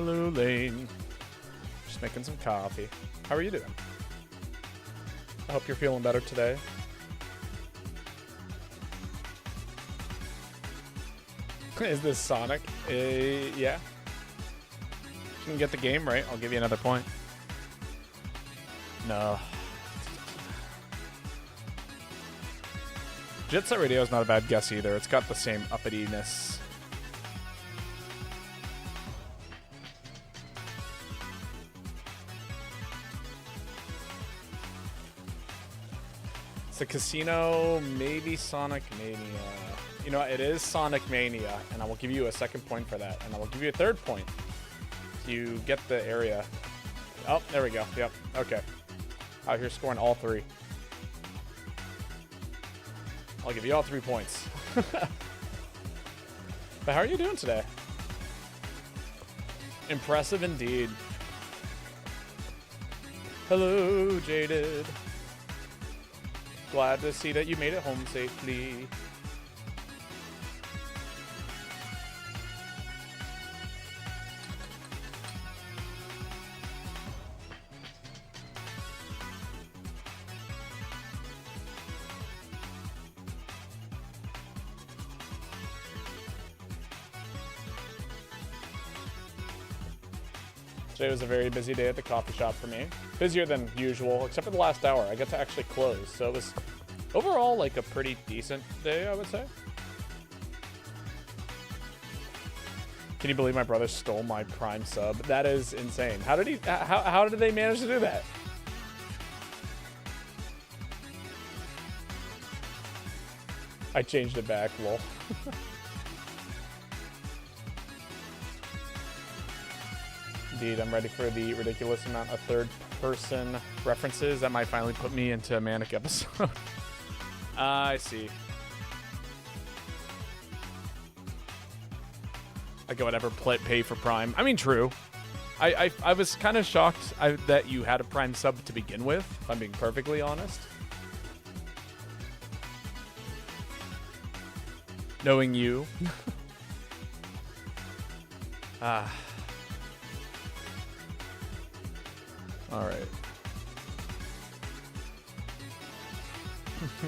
Hello, Lane. Just making some coffee. How are you doing? I hope you're feeling better today. Is this Sonic? Yeah. If you can get the game right, I'll give you another point. No. Jet Set Radio is not a bad guess either. It's got the same uppityness. It's a casino, maybe Sonic Mania. You know, it is Sonic Mania, and I will give you a second point for that, and I will give you a third point if you get the area. Oh, there we go. Yep. Okay. Out here scoring all three. I'll give you all 3 points. But how are you doing today? Impressive indeed. Hello, Jaded. Glad to see that you made it home safely. Today was a very busy day at the coffee shop for me. Busier than usual, except for the last hour. I got to actually close, so it was overall like a pretty decent day, I would say. Can you believe my brother stole my Prime sub? That is insane. How did he? How did they manage to do that? I changed it back, lol. Indeed, I'm ready for the ridiculous amount of third-person references that might finally put me into a manic episode. I see. I go whatever, pay for Prime. I mean, true. I was kind of shocked that you had a Prime sub to begin with, if I'm being perfectly honest. Knowing you. Ah. All right.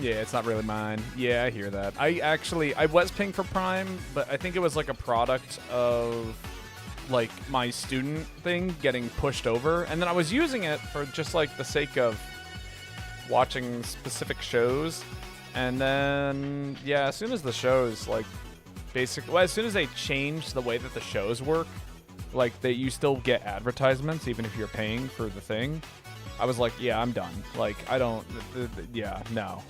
Yeah, it's not really mine. Yeah, I hear that. I was paying for Prime, but I think it was like a product of like my student thing getting pushed over, and then I was using it for just like the sake of watching specific shows. And then yeah, as soon as the shows like as soon as they changed the way that the shows work, like you still get advertisements even if you're paying for the thing, I was like, yeah, I'm done. Like, I don't, yeah, no.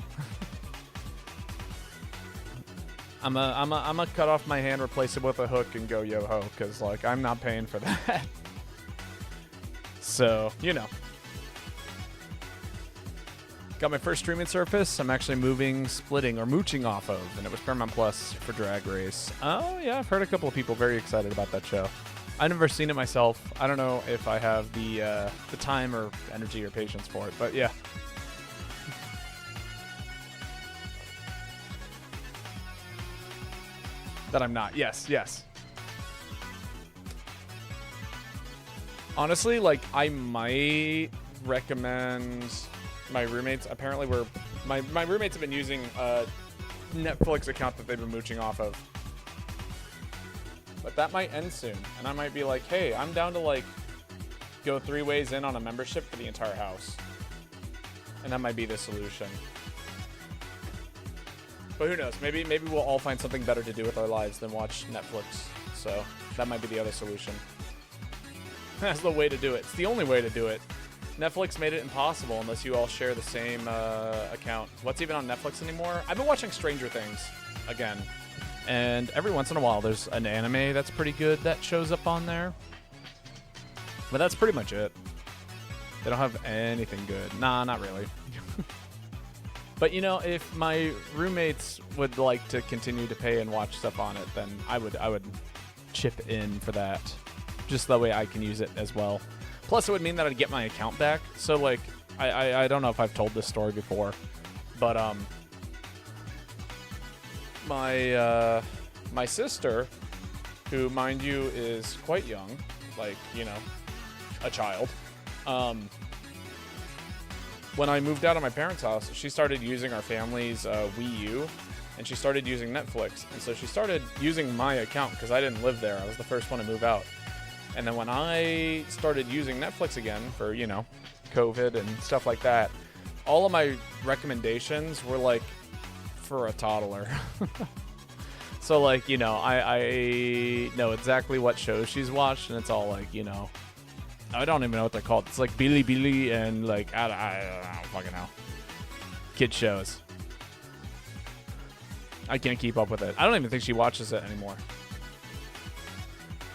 I'm a cut off my hand, replace it with a hook, and go yo ho, because like I'm not paying for that. So, you know. Got my first streaming surface. I'm actually splitting, or mooching off of, and it was Paramount Plus for Drag Race. Oh yeah, I've heard a couple of people very excited about that show. I've never seen it myself. I don't know if I have the time or energy or patience for it, but yeah. That I'm not. Yes, yes. Honestly, like, I might recommend my roommates. Apparently, my roommates have been using a Netflix account that they've been mooching off of. But that might end soon, and I might be like, hey, I'm down to like go 3 ways in on a membership for the entire house. And that might be the solution. But who knows? Maybe we'll all find something better to do with our lives than watch Netflix. So that might be the other solution. That's the way to do it. It's the only way to do it. Netflix made it impossible unless you all share the same account. What's even on Netflix anymore? I've been watching Stranger Things again. And every once in a while, there's an anime that's pretty good that shows up on there. But that's pretty much it. They don't have anything good. Nah, not really. But, you know, if my roommates would like to continue to pay and watch stuff on it, then I would chip in for that. Just that way I can use it as well. Plus, it would mean that I'd get my account back. So, like, I don't know if I've told this story before. But, my sister, who, mind you, is quite young, like, you know, a child. When I moved out of my parents' house, she started using our family's Wii U, and she started using Netflix. And so she started using my account because I didn't live there. I was the first one to move out. And then when I started using Netflix again for, you know, COVID and stuff like that, all of my recommendations were like for a toddler. So like, you know, I know exactly what shows she's watched, and it's all like, you know, I don't even know what they're called. It's like Billy Billy and like, I don't fucking know. Kid shows. I can't keep up with it. I don't even think she watches it anymore,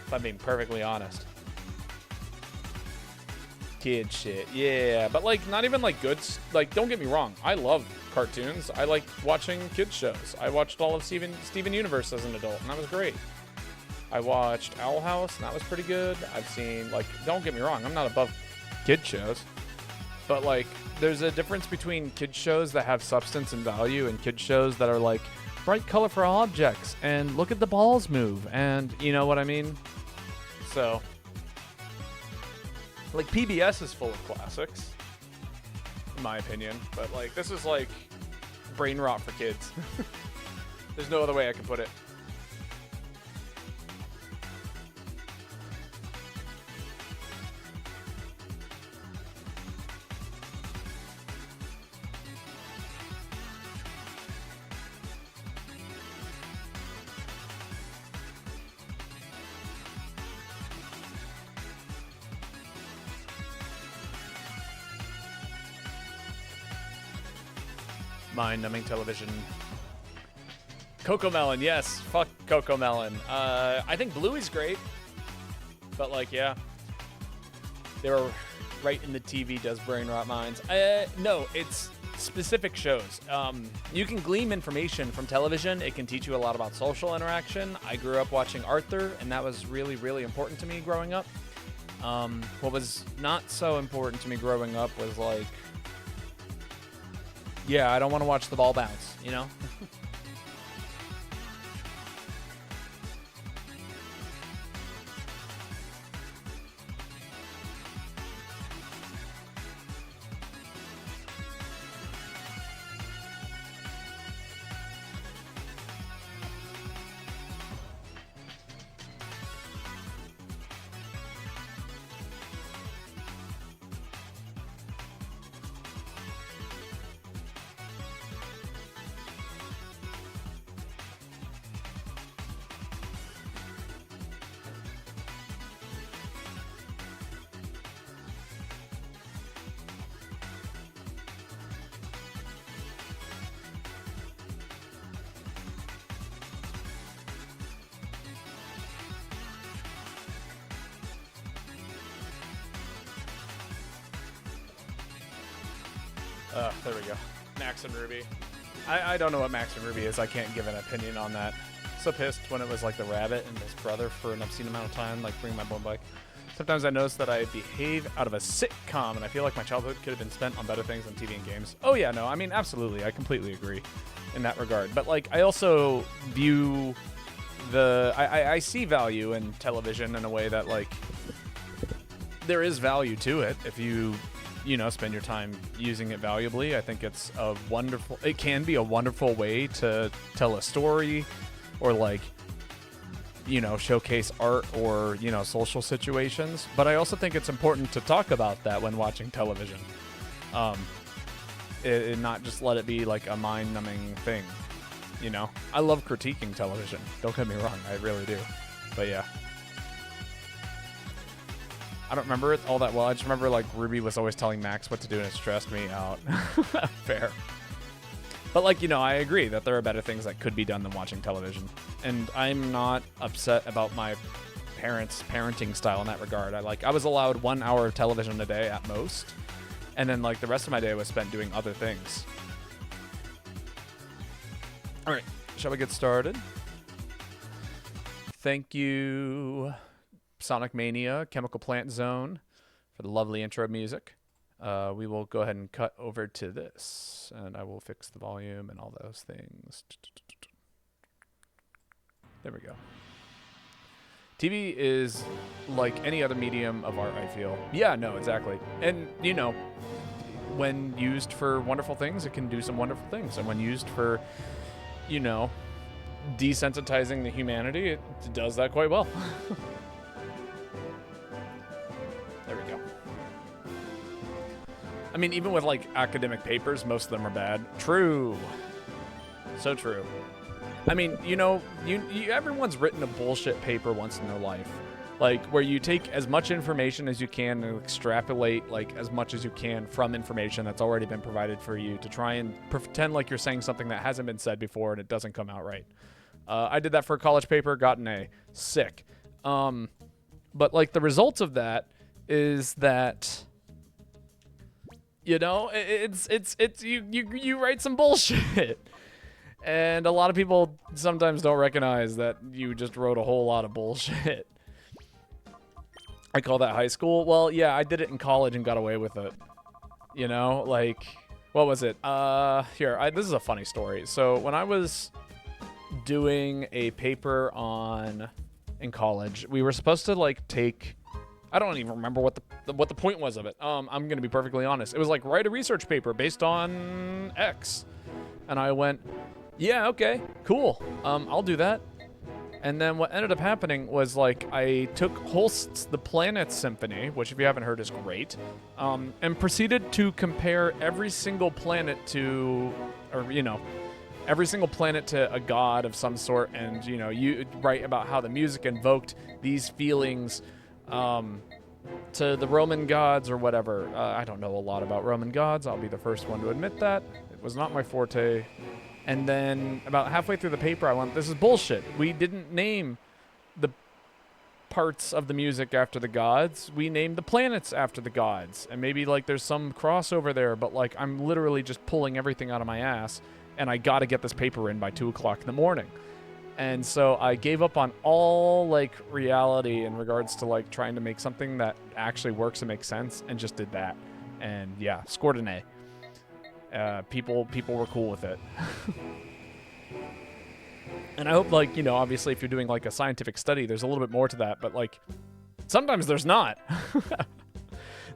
if I'm being perfectly honest. Kid shit, yeah, but like not even like good. Like, don't get me wrong, I love cartoons. I like watching kids shows. I watched all of Steven Universe as an adult, and that was great. I watched Owl House, and that was pretty good. I've seen, like, don't get me wrong, I'm not above kid shows, but like there's a difference between kid shows that have substance and value and kid shows that are like bright colorful objects and look at the balls move, and you know what I mean. So like PBS is full of classics, in my opinion, but like this is like brain rot for kids. There's no other way I can put it. Mind-numbing television. Coco Melon, yes. Fuck Coco Melon. I think Bluey's great, but like, yeah, they were right in the TV does brain rot minds. No, it's specific shows. You can glean information from television. It can teach you a lot about social interaction. I grew up watching Arthur, and that was really, really important to me growing up. What was not so important to me growing up was like, yeah, I don't want to watch the ball bounce, you know? There we go. Max and Ruby. I don't know what Max and Ruby is. I can't give an opinion on that. So pissed when it was like the rabbit and his brother for an obscene amount of time, like bring my bone bike. Sometimes I notice that I behave out of a sitcom, and I feel like my childhood could have been spent on better things than TV and games. Oh yeah, no, I mean, absolutely. I completely agree in that regard. But like, I also view I see value in television in a way that like, there is value to it if you know, spend your time using it valuably. I think it can be a wonderful way to tell a story or like, you know, showcase art or, you know, social situations. But I also think it's important to talk about that when watching television. And not just let it be like a mind-numbing thing, you know? I love critiquing television. Don't get me wrong, I really do. But yeah. I don't remember it all that well. I just remember like Ruby was always telling Max what to do, and it stressed me out. Fair. But like, you know, I agree that there are better things that could be done than watching television. And I'm not upset about my parents' parenting style in that regard. I was allowed 1 hour of television a day at most. And then like the rest of my day was spent doing other things. All right, shall we get started? Thank you, Sonic Mania, Chemical Plant Zone, for the lovely intro music. We will go ahead and cut over to this, and I will fix the volume and all those things. There we go. TV is like any other medium of art, I feel. Yeah, no, exactly. And, you know, when used for wonderful things, it can do some wonderful things. And when used for, you know, desensitizing the humanity, it does that quite well. There we go. I mean, even with, like, academic papers, most of them are bad. True. So true. I mean, you know, everyone's written a bullshit paper once in their life. Like, where you take as much information as you can and extrapolate, like, as much as you can from information that's already been provided for you to try and pretend like you're saying something that hasn't been said before and it doesn't come out right. I did that for a college paper, got an A. Sick. But, like, the result of that is that, you know, you write some bullshit. And a lot of people sometimes don't recognize that you just wrote a whole lot of bullshit. I call that high school. Well, yeah, I did it in college and got away with it. You know, like, what was it? This is a funny story. So when I was doing a paper in college, we were supposed to, like, take, I don't even remember what the point was of it. I'm gonna be perfectly honest. It was like, write a research paper based on X. And I went, yeah, okay, cool. I'll do that. And then what ended up happening was, like, I took Holst's The Planet Symphony, which if you haven't heard is great, and proceeded to compare every single planet to, or, you know, every single planet to a god of some sort, and, you know, you write about how the music invoked these feelings to the Roman gods or whatever. I don't know a lot about Roman gods. I'll be the first one to admit that. It was not my forte. And then about halfway through the paper, I went, this is bullshit. We didn't name the parts of the music after the gods. We named the planets after the gods. And maybe, like, there's some crossover there, but, like, I'm literally just pulling everything out of my ass, and I got to get this paper in by 2 o'clock in the morning. And so I gave up on all, like, reality in regards to, like, trying to make something that actually works and makes sense, and just did that. And, yeah, scored an A. People were cool with it. And I hope, like, you know, obviously if you're doing, like, a scientific study, there's a little bit more to that, but, like, sometimes there's not.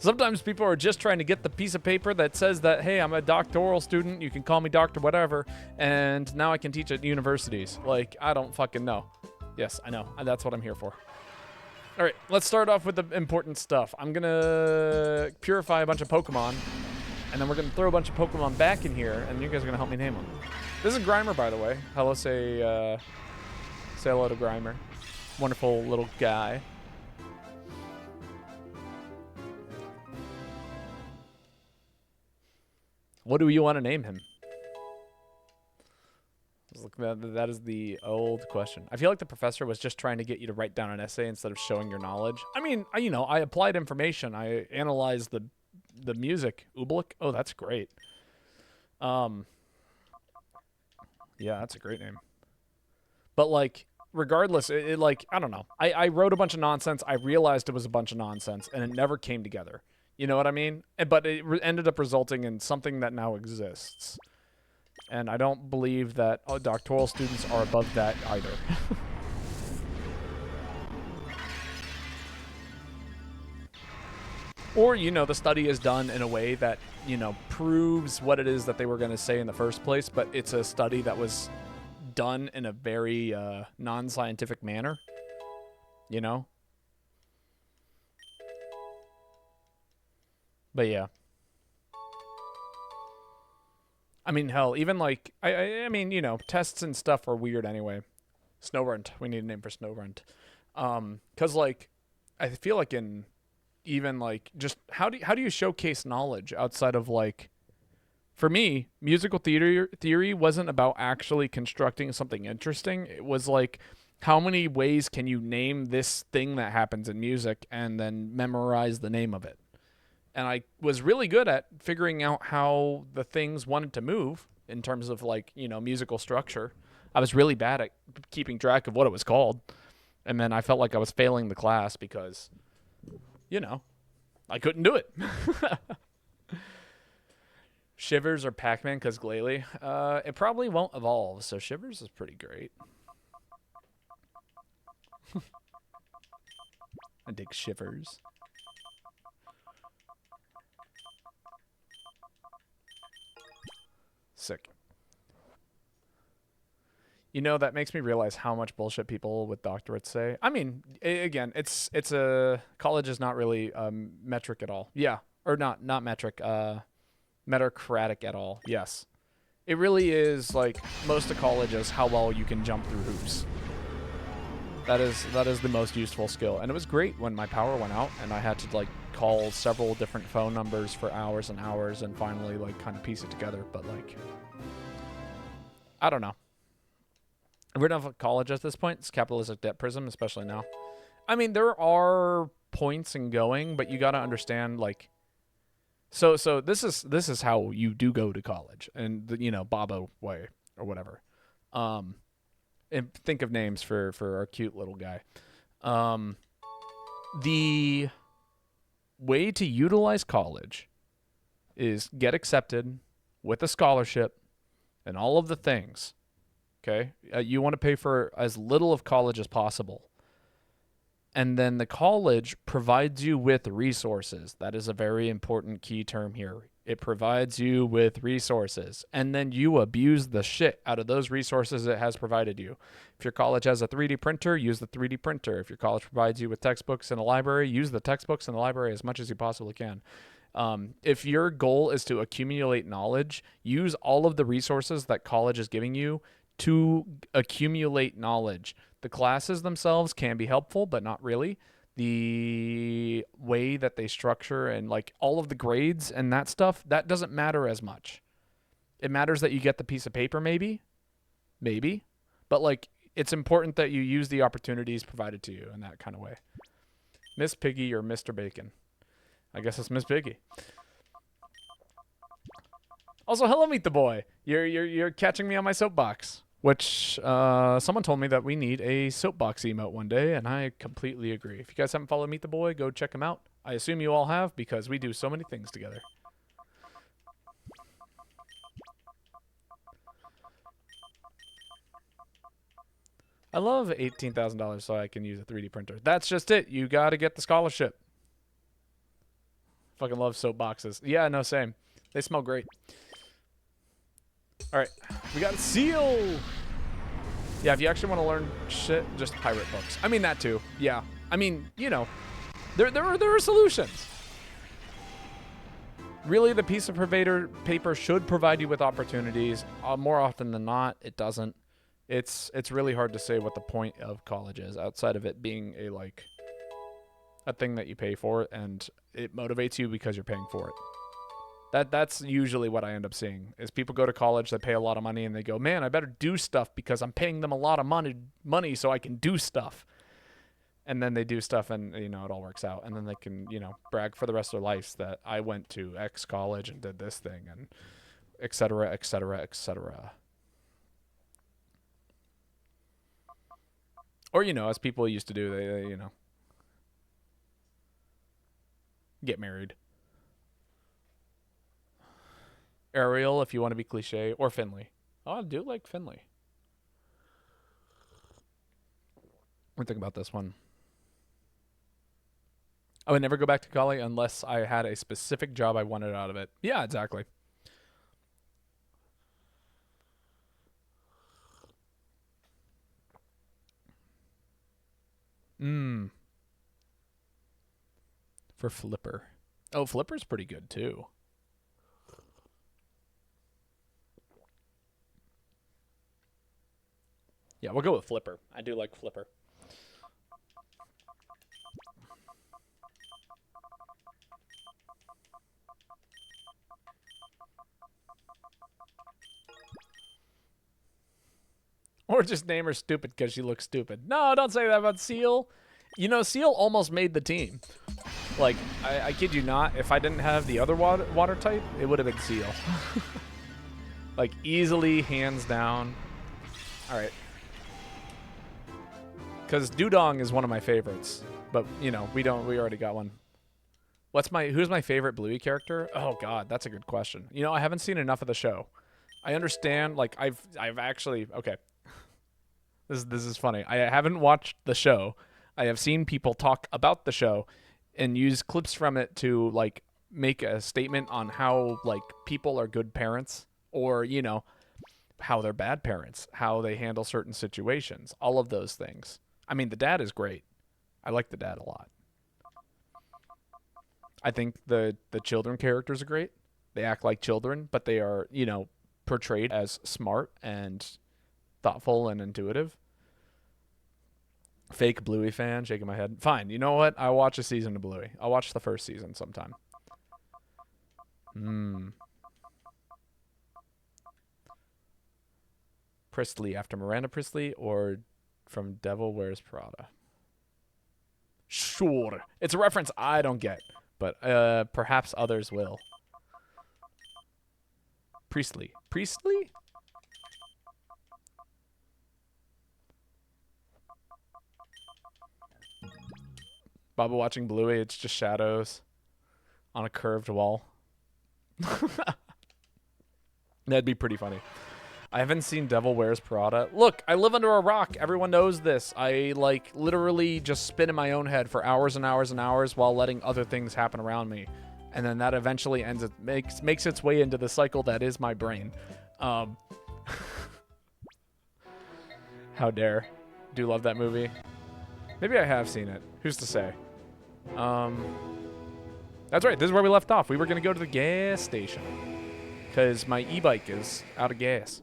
Sometimes people are just trying to get the piece of paper that says that, hey, I'm a doctoral student, you can call me doctor whatever, and now I can teach at universities. Like, I don't fucking know. Yes, I know. That's what I'm here for. All right, let's start off with the important stuff. I'm gonna purify a bunch of Pokemon, and then we're going to throw a bunch of Pokemon back in here, and you guys are going to help me name them. This is Grimer, by the way. Hello, say hello to Grimer. Wonderful little guy. What do you want to name him? Look, that is the old question. I feel like the professor was just trying to get you to write down an essay instead of showing your knowledge. I mean, you know, I applied information. I analyzed the music. Ooblik? Oh, that's great. Yeah, that's a great name. But, like, regardless, it like, I don't know. I wrote a bunch of nonsense. I realized it was a bunch of nonsense, and it never came together. You know what I mean? But it ended up resulting in something that now exists. And I don't believe that doctoral students are above that either. Or, you know, the study is done in a way that, you know, proves what it is that they were going to say in the first place, but it's a study that was done in a very non-scientific manner, you know? But yeah. I mean, hell, even like, I mean, you know, tests and stuff are weird anyway. Snowrunt. We need a name for Snowrunt. 'Cause like, I feel like in even like just how do you showcase knowledge outside of like, for me, musical theory wasn't about actually constructing something interesting. It was like, how many ways can you name this thing that happens in music and then memorize the name of it? And I was really good at figuring out how the things wanted to move in terms of, like, you know, musical structure. I was really bad at keeping track of what it was called. And then I felt like I was failing the class because, you know, I couldn't do it. Shivers or Pac-Man because Glalie? It probably won't evolve, so Shivers is pretty great. I dig Shivers. Sick. You know, that makes me realize how much bullshit people with doctorates say. I mean, again, it's a college is not really metric at all. Yeah, or not metric. Meritocratic at all. Yes, it really is like most of college is how well you can jump through hoops. That is the most useful skill, and it was great when my power went out and I had to like call several different phone numbers for hours and hours and finally like kind of piece it together. But like, I don't know. We're done with college at this point. It's capitalistic debt prism, especially now. I mean, there are points in going, but you got to understand like. So this is how you do go to college, and the, Bobo way or whatever. And think of names for our cute little guy. The way to utilize college is get accepted with a scholarship and all of the things. Okay, you want to pay for as little of college as possible. And then the college provides you with resources. That is a very important key term here. It provides you with resources. And then you abuse the shit out of those resources it has provided you. If your college has a 3D printer, use the 3D printer. If your college provides you with textbooks and a library, use the textbooks and the library as much as you possibly can. If your goal is to accumulate knowledge, use all of the resources that college is giving you to accumulate knowledge. The classes themselves can be helpful, but not really. The way that they structure and like all of the grades and that stuff, that doesn't matter as much. It matters that you get the piece of paper, maybe, but like it's important that you use the opportunities provided to you in that kind of way. Miss Piggy or Mr. Bacon? I guess it's Miss Piggy. Also, hello, Meet the Boy. You're catching me on my soapbox. Which someone told me that we need a soapbox emote one day, and I completely agree. If you guys haven't followed Meet the Boy, go check him out. I assume you all have, because we do so many things together. I love $18,000 so I can use a 3D printer. That's just it. You got to get the scholarship. Fucking love soapboxes. Yeah, no, same. They smell great. All right, we got a seal. Yeah, if you actually want to learn shit, just pirate books. I mean that too. Yeah, I mean there are solutions. Really, the piece of paper should provide you with opportunities. More often than not, it doesn't. It's really hard to say what the point of college is outside of it being a thing that you pay for and it motivates you because you're paying for it. That's usually what I end up seeing is people go to college, they pay a lot of money, and they go, man, I better do stuff because I'm paying them a lot of money so I can do stuff. And then they do stuff and, it all works out. And then they can, brag for the rest of their lives that I went to X college and did this thing and et cetera, et cetera, et cetera. Or, as people used to do, they get married. Ariel, if you want to be cliche, or Finley. Oh, I do like Finley. Let me think about this one. I would never go back to college unless I had a specific job I wanted out of it. Yeah, exactly. For Flipper. Oh, Flipper's pretty good too. Yeah, we'll go with Flipper. I do like Flipper. Or just name her stupid because she looks stupid. No, don't say that about Seal. Seal almost made the team. Like, I kid you not, if I didn't have the other water type, it would have been Seal. Like, easily, hands down. All right. Because Dudong is one of my favorites. But, we already got one. Who's my favorite Bluey character? Oh, God, that's a good question. I haven't seen enough of the show. I understand, like, I've actually, okay. This is funny. I haven't watched the show. I have seen people talk about the show and use clips from it to like make a statement on how like people are good parents or, you know, how they're bad parents, how they handle certain situations, all of those things. I mean, the dad is great. I like the dad a lot. I think the children characters are great. They act like children, but they are, you know, portrayed as smart and thoughtful and intuitive. Fake Bluey fan, shaking my head. Fine, you know what? I'll watch a season of Bluey. I'll watch the first season sometime. Priestley after Miranda Priestley or from Devil Wears Prada? Sure. It's a reference I don't get, but perhaps others will. Priestley. Priestley? Baba watching Bluey, it's just shadows on a curved wall. That'd be pretty funny. I haven't seen Devil Wears Prada. Look, I live under a rock. Everyone knows this. I, like, literally just spin in my own head for hours and hours and hours while letting other things happen around me. And then that eventually makes its way into the cycle that is my brain. How dare. Do love that movie. Maybe I have seen it. Who's to say? That's right. This is where we left off. We were going to go to the gas station because my e-bike is out of gas.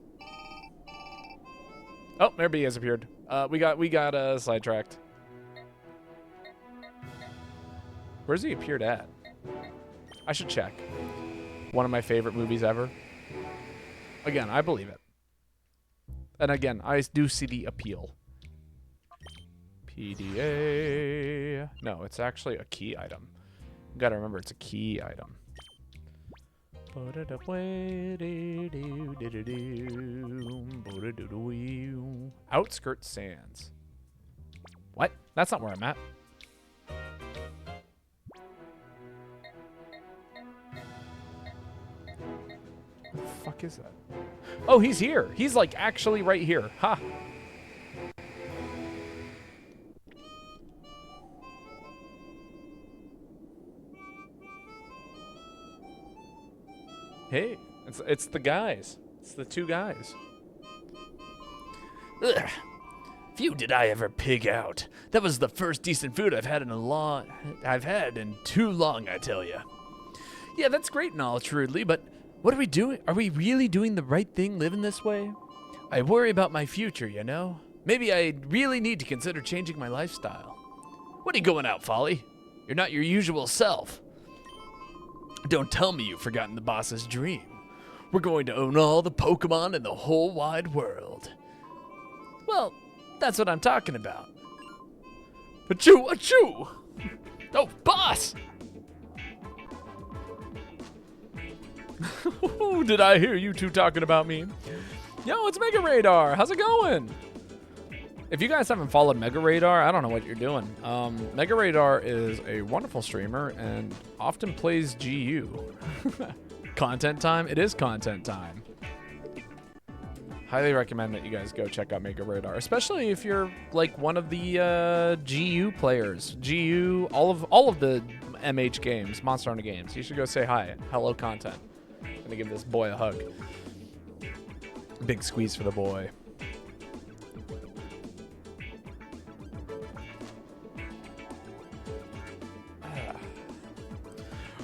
Oh, there he has appeared. We got sidetracked. Where's he appeared at? I should check. One of my favorite movies ever. Again, I believe it. And again, I do see the appeal. PDA. No, it's actually a key item. You gotta remember, it's a key item. Outskirt Sands. What? That's not where I'm at. What the fuck is that? Oh, he's here. He's like actually right here. Ha. Hey, it's the guys. It's the two guys. Ugh. Phew, did I ever pig out. That was the first decent food I've had in too long, I tell you. Yeah, that's great and all, Shrewdly, but what are we doing? Are we really doing the right thing living this way? I worry about my future, you know? Maybe I really need to consider changing my lifestyle. What are you going out, Folly? You're not your usual self. Don't tell me you've forgotten the boss's dream. We're going to own all the Pokemon in the whole wide world. Well, that's what I'm talking about. Achoo, achoo! Oh, boss! Did I hear you two talking about me? Yo, it's Mega Radar. How's it going? If you guys haven't followed Mega Radar, I don't know what you're doing. Mega Radar is a wonderful streamer and often plays GU. Content time? It is content time. Highly recommend that you guys go check out Mega Radar, especially if you're like one of the GU players. GU, all of the MH games, Monster Hunter games. You should go say hi. Hello, content. I'm gonna give this boy a hug. Big squeeze for the boy.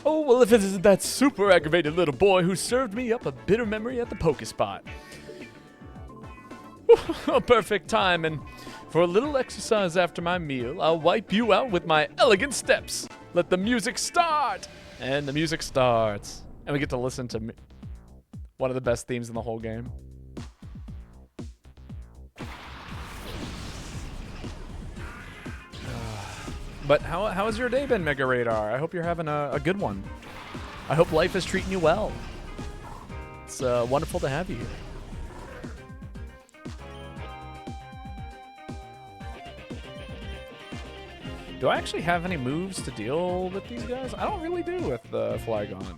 Oh, well, if it isn't that super aggravated little boy who served me up a bitter memory at the Pokespot. A perfect time, and for a little exercise after my meal, I'll wipe you out with my elegant steps. Let the music start! And the music starts. And we get to listen to one of the best themes in the whole game. But how has your day been, Mega Radar? I hope you're having a good one. I hope life is treating you well. It's wonderful to have you here. Do I actually have any moves to deal with these guys? I don't really do with the Flygon.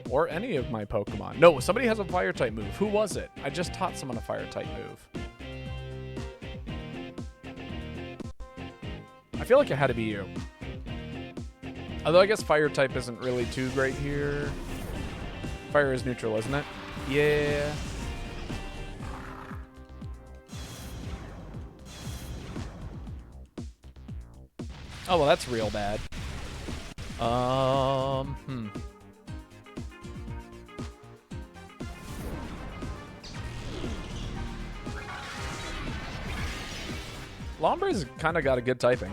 Or any of my Pokemon. No, somebody has a Fire-type move. Who was it? I just taught someone a Fire-type move. feel like it had to be you. Although I guess fire type isn't really too great here. Fire is neutral, isn't it? Yeah. Oh, well, that's real bad. Lombre's kind of got a good typing.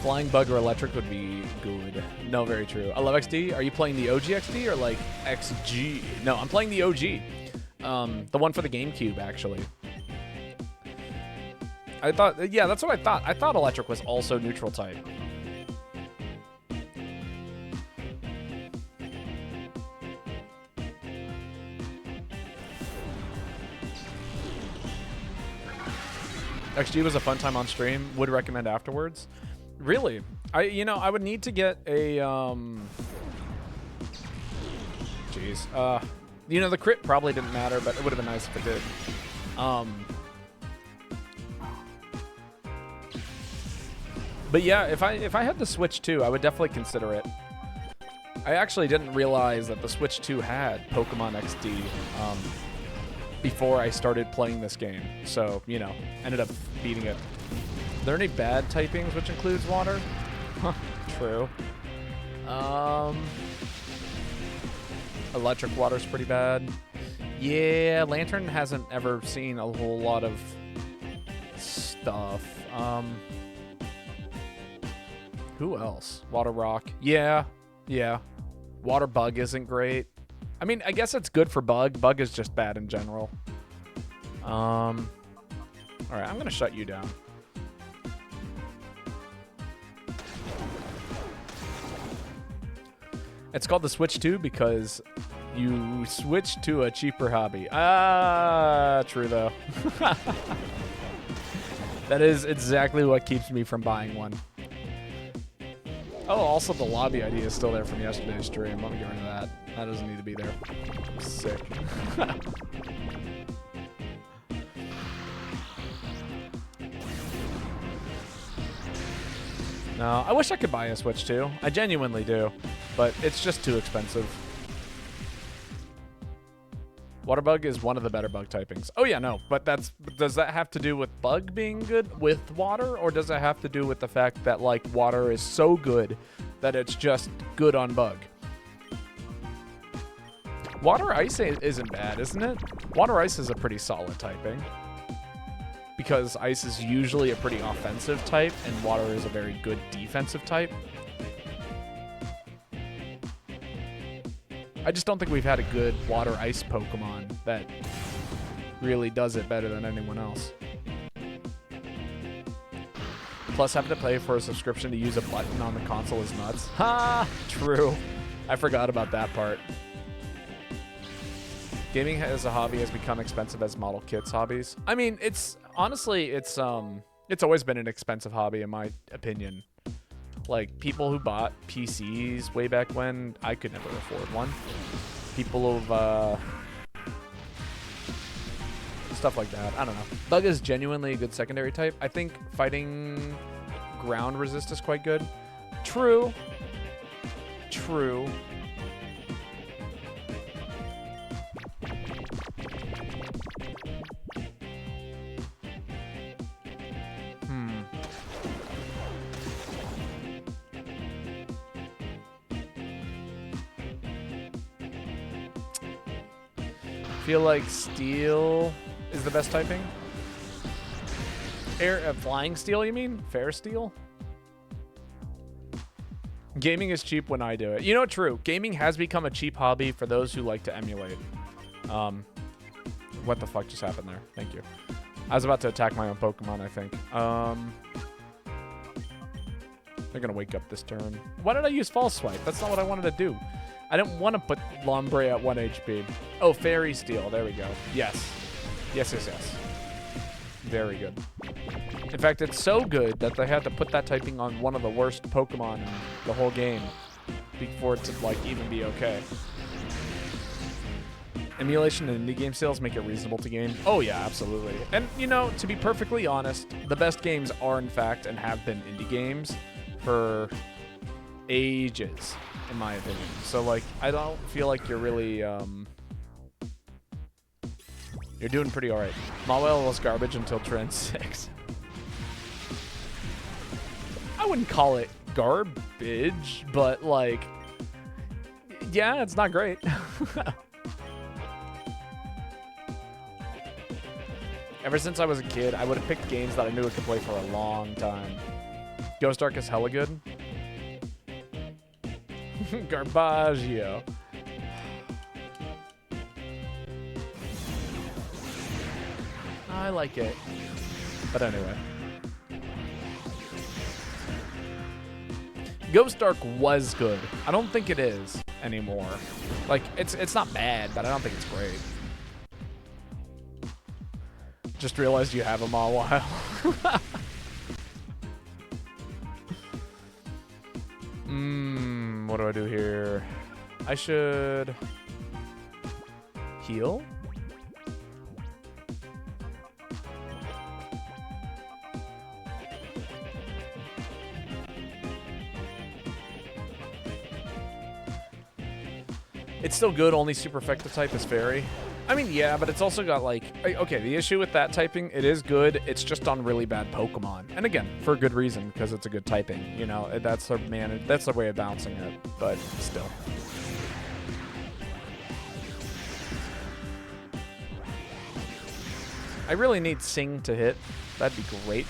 Flying Bug or Electric would be good. No, very true. I love XD. Are you playing the OG XD or like XG? No, I'm playing the OG. The one for the GameCube, actually. I thought, yeah, that's what I thought. I thought Electric was also neutral type. XG was a fun time on stream. Would recommend afterwards. Really? I would need to get a, Jeez. The crit probably didn't matter, but it would have been nice if it did. But yeah, if I had the Switch 2, I would definitely consider it. I actually didn't realize that the Switch 2 had Pokemon XD before I started playing this game. So, ended up beating it. Are there any bad typings which includes water? True. Electric water's pretty bad. Yeah, Lantern hasn't ever seen a whole lot of stuff. Who else? Water Rock. Yeah. Water Bug isn't great. I mean, I guess it's good for Bug. Bug is just bad in general. All right, I'm going to shut you down. It's called the Switch 2 because you switched to a cheaper hobby. True though. That is exactly what keeps me from buying one. Oh, also the lobby ID is still there from yesterday's stream. Let me get rid of that. That doesn't need to be there. Sick. No, I wish I could buy a Switch 2. I genuinely do, but it's just too expensive. Waterbug is one of the better bug typings. Oh yeah, no, but does that have to do with bug being good with water, or does it have to do with the fact that like water is so good that it's just good on bug? Water ice isn't bad, isn't it? Water ice is a pretty solid typing because ice is usually a pretty offensive type and water is a very good defensive type. I just don't think we've had a good water ice Pokemon that really does it better than anyone else. Plus, having to pay for a subscription to use a button on the console is nuts. Ha! True. I forgot about that part. Gaming as a hobby has become expensive as model kits hobbies. I mean, it's always been an expensive hobby in my opinion. Like, people who bought PCs way back when, I could never afford one. People who've, stuff like that. I don't know. Bug is genuinely a good secondary type. I think fighting ground resist is quite good. True. True. Feel like steel is the best typing. Flying steel, you mean? Fair steel? Gaming is cheap when I do it. You know, true. Gaming has become a cheap hobby for those who like to emulate. What the fuck just happened there? Thank you. I was about to attack my own Pokemon, I think. They're gonna wake up this turn. Why did I use False Swipe? That's not what I wanted to do. I didn't want to put Lombre at 1 HP. Oh, Fairy Steel. There we go. Yes. Yes. Very good. In fact, it's so good that they had to put that typing on one of the worst Pokemon in the whole game for it to, like, even be okay. Emulation and indie game sales make it reasonable to game. Oh yeah, absolutely. And you know, to be perfectly honest, the best games are in fact and have been indie games for ages, in my opinion. So like, I don't feel like you're really, you're doing pretty alright. Mawel was garbage until Trend 6. I wouldn't call it garbage, but like, yeah, it's not great. Ever since I was a kid, I would have picked games that I knew I could play for a long time. Ghost Ark is hella good. Garbaggio. I like it. But anyway. Ghost Ark was good. I don't think it is anymore. Like, it's not bad, but I don't think it's great. Just realized you have them all a while. What do I do here? I should heal? It's still good, only super effective type is fairy. I mean, yeah, but it's also got like, okay, the issue with that typing, it is good, it's just on really bad Pokemon. And again, for a good reason, because it's a good typing, you know, that's the way of balancing it, but still. I really need Sing to hit. That'd be great.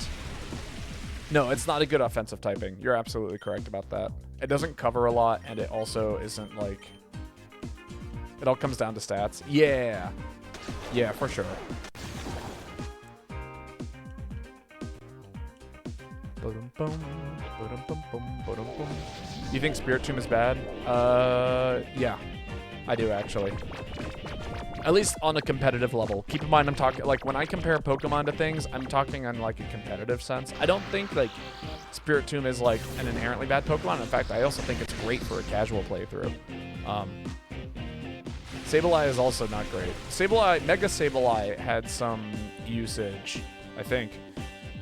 No, it's not a good offensive typing. You're absolutely correct about that. It doesn't cover a lot, and it also isn't like... It all comes down to stats. Yeah. Yeah, for sure. You think Spirit Tomb is bad? Yeah. I do, actually. At least on a competitive level. Keep in mind, I'm talking, like, when I compare Pokemon to things, I'm talking on, like, a competitive sense. I don't think, like, Spirit Tomb is, like, an inherently bad Pokemon. In fact, I also think it's great for a casual playthrough. Sableye is also not great. Sableye, Mega Sableye had some usage, I think.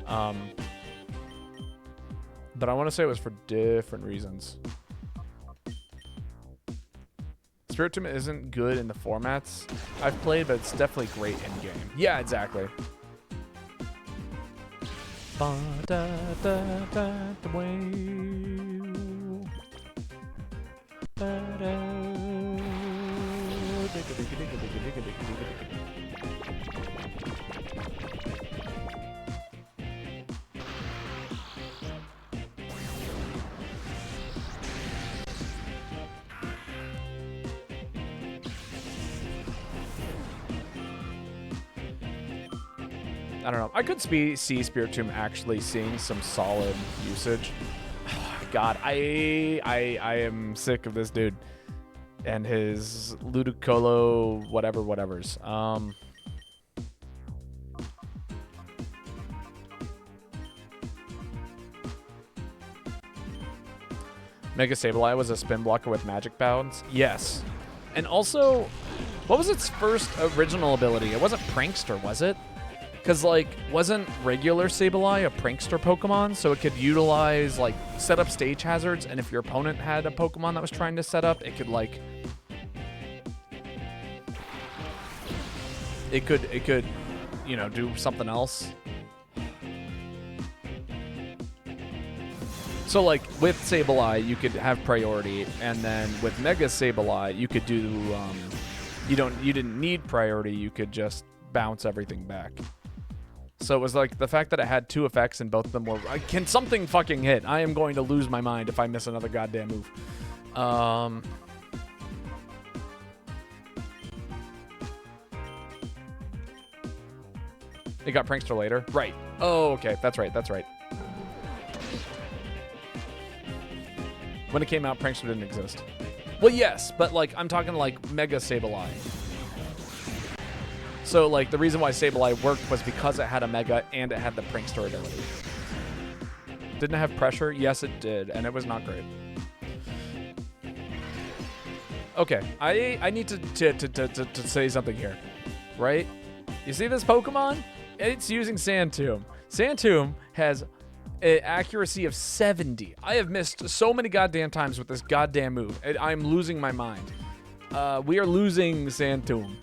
But I want to say it was for different reasons. Spirit Tomb isn't good in the formats I've played, but it's definitely great in-game. Yeah, exactly. I don't know. I could see Spirit Tomb actually seeing some solid usage. God, I am sick of this dude and his Ludicolo whatevers. Mega Sableye was a spin blocker with magic bounce. Yes. And also, what was its first original ability? It wasn't Prankster, was it? Because, like, wasn't regular Sableye a prankster Pokemon? So it could utilize, like, set up stage hazards, and if your opponent had a Pokemon that was trying to set up, it could, like... It could, you know, do something else. So, like, with Sableye, you could have priority, and then with Mega Sableye, you could do, you didn't need priority, you could just bounce everything back. So it was like the fact that it had two effects and both of them were... Can something fucking hit? I am going to lose my mind if I miss another goddamn move. It got Prankster later? Right. Oh, okay. That's right. That's right. When it came out, Prankster didn't exist. Well, yes, but like I'm talking like Mega Sableye. So, like, the reason why Sableye worked was because it had a Mega and it had the Prankster ability. Didn't it have pressure? Yes, it did, and it was not great. Okay, I need to say something here, right? You see this Pokemon? It's using Sand Tomb. Sand Tomb has an accuracy of 70. I have missed so many goddamn times with this goddamn move. I'm losing my mind. We are losing Sand Tomb.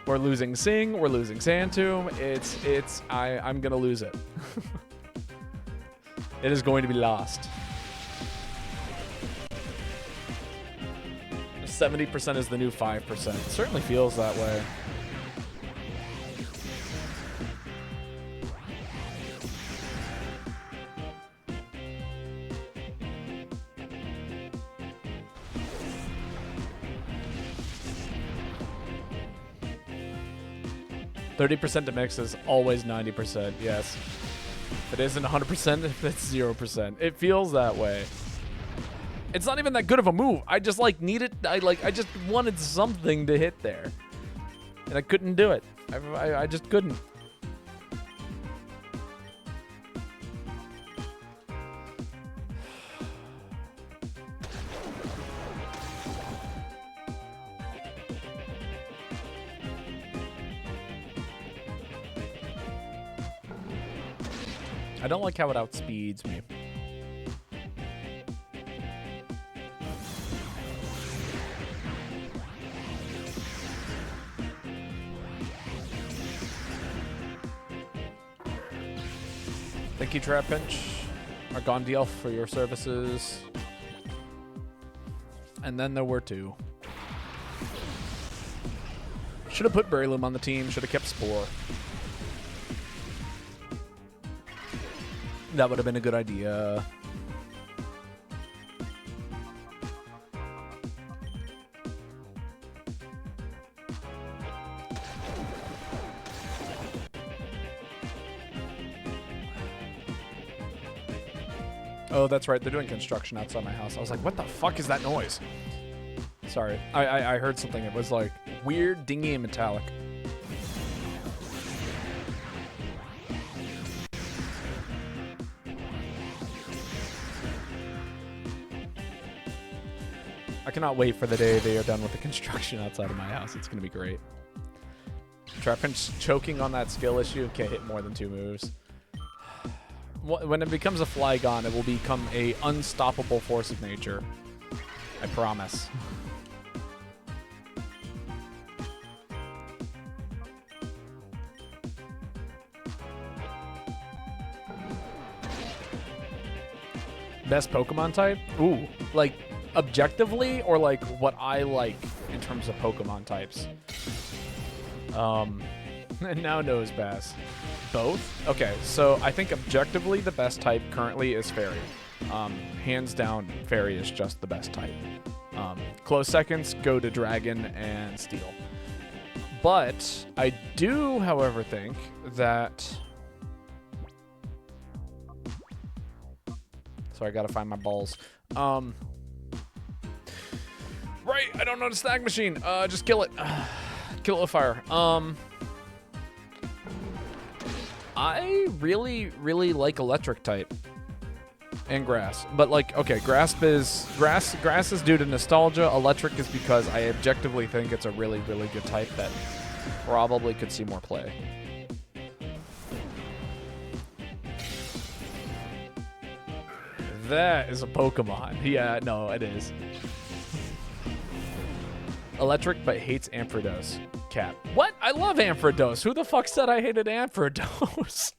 We're losing Sing. We're losing Sand Tomb. I'm gonna lose it. It is going to be lost. 70% is the new 5%. It certainly feels that way. %30 to mix is always 90%, yes. If it isn't 100%, if it's 0%. It feels that way. It's not even that good of a move. I just like needed, I just wanted something to hit there. And I couldn't do it. I just couldn't. I don't like how it outspeeds me. Thank you, Trap Pinch, or Gondiel, for your services. And then there were two. Should have put Breloom on the team. Should have kept Spore. That would have been a good idea. Oh, that's right. They're doing construction outside my house. I was like, what the fuck is that noise? Sorry. I heard something. It was like weird, dingy, and metallic. I cannot wait for the day they are done with the construction outside of my house. It's going to be great. Trapinch choking on that skill issue. Can't hit more than 2 moves. When it becomes a Flygon, it will become a unstoppable force of nature. I promise. Best Pokemon type? Ooh, like objectively or like what I like in terms of Pokemon types? And now knows Bass. Both? Okay, so I think objectively the best type currently is Fairy. Hands down, Fairy is just the best type. Close seconds go to Dragon and Steel. But I do, however, think that... So I gotta find my balls. Right, I don't know the Snag Machine. Just kill it. Kill it with fire. I really, really like electric type and grass, but like, okay, grass is due to nostalgia. Electric is because I objectively think it's a really, really good type that probably could see more play. That is a Pokemon. Yeah, no, it is. Electric, but hates Ampharos. Cat. What? I love Ampharos. Who the fuck said I hated Ampharos?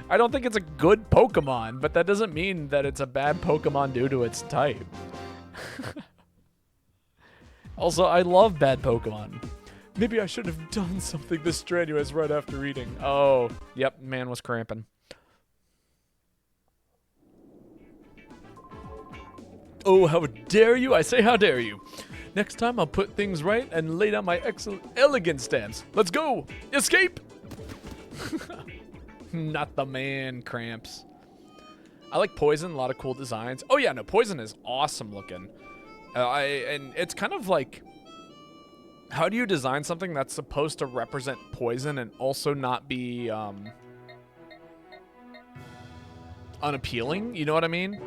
I don't think it's a good Pokemon, but that doesn't mean that it's a bad Pokemon due to its type. Also, I love bad Pokemon. Maybe I should have done something this strenuous right after eating. Oh, yep, man was cramping. Oh, how dare you? I say how dare you. Next time I'll put things right and lay down my elegant stance. Let's go! Escape! Not the man, Cramps. I like Poison, a lot of cool designs. Oh yeah, no, Poison is awesome looking. And it's kind of like, how do you design something that's supposed to represent Poison and also not be unappealing? You know what I mean?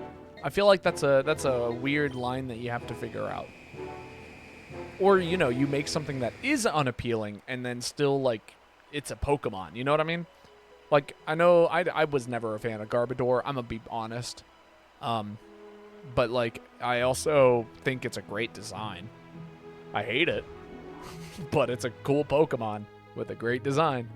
I feel like that's a weird line that you have to figure out. Or, you know, you make something that is unappealing and then still, like, it's a Pokemon. You know what I mean? Like, I know I was never a fan of Garbodor. I'm going to be honest. But, like, I also think it's a great design. I hate it. But it's a cool Pokemon with a great design.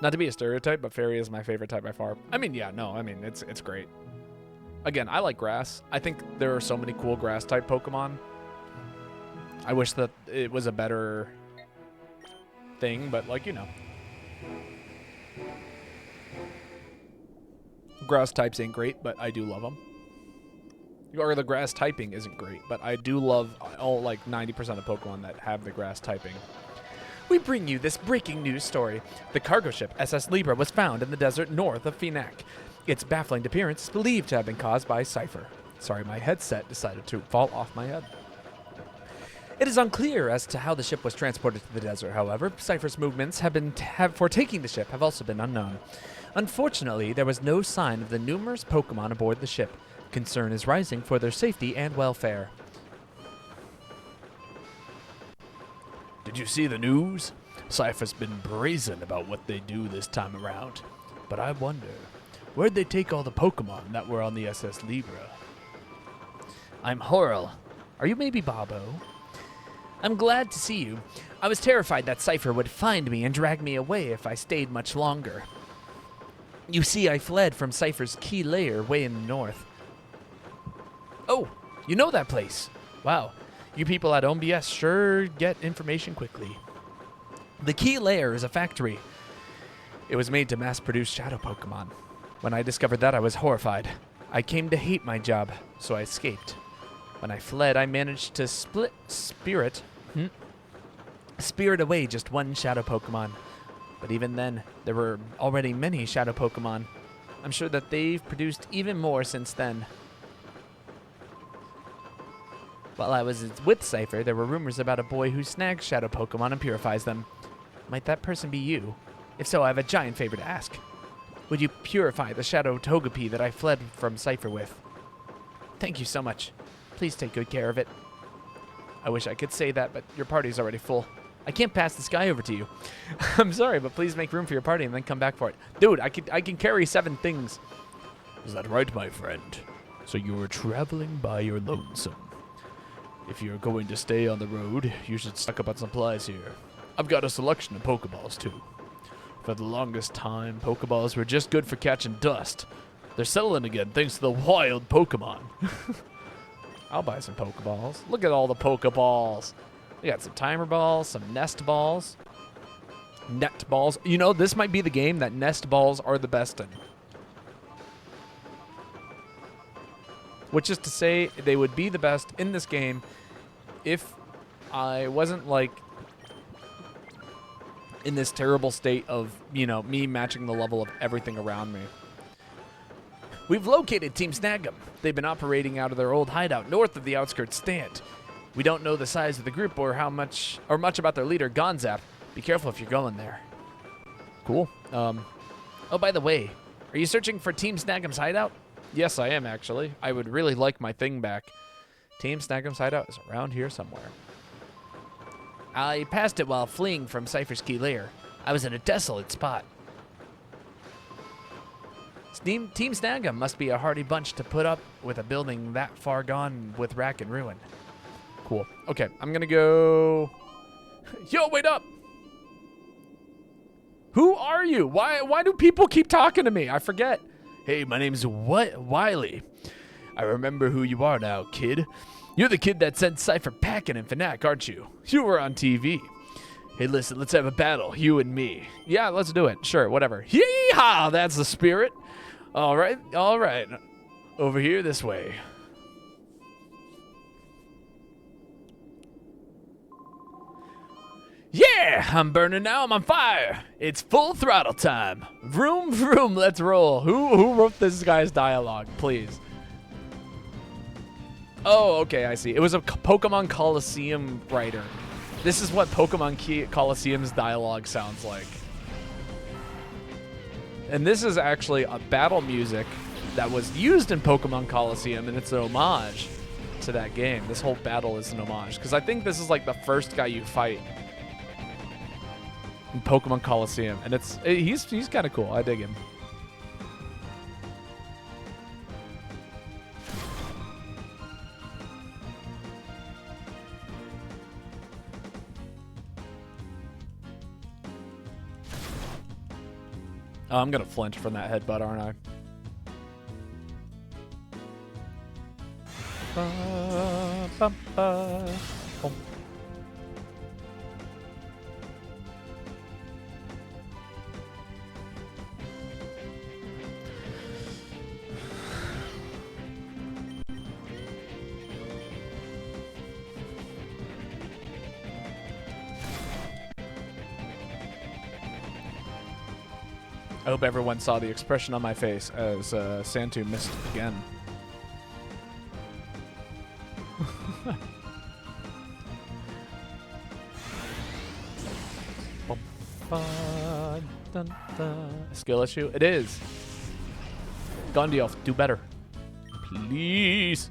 Not to be a stereotype, but Fairy is my favorite type by far. I mean, yeah, no, I mean, it's great. Again, I like grass. I think there are so many cool grass type Pokemon. I wish that it was a better thing, but, like, you know. Grass types ain't great, but I do love them. Or the grass typing isn't great, but I do love all, like, 90% of Pokemon that have the grass typing. We bring you this breaking news story. The cargo ship SS Libra was found in the desert north of Phoenix. Its baffling appearance is believed to have been caused by Cypher. Sorry, my headset decided to fall off my head. It is unclear as to how the ship was transported to the desert, however. Cypher's movements for taking the ship have also been unknown. Unfortunately, there was no sign of the numerous Pokemon aboard the ship. Concern is rising for their safety and welfare. Did you see the news? Cypher's been brazen about what they do this time around. But I wonder, where'd they take all the Pokemon that were on the SS Libra? I'm Horrell. Are you maybe Bobo? I'm glad to see you. I was terrified that Cypher would find me and drag me away if I stayed much longer. You see, I fled from Cypher's key lair way in the north. Oh, you know that place. Wow, you people at OMBS sure get information quickly. The key lair is a factory. It was made to mass-produce shadow Pokemon. When I discovered that, I was horrified. I came to hate my job, so I escaped. When I fled, I managed to spirit away just one shadow Pokemon. But even then, there were already many shadow Pokemon. I'm sure that they've produced even more since then. While I was with Cypher, there were rumors about a boy who snags shadow Pokemon and purifies them. Might that person be you? If so, I have a giant favor to ask. Would you purify the shadow Togepi that I fled from Cypher with? Thank you so much. Please take good care of it. I wish I could say that, but your party's already full. I can't pass this guy over to you. I'm sorry, but please make room for your party and then come back for it. Dude, I can carry 7 things. Is that right, my friend? So you were traveling by your lonesome. If you're going to stay on the road, you should stock up on supplies here. I've got a selection of Pokeballs, too. For the longest time, Pokeballs were just good for catching dust. They're settling again thanks to the wild Pokemon. I'll buy some Pokeballs. Look at all the Pokeballs. We got some timer balls, some nest balls. Net balls. You know, this might be the game that nest balls are the best in. Which is to say, they would be the best in this game if I wasn't, like, in this terrible state of, you know, me matching the level of everything around me. We've located Team Snag'em. They've been operating out of their old hideout north of the outskirts stand. We don't know the size of the group or much about their leader, Gonzap. Be careful if you're going there. Cool. Oh, by the way, are you searching for Team Snag'em's hideout? Yes, I am, actually. I would really like my thing back. Team Snag'em's hideout is around here somewhere. I passed it while fleeing from Cypher's key lair. I was in a desolate spot. Team Snag'em must be a hardy bunch to put up with a building that far gone with rack and ruin. Cool. Okay, I'm gonna go... Yo, wait up! Who are you? Why do people keep talking to me? I forget. Hey, my name's Wiley. I remember who you are now, kid. You're the kid that sent Cypher packing in Fnac, aren't you? You were on TV. Hey, listen, let's have a battle, you and me. Yeah, let's do it. Sure, whatever. Yee-haw! That's the spirit. All right. Over here, this way. Yeah, I'm burning now. I'm on fire. It's full throttle time. Vroom, vroom, let's roll. Who wrote this guy's dialogue, please? Oh, okay, I see. It was a Pokemon Coliseum writer. This is what Pokemon Coliseum's dialogue sounds like. And this is actually a battle music that was used in Pokemon Coliseum, and it's an homage to that game. This whole battle is an homage, because I think this is like the first guy you fight in Pokemon Coliseum, and he's kind of cool. I dig him. Oh, I'm gonna flinch from that headbutt, aren't I? Boom. I hope everyone saw the expression on my face as Santu missed again. Skill issue? It is. Gondioff, do better. Please.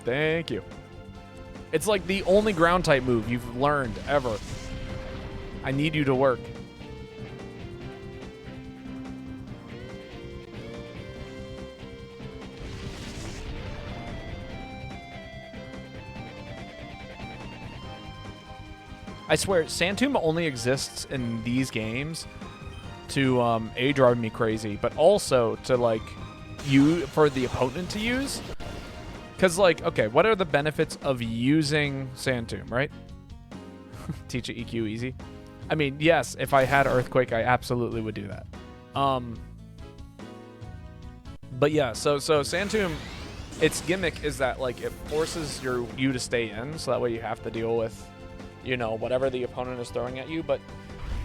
Thank you. It's like the only ground type move you've learned ever. I need you to work. I swear, Santum only exists in these games to drive me crazy, but also to like for the opponent to use. Because, like, okay, what are the benefits of using Santum, right? Teach it EQ easy. I mean, yes, if I had Earthquake, I absolutely would do that. But yeah, so Santum, its gimmick is that, like, it forces you to stay in, so that way you have to deal with, you know, whatever the opponent is throwing at you. But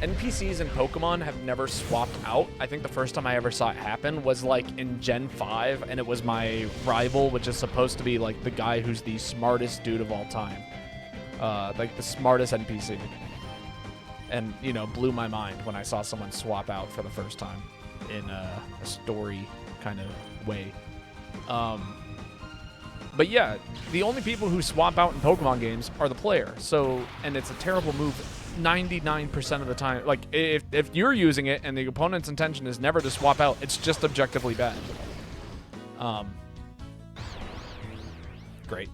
NPCs in Pokemon have never swapped out. I think the first time I ever saw it happen was like in Gen 5, and it was my rival, which is supposed to be like the guy who's the smartest dude of all time. Like the smartest NPC. And, you know, blew my mind when I saw someone swap out for the first time in a story kind of way. But yeah, the only people who swap out in Pokemon games are the player. So, and it's a terrible move 99% of the time. Like, if you're using it and the opponent's intention is never to swap out, it's just objectively bad. Great.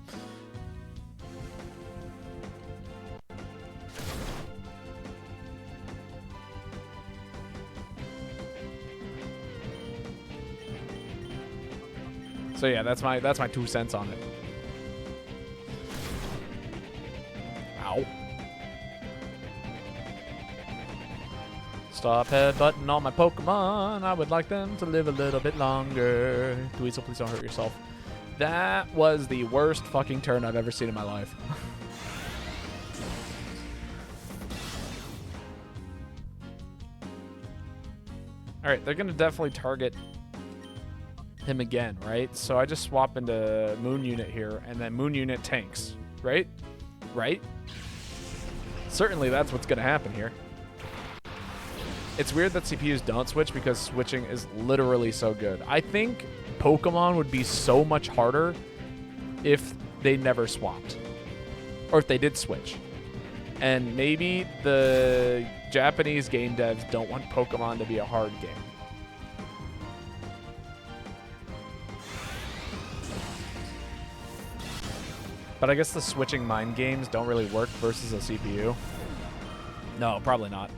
So yeah, that's my 2 cents on it. Ow. Stop headbutting all my Pokemon. I would like them to live a little bit longer. Dweezil, please don't hurt yourself. That was the worst fucking turn I've ever seen in my life. Alright, they're gonna definitely target him again, right? So I just swap into Moon Unit here, and then Moon Unit tanks, right? Right? Certainly that's what's gonna happen here. It's weird that CPUs don't switch because switching is literally so good. I think Pokemon would be so much harder if they never swapped. Or if they did switch. And maybe the Japanese game devs don't want Pokemon to be a hard game. But I guess the switching mind games don't really work versus a CPU. No, probably not.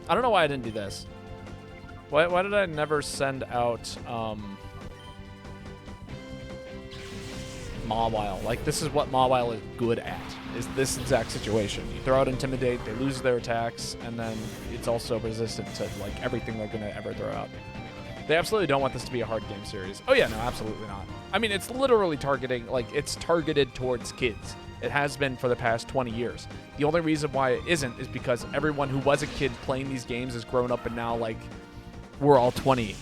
I don't know why I didn't do this. Why did I never send out Mawile? Like, this is what Mawile is good at, is this exact situation. You throw out Intimidate, they lose their attacks, and then it's also resistant to, like, everything they're going to ever throw out. They absolutely don't want this to be a hard game series. Oh, yeah, no, absolutely not. I mean, it's literally targeting, like, it's targeted towards kids. It has been for the past 20 years. The only reason why it isn't is because everyone who was a kid playing these games has grown up and now, like, we're all 20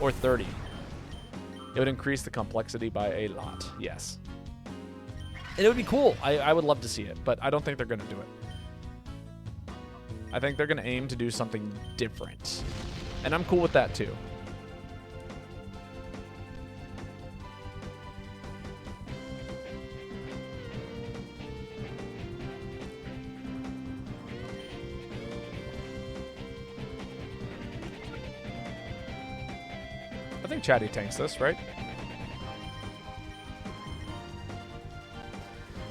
or 30. It would increase the complexity by a lot, yes. And it would be cool. I would love to see it, but I don't think they're going to do it. I think they're going to aim to do something different. And I'm cool with that, too. I think Chatty tanks this, right?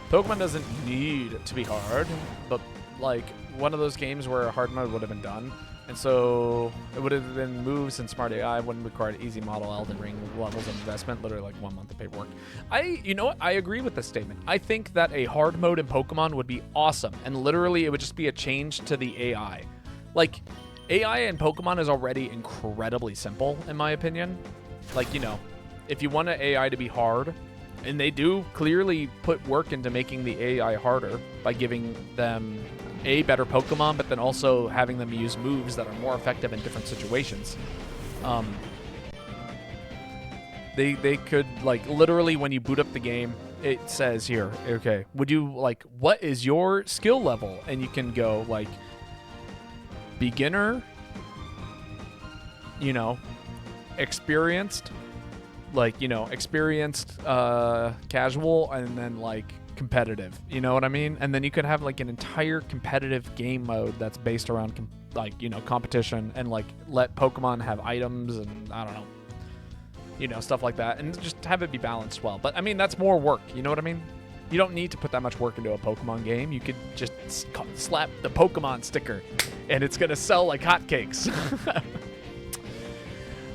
Pokemon doesn't need to be hard, but like one of those games where a hard mode would have been done. And so it would have been moves and smart AI, wouldn't require easy model Elden Ring levels of investment, literally like 1 month of paperwork. You know what? I agree with this statement. I think that a hard mode in Pokemon would be awesome. And literally it would just be a change to the AI. Like, AI in Pokemon is already incredibly simple, in my opinion. Like, you know, if you want an AI to be hard, and they do clearly put work into making the AI harder by giving them better Pokemon, but then also having them use moves that are more effective in different situations. They could, like, literally when you boot up the game, it says here, okay, would you, like, what is your skill level? And you can go, like, beginner, you know, experienced, like, you know, experienced, casual, and then, like, competitive. You know what I mean? And then you could have, like, an entire competitive game mode that's based around, like, you know, competition, and, like, let Pokemon have items and, I don't know, you know, stuff like that, and just have it be balanced well. But, I mean, that's more work. You know what I mean? You don't need to put that much work into a Pokemon game. You could just slap the Pokemon sticker, and it's going to sell like hotcakes.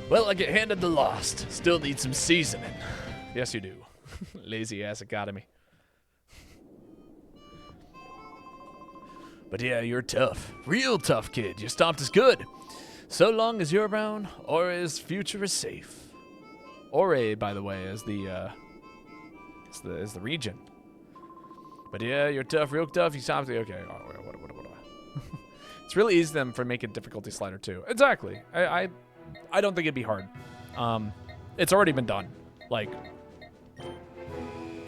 Well, I get handed the Lost. Still need some seasoning. Yes, you do. Lazy ass Academy. But yeah, you're tough. Real tough, kid. You stomped us good. So long as you're around, Ore's future is safe. Ore, by the way, is the region. But yeah, you're tough, real tough. You stomped me. Okay. Oh, what? It's really easy them for making difficulty slider too. Exactly. I don't think it'd be hard. It's already been done. Like,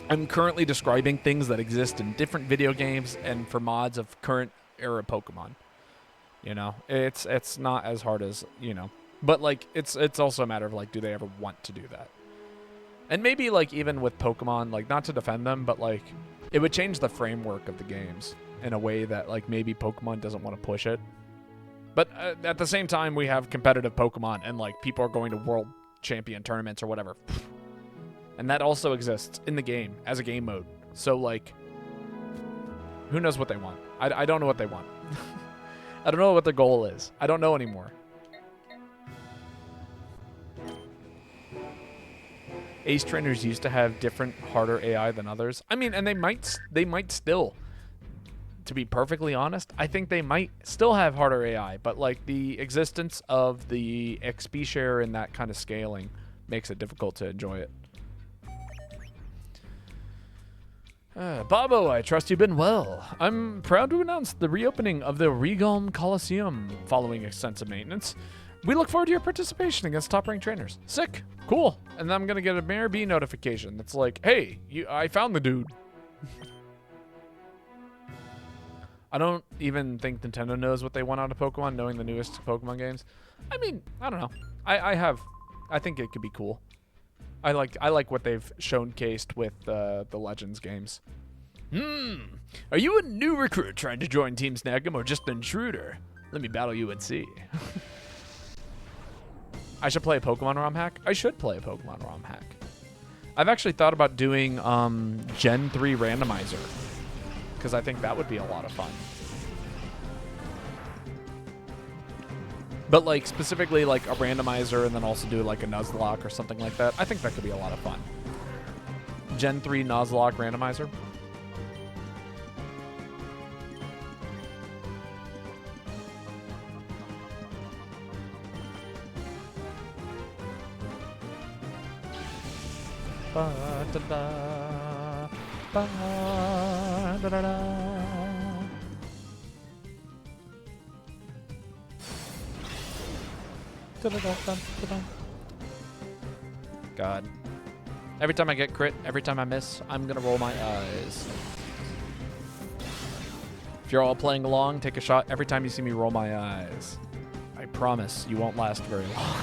I'm currently describing things that exist in different video games and for mods of current era Pokemon. You know, it's not as hard as, you know, but like it's also a matter of, like, do they ever want to do that? And maybe, like, even with Pokemon, like, not to defend them, but like it would change the framework of the games in a way that, like, maybe Pokemon doesn't want to push it. But at the same time, we have competitive Pokemon, and, like, people are going to world champion tournaments or whatever. And that also exists in the game as a game mode. So, like, who knows what they want? I don't know what they want. I don't know what their goal is. I don't know anymore. Ace trainers used to have different, harder AI than others. I mean, and they might still. To be perfectly honest, I think they might still have harder AI, but, like, the existence of the XP share and that kind of scaling makes it difficult to enjoy it. Bobo, I trust you've been well. I'm proud to announce the reopening of the Regalm Coliseum following extensive maintenance. We look forward to your participation against top-ranked trainers. Sick. Cool. And then I'm going to get a Mayor B notification that's like, hey, I found the dude. I don't even think Nintendo knows what they want out of Pokemon, knowing the newest Pokemon games. I mean, I don't know. I think it could be cool. I like what they've showcased with the Legends games. Are you a new recruit trying to join Team Snag'em or just an intruder? Let me battle you and see. I should play a Pokemon ROM hack? I should play a Pokemon ROM hack. I've actually thought about doing Gen 3 randomizer, because I think that would be a lot of fun. But, like, specifically, like, a randomizer and then also do, like, a Nuzlocke or something like that. I think that could be a lot of fun. Gen 3 Nuzlocke randomizer. Ba-da-da, God. Every time I get crit, every time I miss, I'm gonna roll my eyes. If you're all playing along, take a shot every time you see me roll my eyes. I promise you won't last very long.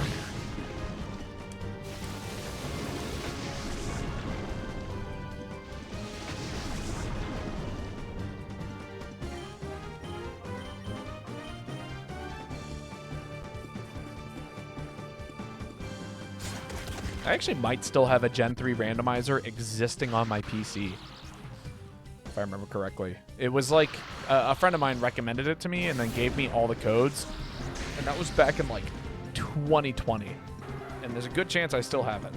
I actually might still have a Gen 3 randomizer existing on my PC, if I remember correctly. It was like a friend of mine recommended it to me and then gave me all the codes, and that was back in like 2020. And there's a good chance I still have it,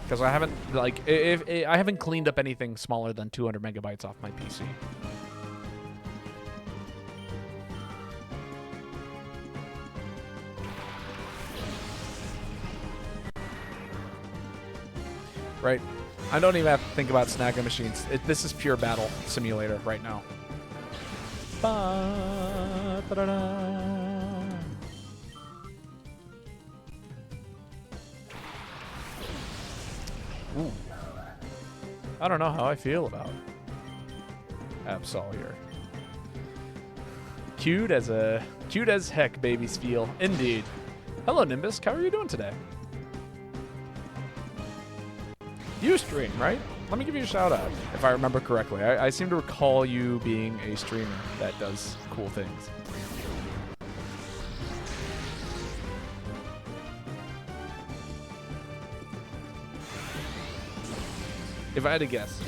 because I haven't I haven't cleaned up anything smaller than 200 megabytes off my PC. Right. I don't even have to think about snagging machines. This is pure battle simulator right now. Ooh. I don't know how I feel about Absol here. Cute as heck, babies feel. Indeed. Hello, Nimbus. How are you doing today? You stream, right? Let me give you a shout out, if I remember correctly. I seem to recall you being a streamer that does cool things. If I had to guess,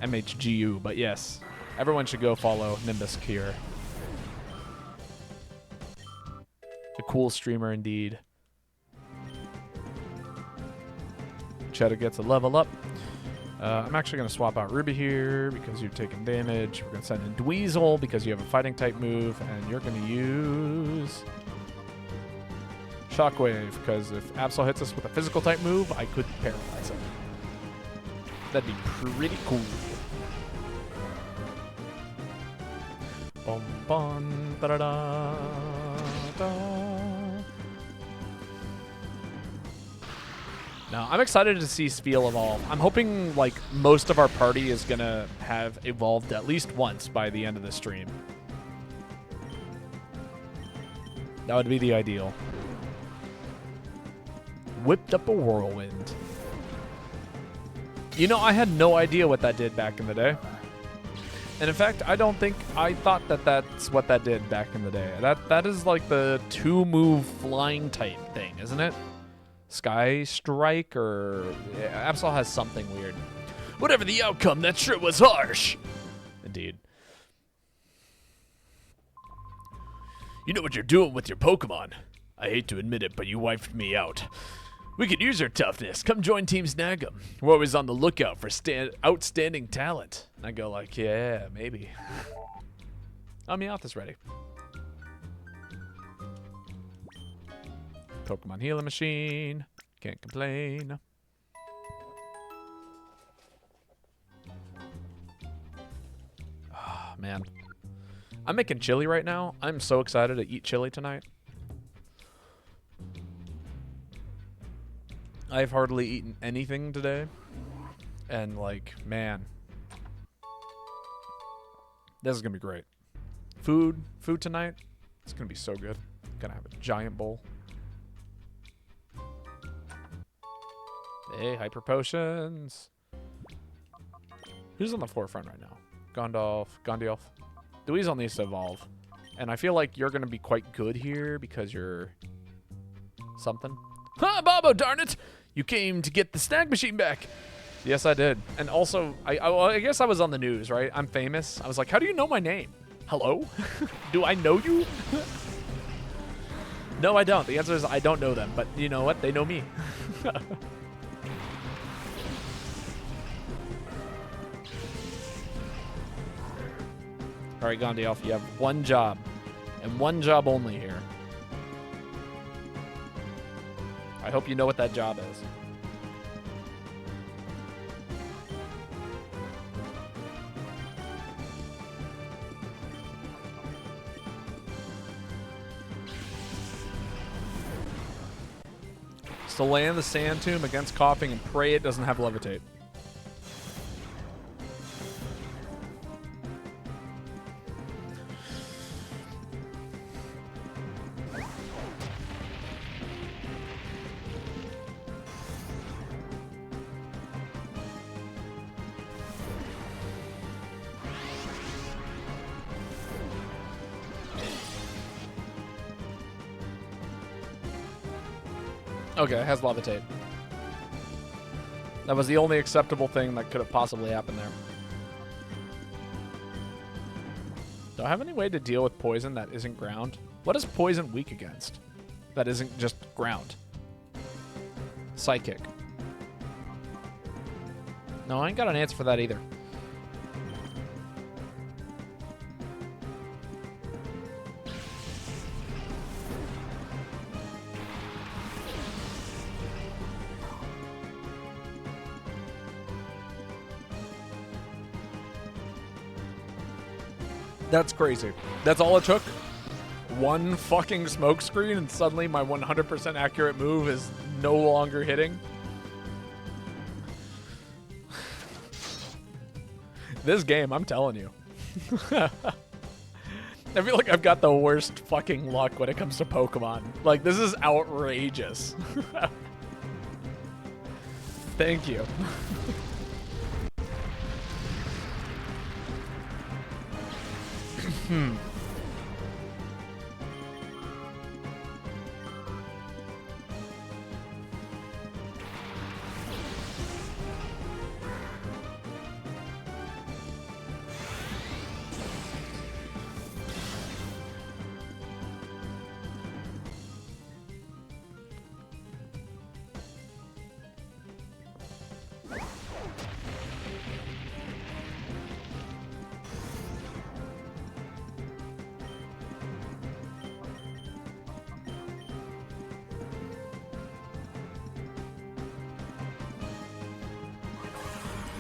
MHGU, but yes, everyone should go follow Nimbus here. A cool streamer indeed. Cheddar gets a level up. I'm actually going to swap out Ruby here because you're taking damage. We're going to send in Dweezil because you have a fighting type move, and you're going to use Shockwave because if Absol hits us with a physical type move, I could paralyze him. That'd be pretty cool. Bum bum da da da da. Now, I'm excited to see Spiel evolve. I'm hoping, like, most of our party is going to have evolved at least once by the end of the stream. That would be the ideal. Whipped up a whirlwind. You know, I had no idea what that did back in the day. And in fact, I thought that that's what that did back in the day. That is like the 2-move flying type thing, isn't it? Sky Strike, or Absol has something weird. Whatever the outcome, that sure was harsh. Indeed. You know what you're doing with your Pokemon. I hate to admit it, but you wiped me out. We could use your toughness. Come join Team Snag'em. We're always on the lookout for outstanding talent. And I go like, yeah, maybe. Oh, Meowth is ready. Pokemon healing machine. Can't complain. Oh, man. I'm making chili right now. I'm so excited to eat chili tonight. I've hardly eaten anything today. And, like, man. This is going to be great. Food tonight. It's going to be so good. Gonna have a giant bowl. Hey, hyper potions. Who's on the forefront right now? Gondalf. Dweezil needs to evolve. And I feel like you're going to be quite good here because you're something. Ha, Bobo, darn it! You came to get the snag machine back. Yes, I did. And also, I guess I was on the news, right? I'm famous. I was like, how do you know my name? Hello? Do I know you? No, I don't. The answer is I don't know them. But you know what? They know me. All right, Gondalf, you have one job, and one job only here. I hope you know what that job is. So land the Sand Tomb against Coughing and pray it doesn't have Levitate. Okay, it has Levitate. That was the only acceptable thing that could have possibly happened there. Do I have any way to deal with poison that isn't ground? What is poison weak against? That isn't just ground. Psychic. No, I ain't got an answer for that either. That's crazy. That's all it took? One fucking smoke screen and suddenly my 100% accurate move is no longer hitting? This game, I'm telling you. I feel like I've got the worst fucking luck when it comes to Pokemon. Like, this is outrageous. Thank you.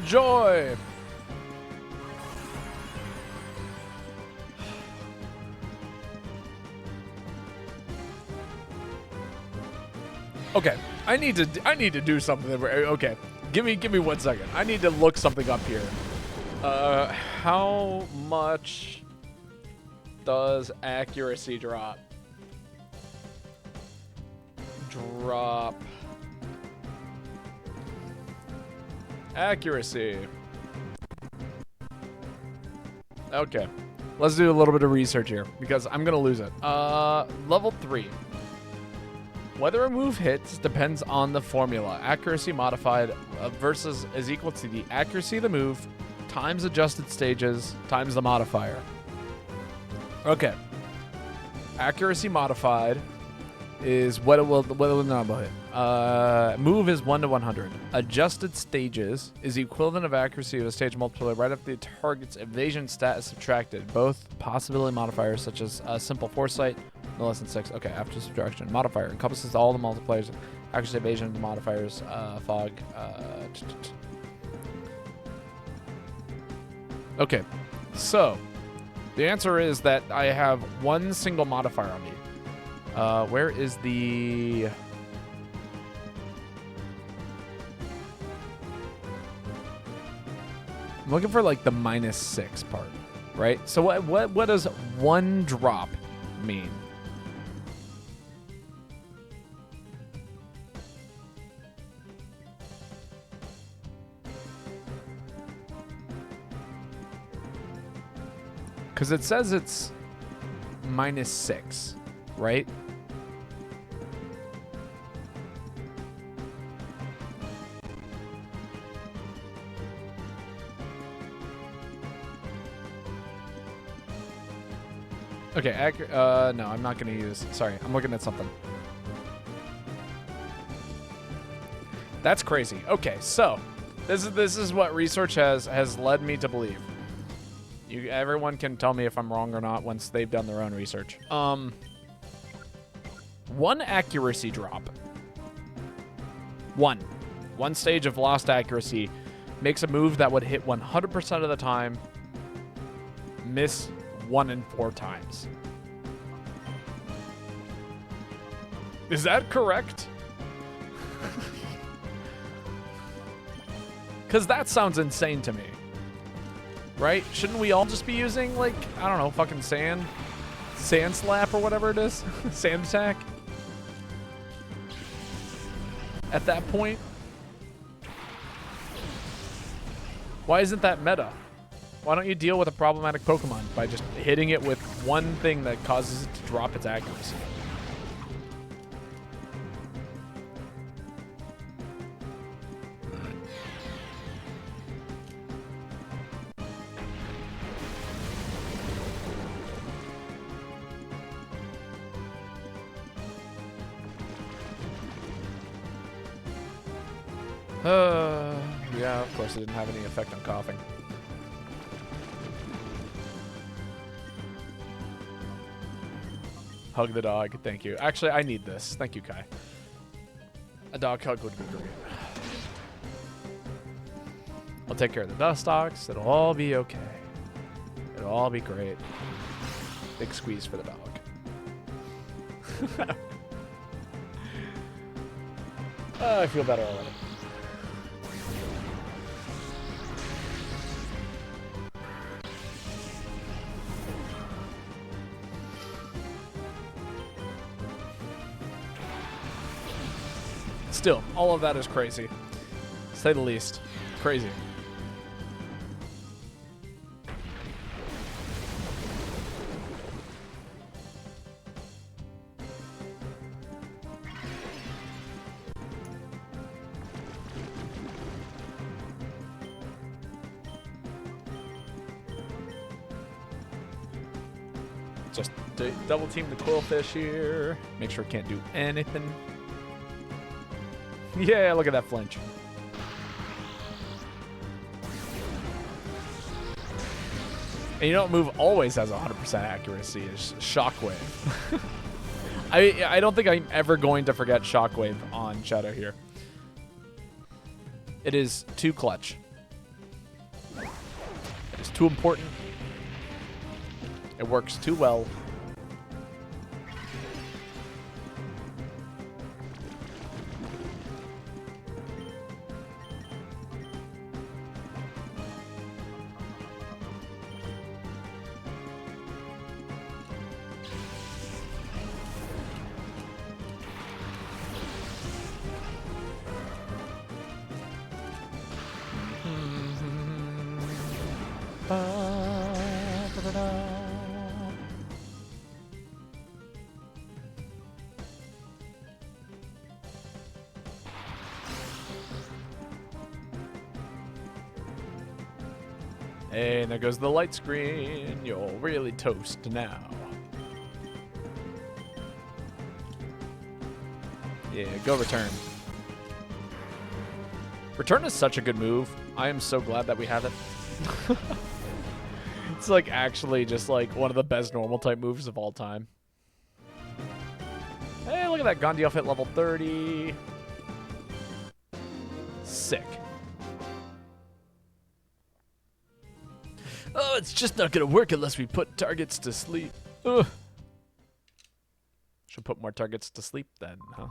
Joy! Okay, I need to do something. Okay, give me 1 second. I need to look something up here. How much does accuracy drop? Accuracy. Okay. Let's do a little bit of research here because I'm going to lose it. Level 3. Whether a move hits depends on the formula. Accuracy modified versus is equal to the accuracy of the move times adjusted stages times the modifier. Okay. Accuracy modified is what it will hit. Move is 1 to 100. Adjusted stages is the equivalent of accuracy of a stage multiplier right after the target's evasion stat is subtracted. Both possibility modifiers such as simple foresight, no less than 6. Okay, after subtraction. Modifier encompasses all the multipliers, accuracy, evasion, modifiers, fog. Okay, so the answer is that I have one single modifier on me. Where is the... I'm looking for like the -6 part, right? So what does one drop mean? Because it says it's -6, right? Okay, no, I'm not going to use... Sorry, I'm looking at something. That's crazy. Okay, so this is what research has led me to believe. Everyone can tell me if I'm wrong or not once they've done their own research. One accuracy drop. One stage of lost accuracy makes a move that would hit 100% of the time, miss 1 in 4 times. Is that correct? Because that sounds insane to me. Right? Shouldn't we all just be using, like, I don't know, fucking sand slap or whatever it is? Sand attack? At that point? Why isn't that meta? Why don't you deal with a problematic Pokemon by just hitting it with one thing that causes it to drop its accuracy? Yeah, of course it didn't have any effect on coughing. Hug the dog, thank you. Actually, I need this. Thank you, Kai. A dog hug would be great. I'll take care of the Dustox. It'll all be okay. It'll all be great. Big squeeze for the dog. I feel better already. Still, all of that is crazy. To say the least. Crazy. Just double team the Quillfish here. Make sure it can't do anything. Yeah, look at that flinch. And you don't move always has 100% accuracy is Shockwave. I don't think I'm ever going to forget Shockwave on Shadow here. It is too clutch. It is too important. It works too well. Hey, and there goes the light screen. You're really toast now. Yeah, go return. Return is such a good move. I am so glad that we have it. It's like actually just like one of the best normal type moves of all time. Hey, look at that. Gondioff hit level 30. Sick. Oh, it's just not gonna work unless we put targets to sleep. Ugh. Should put more targets to sleep then, huh?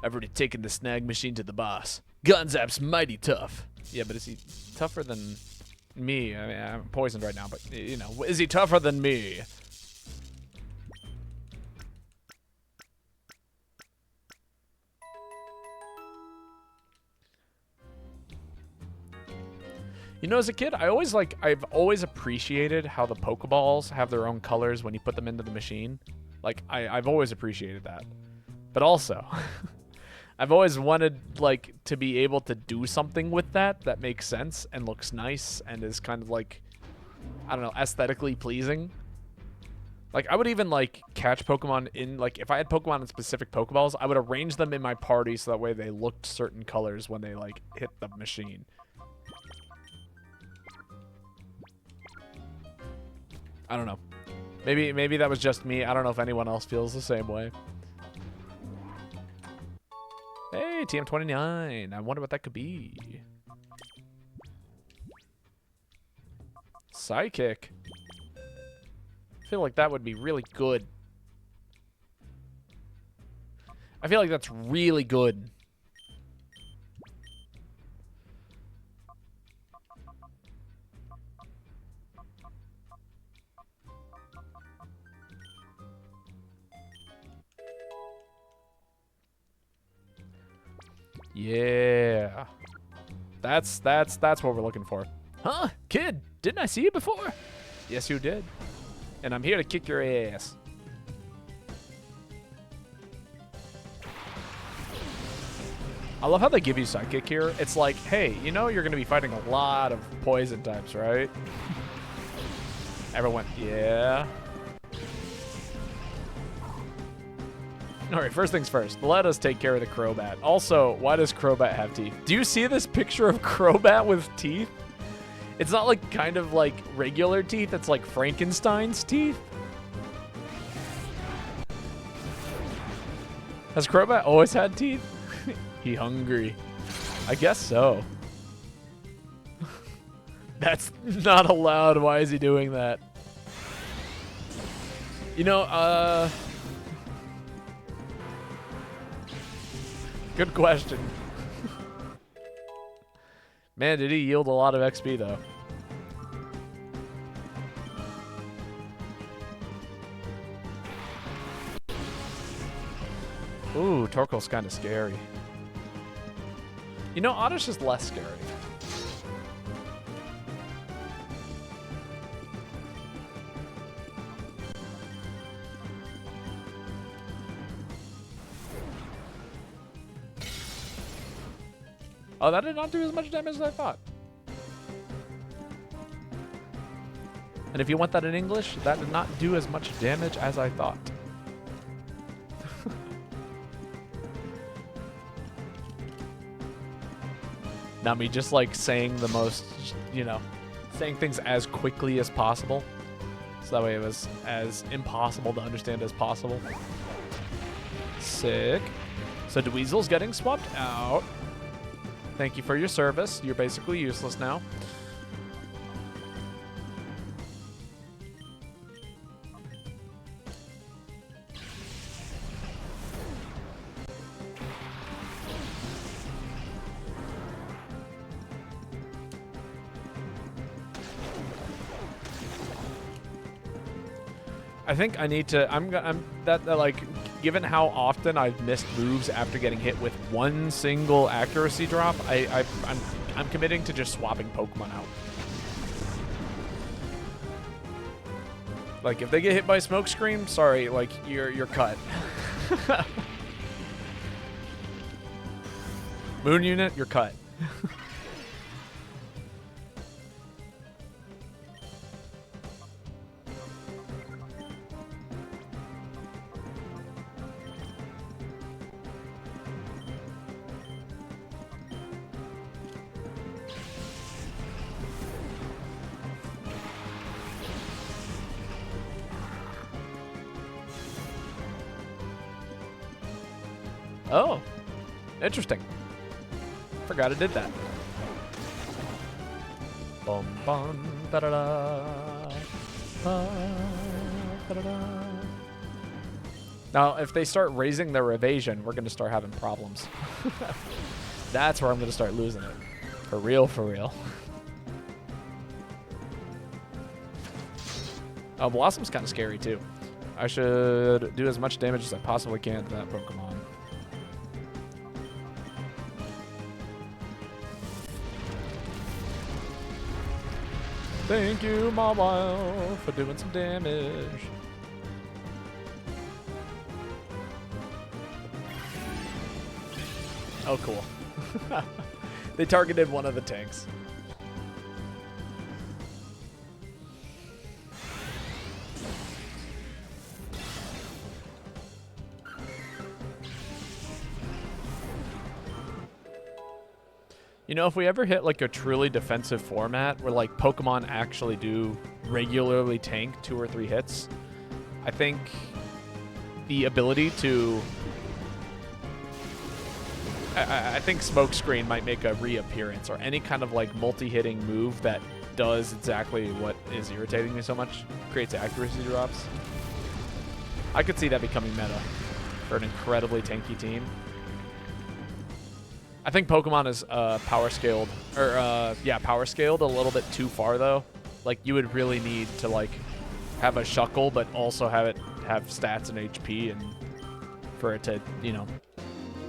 I've already taken the snag machine to the boss. Gonzap's mighty tough. Yeah, but is he tougher than me? I mean, I'm poisoned right now, but, you know, is he tougher than me? You know, as a kid, I've always appreciated how the Pokeballs have their own colors when you put them into the machine. Like, I've always appreciated that. But also, I've always wanted, like, to be able to do something with that makes sense and looks nice and is kind of, like, I don't know, aesthetically pleasing. Like, I would even, like, catch Pokemon in, like, if I had Pokemon in specific Pokeballs, I would arrange them in my party so that way they looked certain colors when they, like, hit the machine. I don't know. Maybe that was just me. I don't know if anyone else feels the same way. Hey, TM29. I wonder what that could be. Psychic. I feel like that would be really good. I feel like that's really good. Yeah. That's what we're looking for. Huh? Kid, didn't I see you before? Yes, you did. And I'm here to kick your ass. I love how they give you Psychic here. It's like, hey, you know you're going to be fighting a lot of poison types, right? Everyone, yeah. All right, first things first. Let us take care of the Crobat. Also, why does Crobat have teeth? Do you see this picture of Crobat with teeth? It's not like kind of like regular teeth. It's like Frankenstein's teeth. Has Crobat always had teeth? He hungry. I guess so. That's not allowed. Why is he doing that? You know, good question. Man, did he yield a lot of XP, though. Ooh, Torkoal's kind of scary. You know, Oddish is less scary. Oh, that did not do as much damage as I thought. And if you want that in English, that did not do as much damage as I thought. Not me just like saying the most, you know, saying things as quickly as possible. So that way it was as impossible to understand as possible. Sick. So Dweezil's getting swapped out. Thank you for your service. You're basically useless now. I think I need to. I'm like, given how often I've missed moves after getting hit with one single accuracy drop, I'm committing to just swapping Pokemon out. Like if they get hit by Smokescreen, sorry, like you're cut. Moon Unit, you're cut. Oh, interesting. Forgot I did that. Bum bum da da da. Now, if they start raising their evasion, we're gonna start having problems. That's where I'm gonna start losing it. For real, for real. Oh, Blossom's kind of scary too. I should do as much damage as I possibly can to that Pokemon. Thank you, Mawile, for doing some damage. Oh, cool. They targeted one of the tanks. You know, if we ever hit like a truly defensive format where like Pokemon actually do regularly tank 2 or 3 hits, I think the ability to... I think Smokescreen might make a reappearance, or any kind of like multi-hitting move that does exactly what is irritating me so much, creates accuracy drops. I could see that becoming meta for an incredibly tanky team. I think Pokemon is power scaled a little bit too far though. Like you would really need to like have a Shuckle, but also have it have stats and HP, and for it to, you know,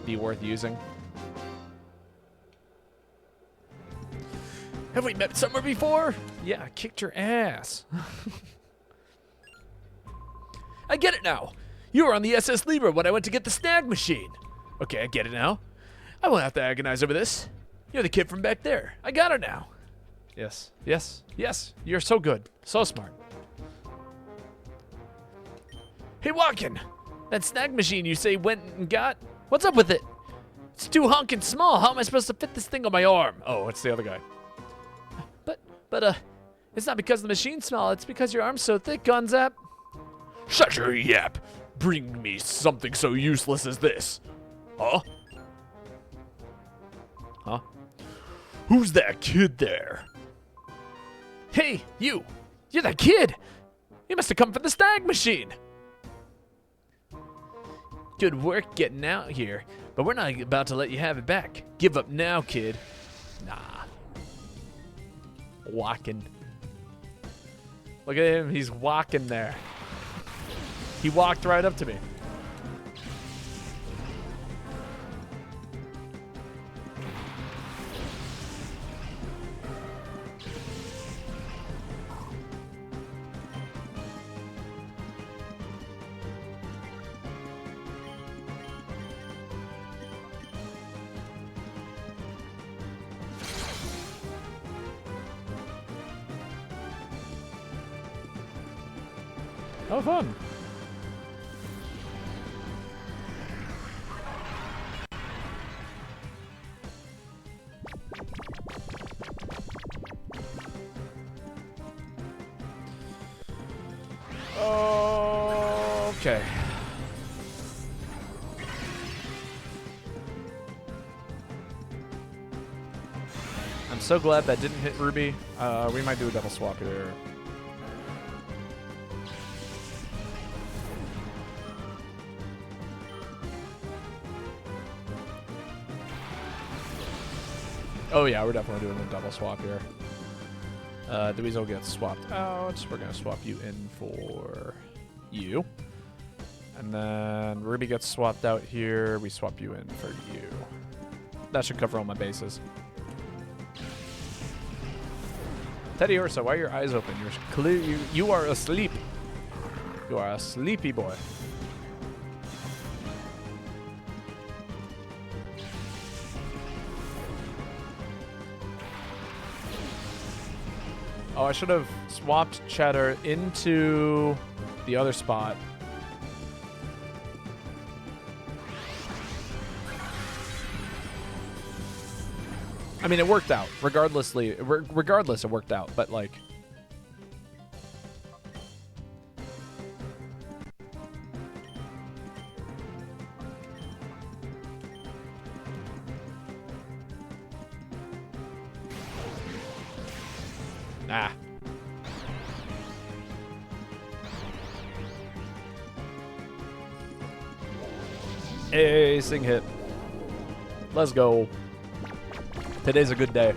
be worth using. Have we met somewhere before? Yeah, I kicked your ass. I get it now. You were on the SS Libra when I went to get the snag machine. Okay, I get it now. I won't have to agonize over this. You're the kid from back there. I got it now. Yes, yes, yes. You're so good. So smart. Hey, Walken! That snag machine you say went and got? What's up with it? It's too honkin' small. How am I supposed to fit this thing on my arm? Oh, it's the other guy. But, it's not because the machine's small. It's because your arm's so thick, Gonzap. Shut your yap. Bring me something so useless as this. Huh? Huh? Who's that kid there? Hey, you! You're that kid! You must have come from the snag machine! Good work getting out here, but we're not about to let you have it back. Give up now, kid. Nah. Walking. Look at him. He's walking there. He walked right up to me. Oh, fun. Okay. I'm so glad that didn't hit Ruby. We might do a double swap here. Oh yeah, we're definitely doing a double swap here. The Weasel gets swapped out. We're gonna swap you in for you. And then Ruby gets swapped out here. We swap you in for you. That should cover all my bases. Teddy Ursa, why are your eyes open? You're clear. You are asleep. You are a sleepy boy. Oh, I should have swapped Cheddar into the other spot. I mean, it worked out. Regardless, it worked out. But, like... Ah. Hey, sing hit. Let's go. Today's a good day.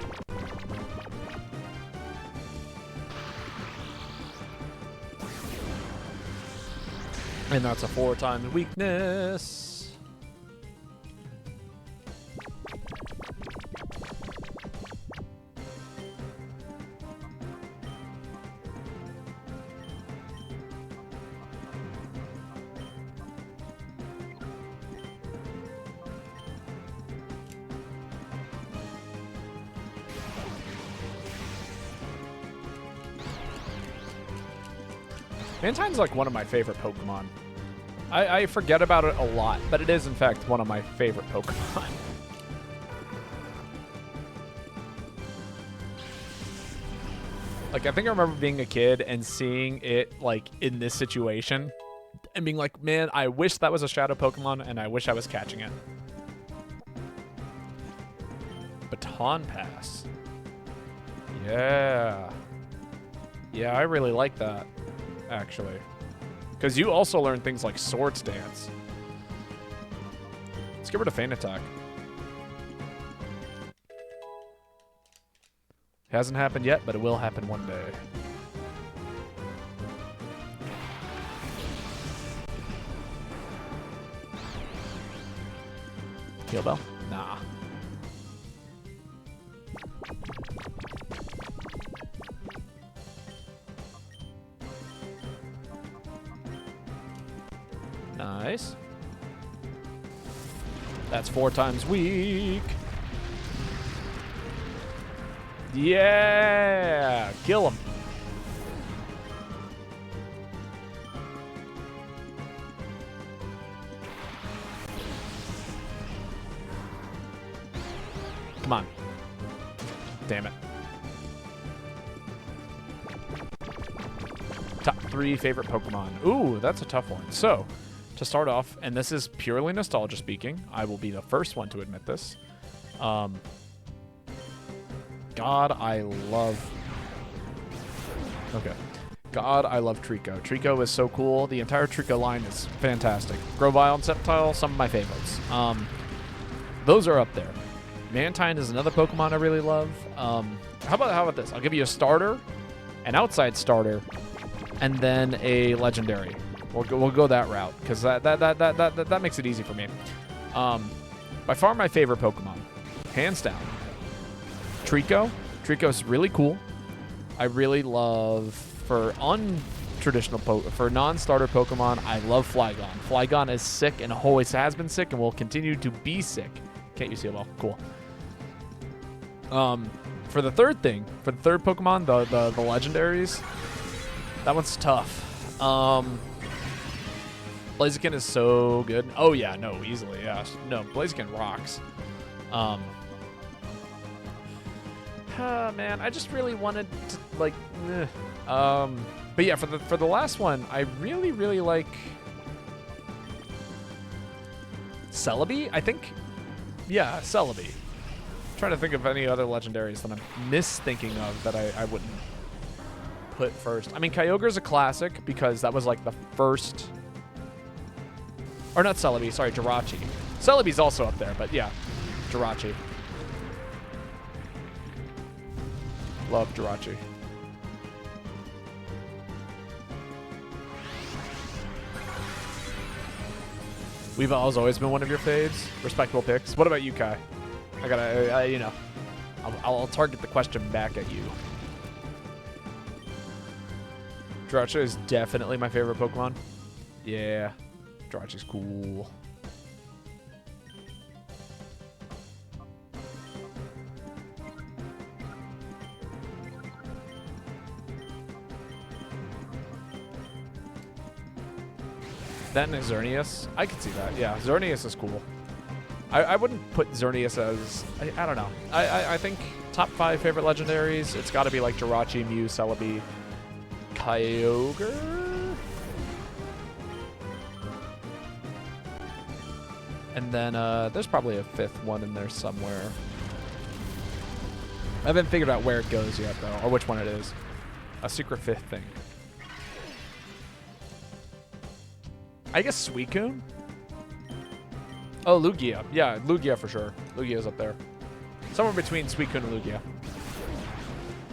And that's a 4 times weakness. Mantine's like one of my favorite Pokemon. I forget about it a lot, but it is in fact one of my favorite Pokemon. Like, I think I remember being a kid and seeing it like in this situation and being like, man, I wish that was a Shadow Pokemon and I wish I was catching it. Baton Pass. Yeah. Yeah, I really like that, actually. Because you also learn things like Sword Stance. Let's get rid of Feint Attack. Hasn't happened yet, but it will happen one day. Heal Bell? Nah. Nice. That's 4 times weak. Yeah! Kill him. Come on. Damn it. Top 3 favorite Pokemon. Ooh, that's a tough one. So, to start off, and this is purely nostalgia speaking, I will be the first one to admit this. God, I love... Okay. God, I love Trico. Trico is so cool. The entire Trico line is fantastic. Grovyle and Sceptile, some of my favorites. Those are up there. Mantine is another Pokemon I really love. How about this? I'll give you a starter, an outside starter, and then a legendary. We'll go that route because that makes it easy for me. By far my favorite Pokemon, hands down. Trico. Trico's really cool. I really love for non-starter Pokemon. I love Flygon. Flygon is sick and always has been sick and will continue to be sick. Can't you see it well? Cool. For the third Pokemon, the legendaries, that one's tough. Blaziken is so good. Oh yeah, no, easily, yeah. No, Blaziken rocks. Man, I just really wanted to like, but yeah, for the last one, I really like Celebi, I think. Yeah, Celebi. I'm trying to think of any other legendaries that I'm misthinking of that I wouldn't put first. I mean, Kyogre's a classic because that was like the first, or not Celebi, sorry, Jirachi. Celebi's also up there, but yeah, Jirachi. Love Jirachi. Weavile's always been one of your faves. Respectable picks. What about you, Kai? I gotta, you know, I'll target the question back at you. Jirachi is definitely my favorite Pokemon. Yeah, Jirachi's cool. That and Xerneas. I could see that. Yeah, Xerneas is cool. I wouldn't put Xerneas as... I don't know. I think top 5 favorite legendaries, it's got to be like Jirachi, Mew, Celebi, Kyogre? And then there's probably a 5th one in there somewhere. I haven't figured out where it goes yet, though, or which one it is. A secret 5th thing. I guess Suicune? Oh, Lugia. Yeah, Lugia for sure. Lugia's up there. Somewhere between Suicune and Lugia.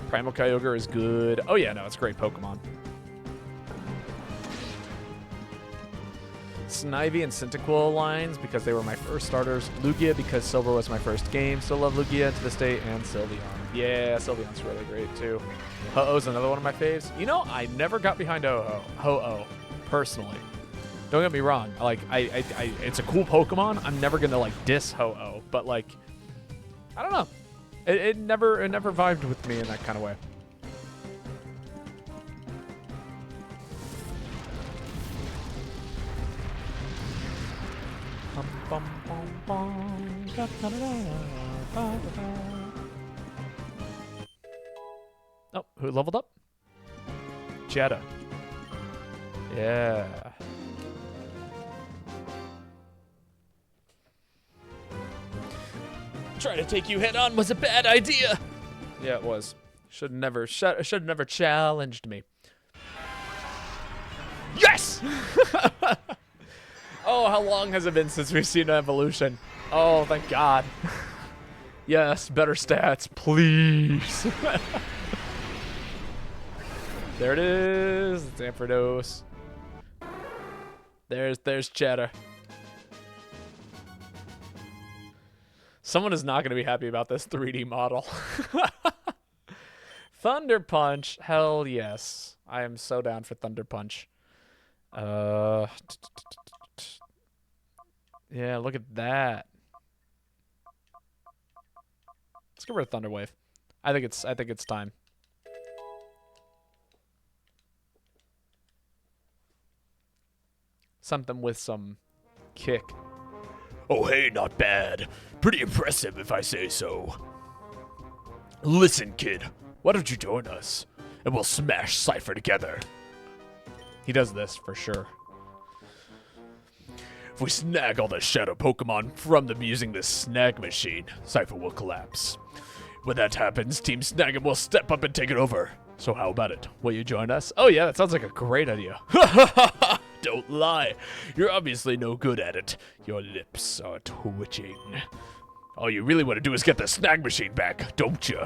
Primal Kyogre is good. Oh yeah, no, it's a great Pokemon. Snivy and Cyndaquil lines because they were my first starters. Lugia because Silver was my first game. Still love Lugia to this day. And Sylveon. Yeah, Sylveon's really great too. Ho-Oh's another one of my faves. You know, I never got behind Ho-Oh, personally. Don't get me wrong. Like, it's a cool Pokemon. I'm never gonna like diss Ho-Oh, but like, I don't know. It never vibed with me in that kind of way. Oh, who leveled up? Jetta. Yeah. Trying to take you head on was a bad idea. Yeah, it was. Should have never challenged me. Yes! Oh, how long has it been since we've seen an evolution? Oh, thank God. Yes, better stats, please. There it is. It's Ampharos. There's Cheddar. Someone is not going to be happy about this 3D model. Thunder Punch. Hell yes. I am so down for Thunder Punch. Yeah, look at that. Let's get rid of Thunderwave. I think it's time. Something with some kick. Oh, hey, not bad. Pretty impressive, if I say so. Listen, kid, why don't you join us? And we'll smash Cypher together. He does this for sure. If we snag all the shadow Pokemon from them using this snag machine, Cypher will collapse. When that happens, Team Snag'em will step up and take it over. So how about it? Will you join us? Oh yeah, that sounds like a great idea. Don't lie. You're obviously no good at it. Your lips are twitching. All you really want to do is get the snag machine back, don't you?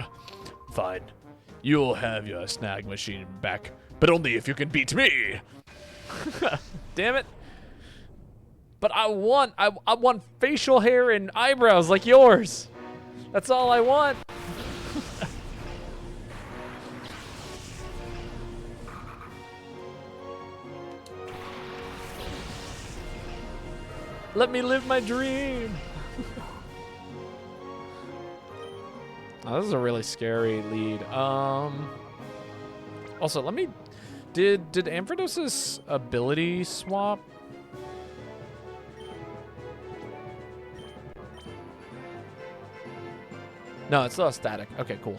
Fine. You'll have your snag machine back, but only if you can beat me. Damn it. But I want facial hair and eyebrows like yours. That's all I want. Let me live my dream. Oh, this is a really scary lead. Also, let me. Did Ampharos' ability swap? No, it's still static. Okay, cool.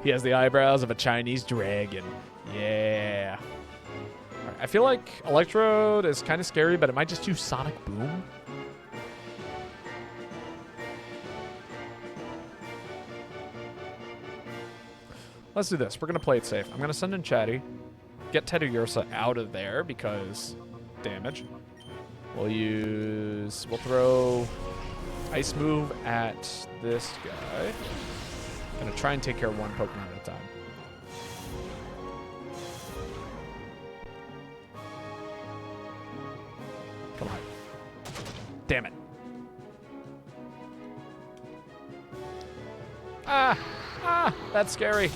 He has the eyebrows of a Chinese dragon. Yeah. Right, I feel like Electrode is kind of scary, but it might just use Sonic Boom. Let's do this. We're going to play it safe. I'm going to send in Chatty. Get Teddiursa out of there because damage. We'll throw Ice Move at this guy. Gonna try and take care of one Pokemon at a time. Come on. Damn it. Ah, that's scary.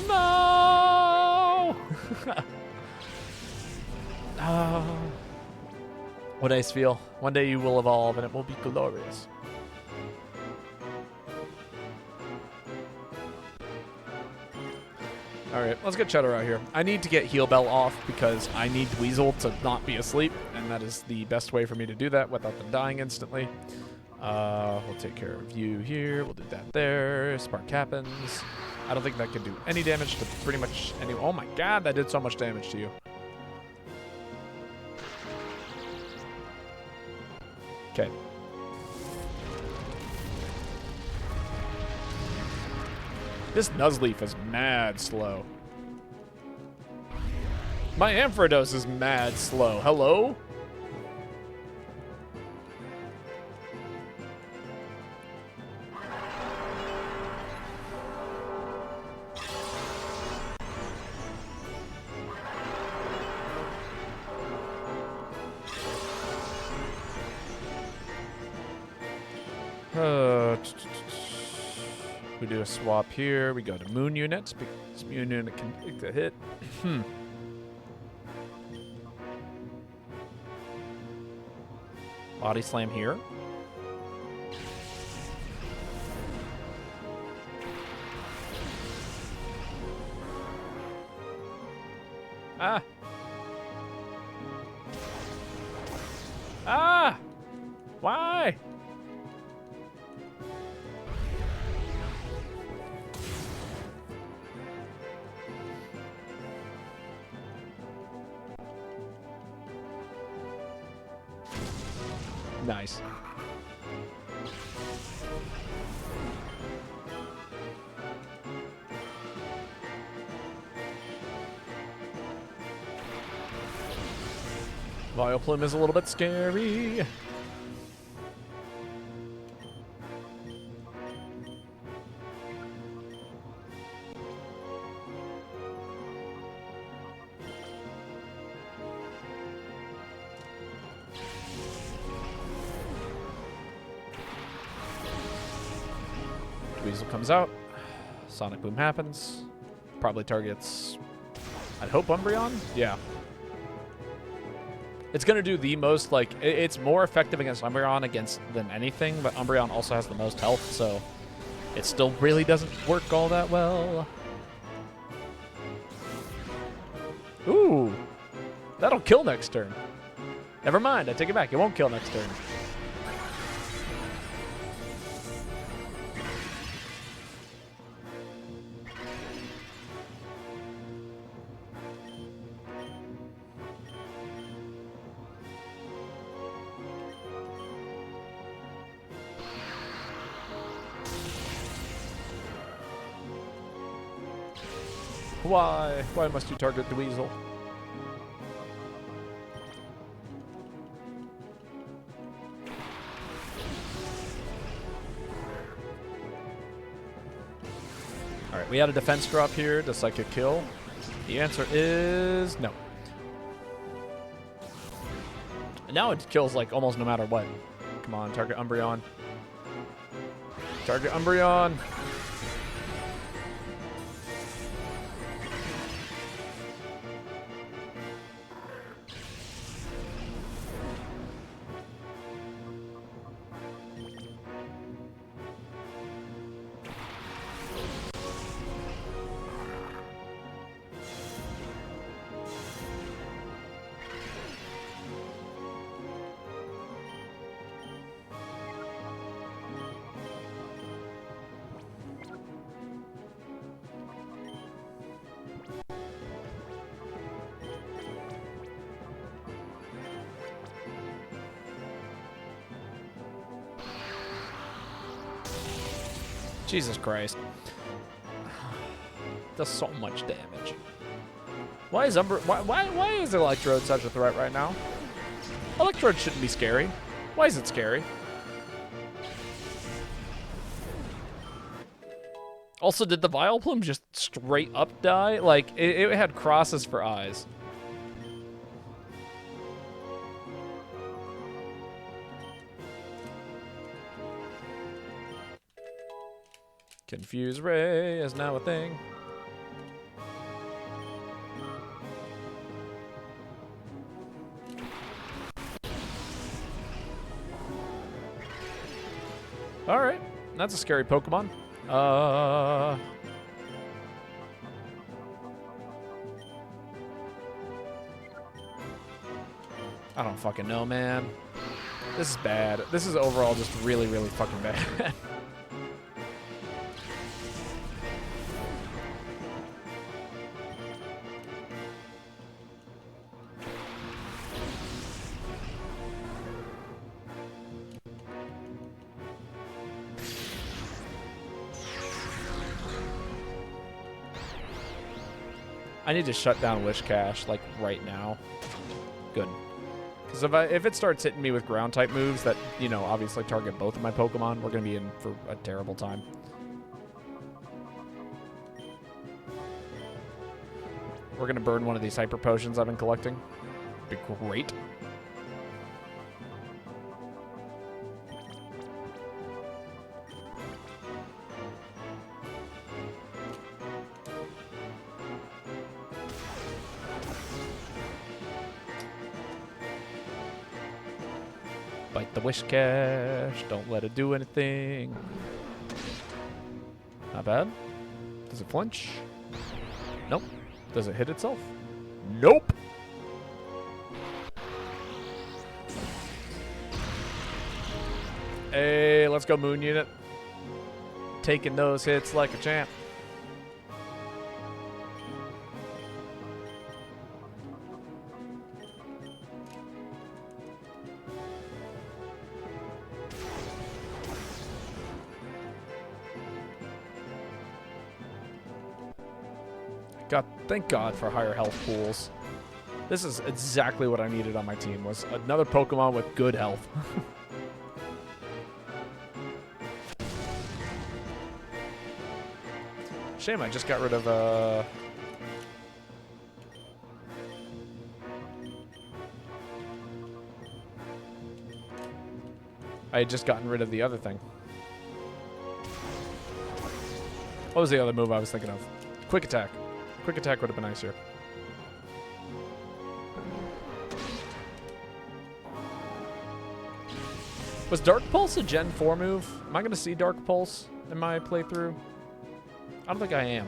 No! Oh. What Ice feel? One day you will evolve and it will be glorious. Alright, let's get Cheddar out here. I need to get Heal Bell off because I need Weasel to not be asleep, and that is the best way for me to do that without them dying instantly. We'll take care of you here. We'll do that there. Spark happens. I don't think that can do any damage to pretty much any... Oh my god, that did so much damage to you. Okay. This Nuzleaf is mad slow. My Ampharos is mad slow. Hello? We do a swap here. We go to Moon Unit because Moon Unit can take the hit. Body Slam here. Ah! Ah! Why? Nice. Vileplume is a little bit scary. Weasel comes out. Sonic Boom happens. Probably targets, I'd hope, Umbreon? Yeah. It's going to do the most, like, it's more effective against Umbreon than anything, but Umbreon also has the most health, so it still really doesn't work all that well. Ooh, that'll kill next turn. Never mind, I take it back. It won't kill next turn. Why? Why must you target the weasel? Alright, we had a defense drop here. Does Psychic kill? The answer is no. Now it kills like almost no matter what. Come on, target Umbreon. Target Umbreon. Jesus Christ. Does so much damage. Why is why is Electrode such a threat right now? Electrode shouldn't be scary. Why is it scary? Also, did the Vileplume just straight up die? Like, it had crosses for eyes. Confuse Ray is now a thing. Alright, that's a scary Pokemon. I don't fucking know, man. This is bad. This is overall just really, really fucking bad. I need to shut down Wish Cache, like, right now. Good. Because if it starts hitting me with ground-type moves that, you know, obviously target both of my Pokemon, we're going to be in for a terrible time. We're going to burn one of these Hyper Potions I've been collecting. Be great. Bite the Wish Cache. Don't let it do anything. Not bad. Does it flinch? Nope. Does it hit itself? Nope. Hey, let's go Moon Unit. Taking those hits like a champ. God, thank God for higher health pools. This is exactly what I needed on my team, was another Pokemon with good health. Shame I just got rid of, I had just gotten rid of the other thing. What was the other move I was thinking of? Quick Attack. Quick Attack would have been nice here. Was Dark Pulse a Gen 4 move? Am I going to see Dark Pulse in my playthrough? I don't think I am.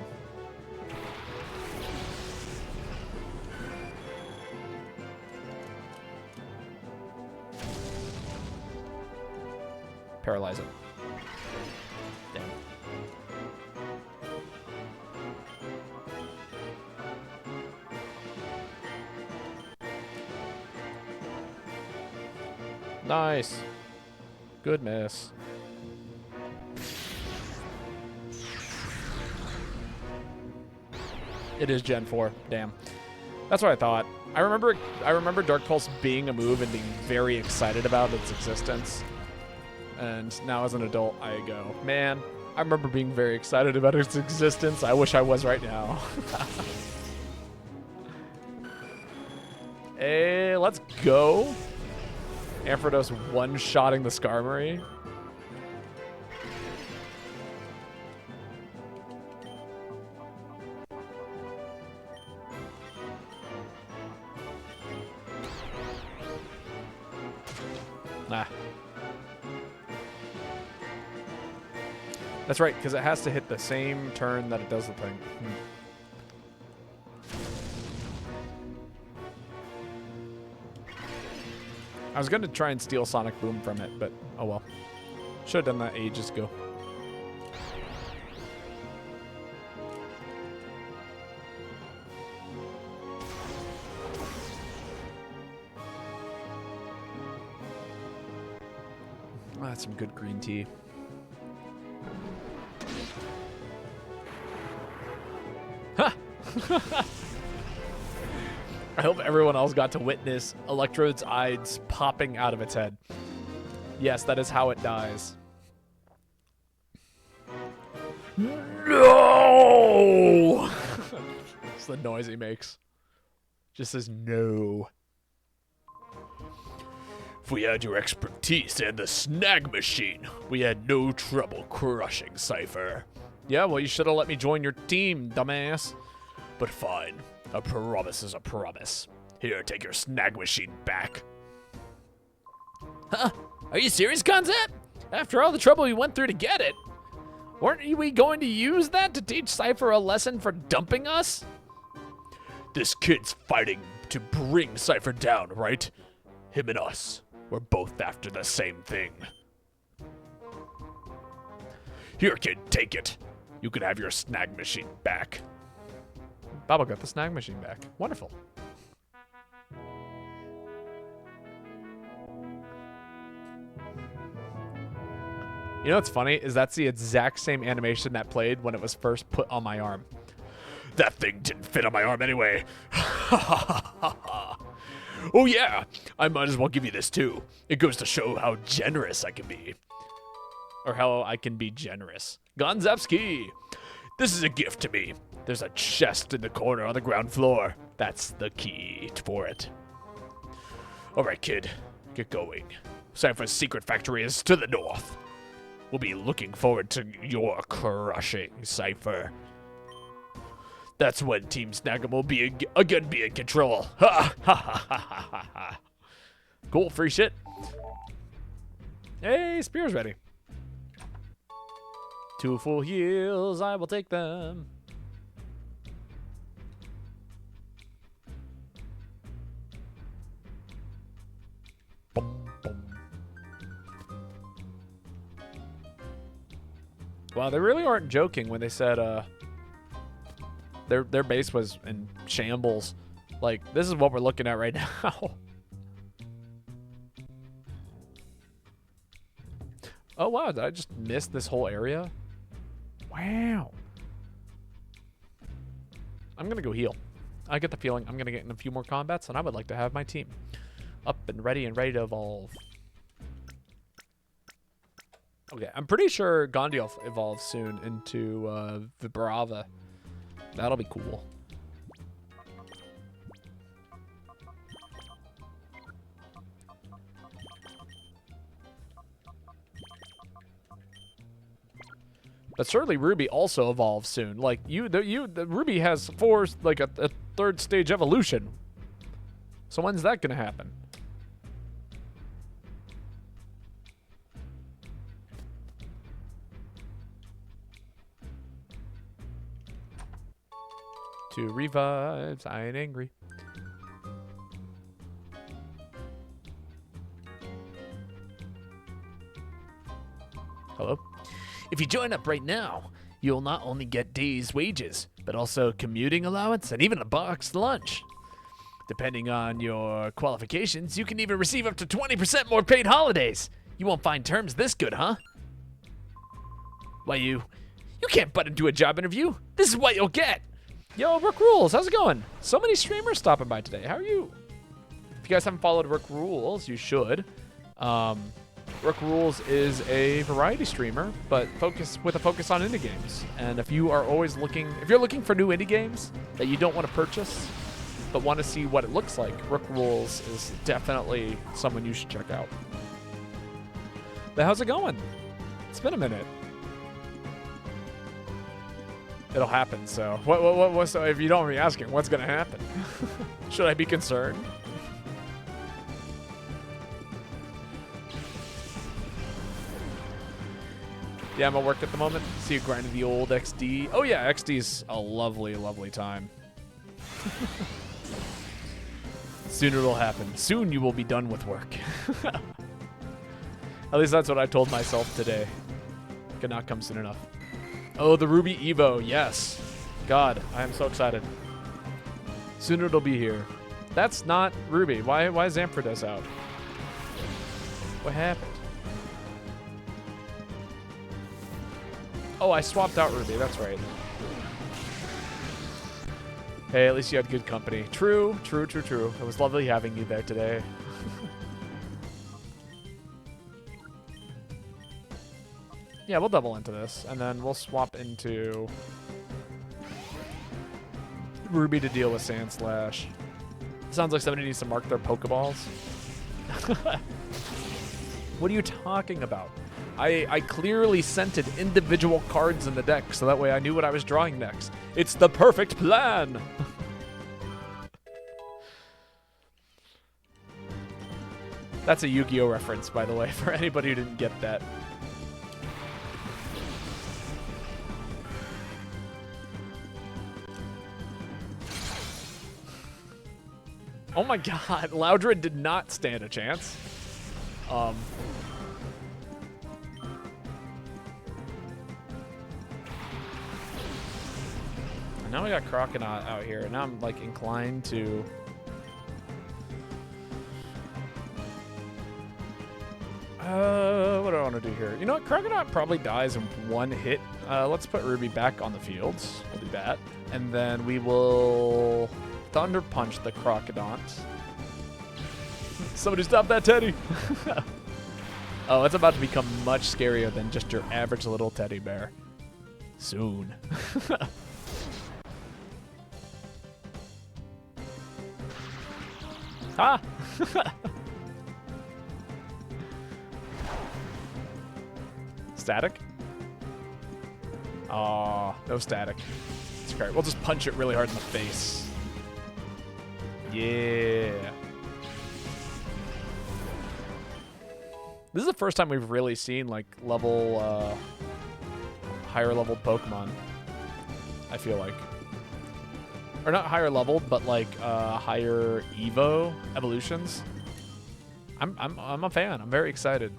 Paralyze it. Damn. Nice. Good miss. It is Gen 4. Damn. That's what I thought. I remember Dark Pulse being a move and being very excited about its existence. And now as an adult, I go, man, I remember being very excited about its existence. I wish I was right now. Hey, let's go. Ampharos one-shotting the Skarmory. Nah. That's right, because it has to hit the same turn that it does the thing. I was going to try and steal Sonic Boom from it, but oh well. Should have done that ages ago. Oh, that's some good green tea. Ha! I hope everyone else got to witness Electrode's eyes popping out of its head. Yes, that is how it dies. No! It's the noise he makes. Just says no. If we had your expertise and the snag machine, we had no trouble crushing Cypher. Yeah, well, you should have let me join your team, dumbass. But fine. A promise is a promise. Here, take your snag machine back. Huh? Are you serious, Concept? After all the trouble we went through to get it, weren't we going to use that to teach Cypher a lesson for dumping us? This kid's fighting to bring Cypher down, right? Him and us. We're both after the same thing. Here, kid, take it. You can have your snag machine back. Babo got the snag machine back. Wonderful. You know what's funny is that's the exact same animation that played when it was first put on my arm. That thing didn't fit on my arm anyway. Oh yeah, I might as well give you this too. It goes to show how generous I can be. Or how I can be generous. Gonzepski, this is a gift to me. There's a chest in the corner on the ground floor. That's the key for it. All right, kid, get going. Cypher's secret factory is to the north. We'll be looking forward to your crushing, Cypher. That's when Team Snag'em will again be in control. Ha ha ha ha ha ha. Cool, free shit. Hey, spear's ready. 2 full heals, I will take them. Wow, they really aren't joking when they said their base was in shambles. Like, this is what we're looking at right now. Oh wow, did I just miss this whole area? Wow. I'm gonna go heal. I get the feeling I'm gonna get in a few more combats, and I would like to have my team up and ready to evolve. Okay, I'm pretty sure Gondiel evolves soon into Vibrava. That'll be cool. But certainly Ruby also evolves soon. Like the Ruby has a third stage evolution. So when's that gonna happen? 2 revives. I ain't angry. Hello? If you join up right now, you'll not only get days' wages, but also commuting allowance and even a boxed lunch. Depending on your qualifications, you can even receive up to 20% more paid holidays. You won't find terms this good, huh? Why, you can't butt into a job interview. This is what you'll get. Yo, Rook Rules, how's it going? So many streamers stopping by today. How are you? If you guys haven't followed Rook Rules, you should. Rook Rules is a variety streamer, but with a focus on indie games. And if you are always if you're looking for new indie games that you don't want to purchase, but want to see what it looks like, Rook Rules is definitely someone you should check out. But how's it going? It's been a minute. It'll happen. So what? So if you don't mind me asking, what's gonna happen? Should I be concerned? Yeah, I'm at work at the moment. See you grinding the old XD. Oh yeah, XD's a lovely, lovely time. Soon it'll happen. Soon you will be done with work. At least that's what I told myself today. Could not come soon enough. Oh, the Ruby Evo, yes. God, I am so excited. Soon it'll be here. That's not Ruby. Why is Amphidas out? What happened? Oh, I swapped out Ruby. That's right. Hey, at least you had good company. True. It was lovely having you there today. Yeah, we'll double into this, and then we'll swap into Ruby to deal with Sand Slash. Sounds like somebody needs to mark their Pokeballs. What are you talking about? I clearly scented individual cards in the deck, so that way I knew what I was drawing next. It's the perfect plan! That's a Yu-Gi-Oh! Reference, by the way, for anybody who didn't get that. Oh my god, Loudred did not stand a chance. Now we got Croconaut out here, and now I'm like inclined to... what do I want to do here? You know what, Croconaut probably dies in one hit. Let's put Ruby back on the field. We'll do that. And then we will Thunder Punch the Crocodont. Somebody stop that teddy! Oh, it's about to become much scarier than just your average little teddy bear. Soon. Ah! Static? Aw, no static. It's great. We'll just punch it really hard in the face. Yeah. This is the first time we've really seen, like, higher leveled Pokemon. I feel like. Or not higher leveled, but like higher Evo evolutions. I'm a fan. I'm very excited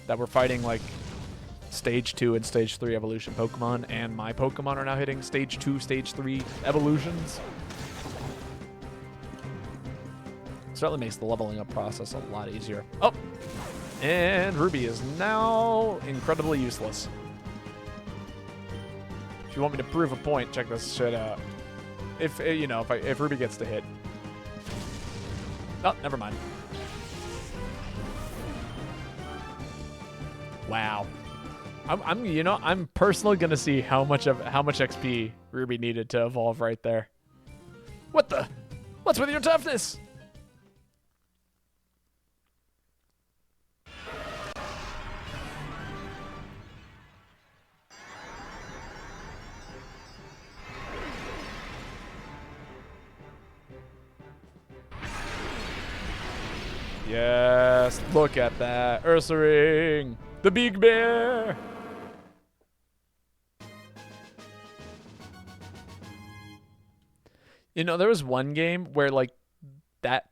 that we're fighting like Stage 2 and Stage 3 evolution Pokemon, and my Pokemon are now hitting Stage 2, Stage 3 evolutions. Certainly makes the leveling up process a lot easier. Oh! And Ruby is now incredibly useless. If you want me to prove a point, check this shit out. If Ruby gets to hit. Oh, never mind. Wow. I'm personally gonna see how much XP Ruby needed to evolve right there. What the? What's with your toughness? Yes, look at that. Ursaring, the big bear. You know, there was one game where like that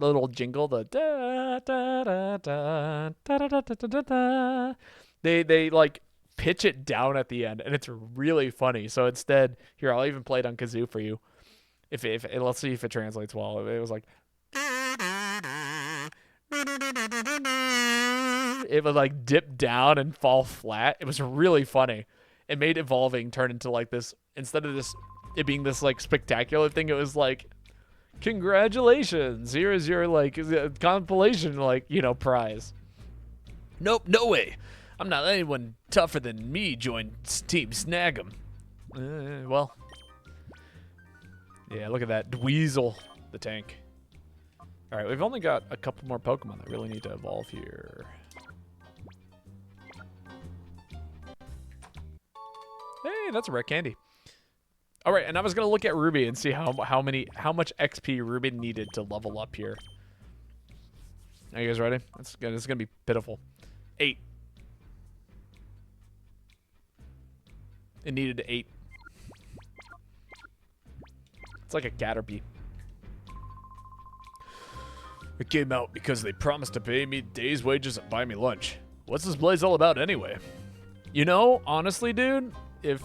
little jingle, the da da da da da da da da da da, they like pitch it down at the end, and it's really funny. So instead, here I'll even play it on kazoo for you. If let's see if it translates well. It was like it would like dip down and fall flat. It was really funny. It made evolving turn into like this, instead of this it being this like spectacular thing, it was like, congratulations, here is your like compilation, like, you know, prize. Nope, no way. I'm not anyone tougher than me join Team Snag'em. Well, yeah, look at that Dweezil, the tank. All right, we've only got a couple more Pokemon that really need to evolve here. Hey, that's a rare candy. All right, and I was gonna look at Ruby and see how much XP Ruby needed to level up here. Are you guys ready? It's gonna be pitiful. 8. It needed 8. It's like a Caterpie. It came out because they promised to pay me day's wages and buy me lunch. What's this place all about anyway? You know, honestly, dude, if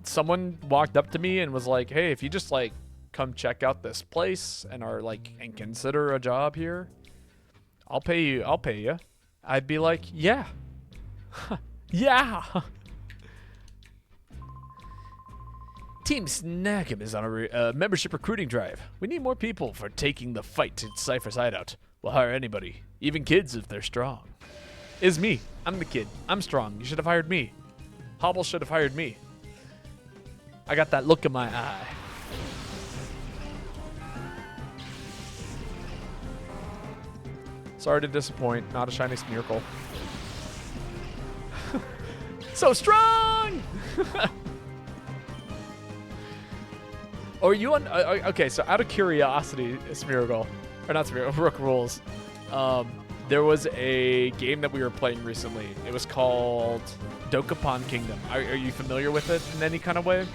someone walked up to me and was like, "Hey, if you just like come check out this place and are like and consider a job here, I'll pay you." I'd be like, "Yeah." Yeah. Team Snag'em is on a membership recruiting drive. We need more people for taking the fight to Cypher's hideout. We'll hire anybody, even kids if they're strong. Is me. I'm the kid. I'm strong. You should have hired me. Hobble should have hired me. I got that look in my eye. Sorry to disappoint. Not a shiny Smeargle. So strong! Or you on? Okay, so out of curiosity, Smeargle, or not Smeargle, Rook Rules. There was a game that we were playing recently. It was called Dokapon Kingdom. Are you familiar with it in any kind of way?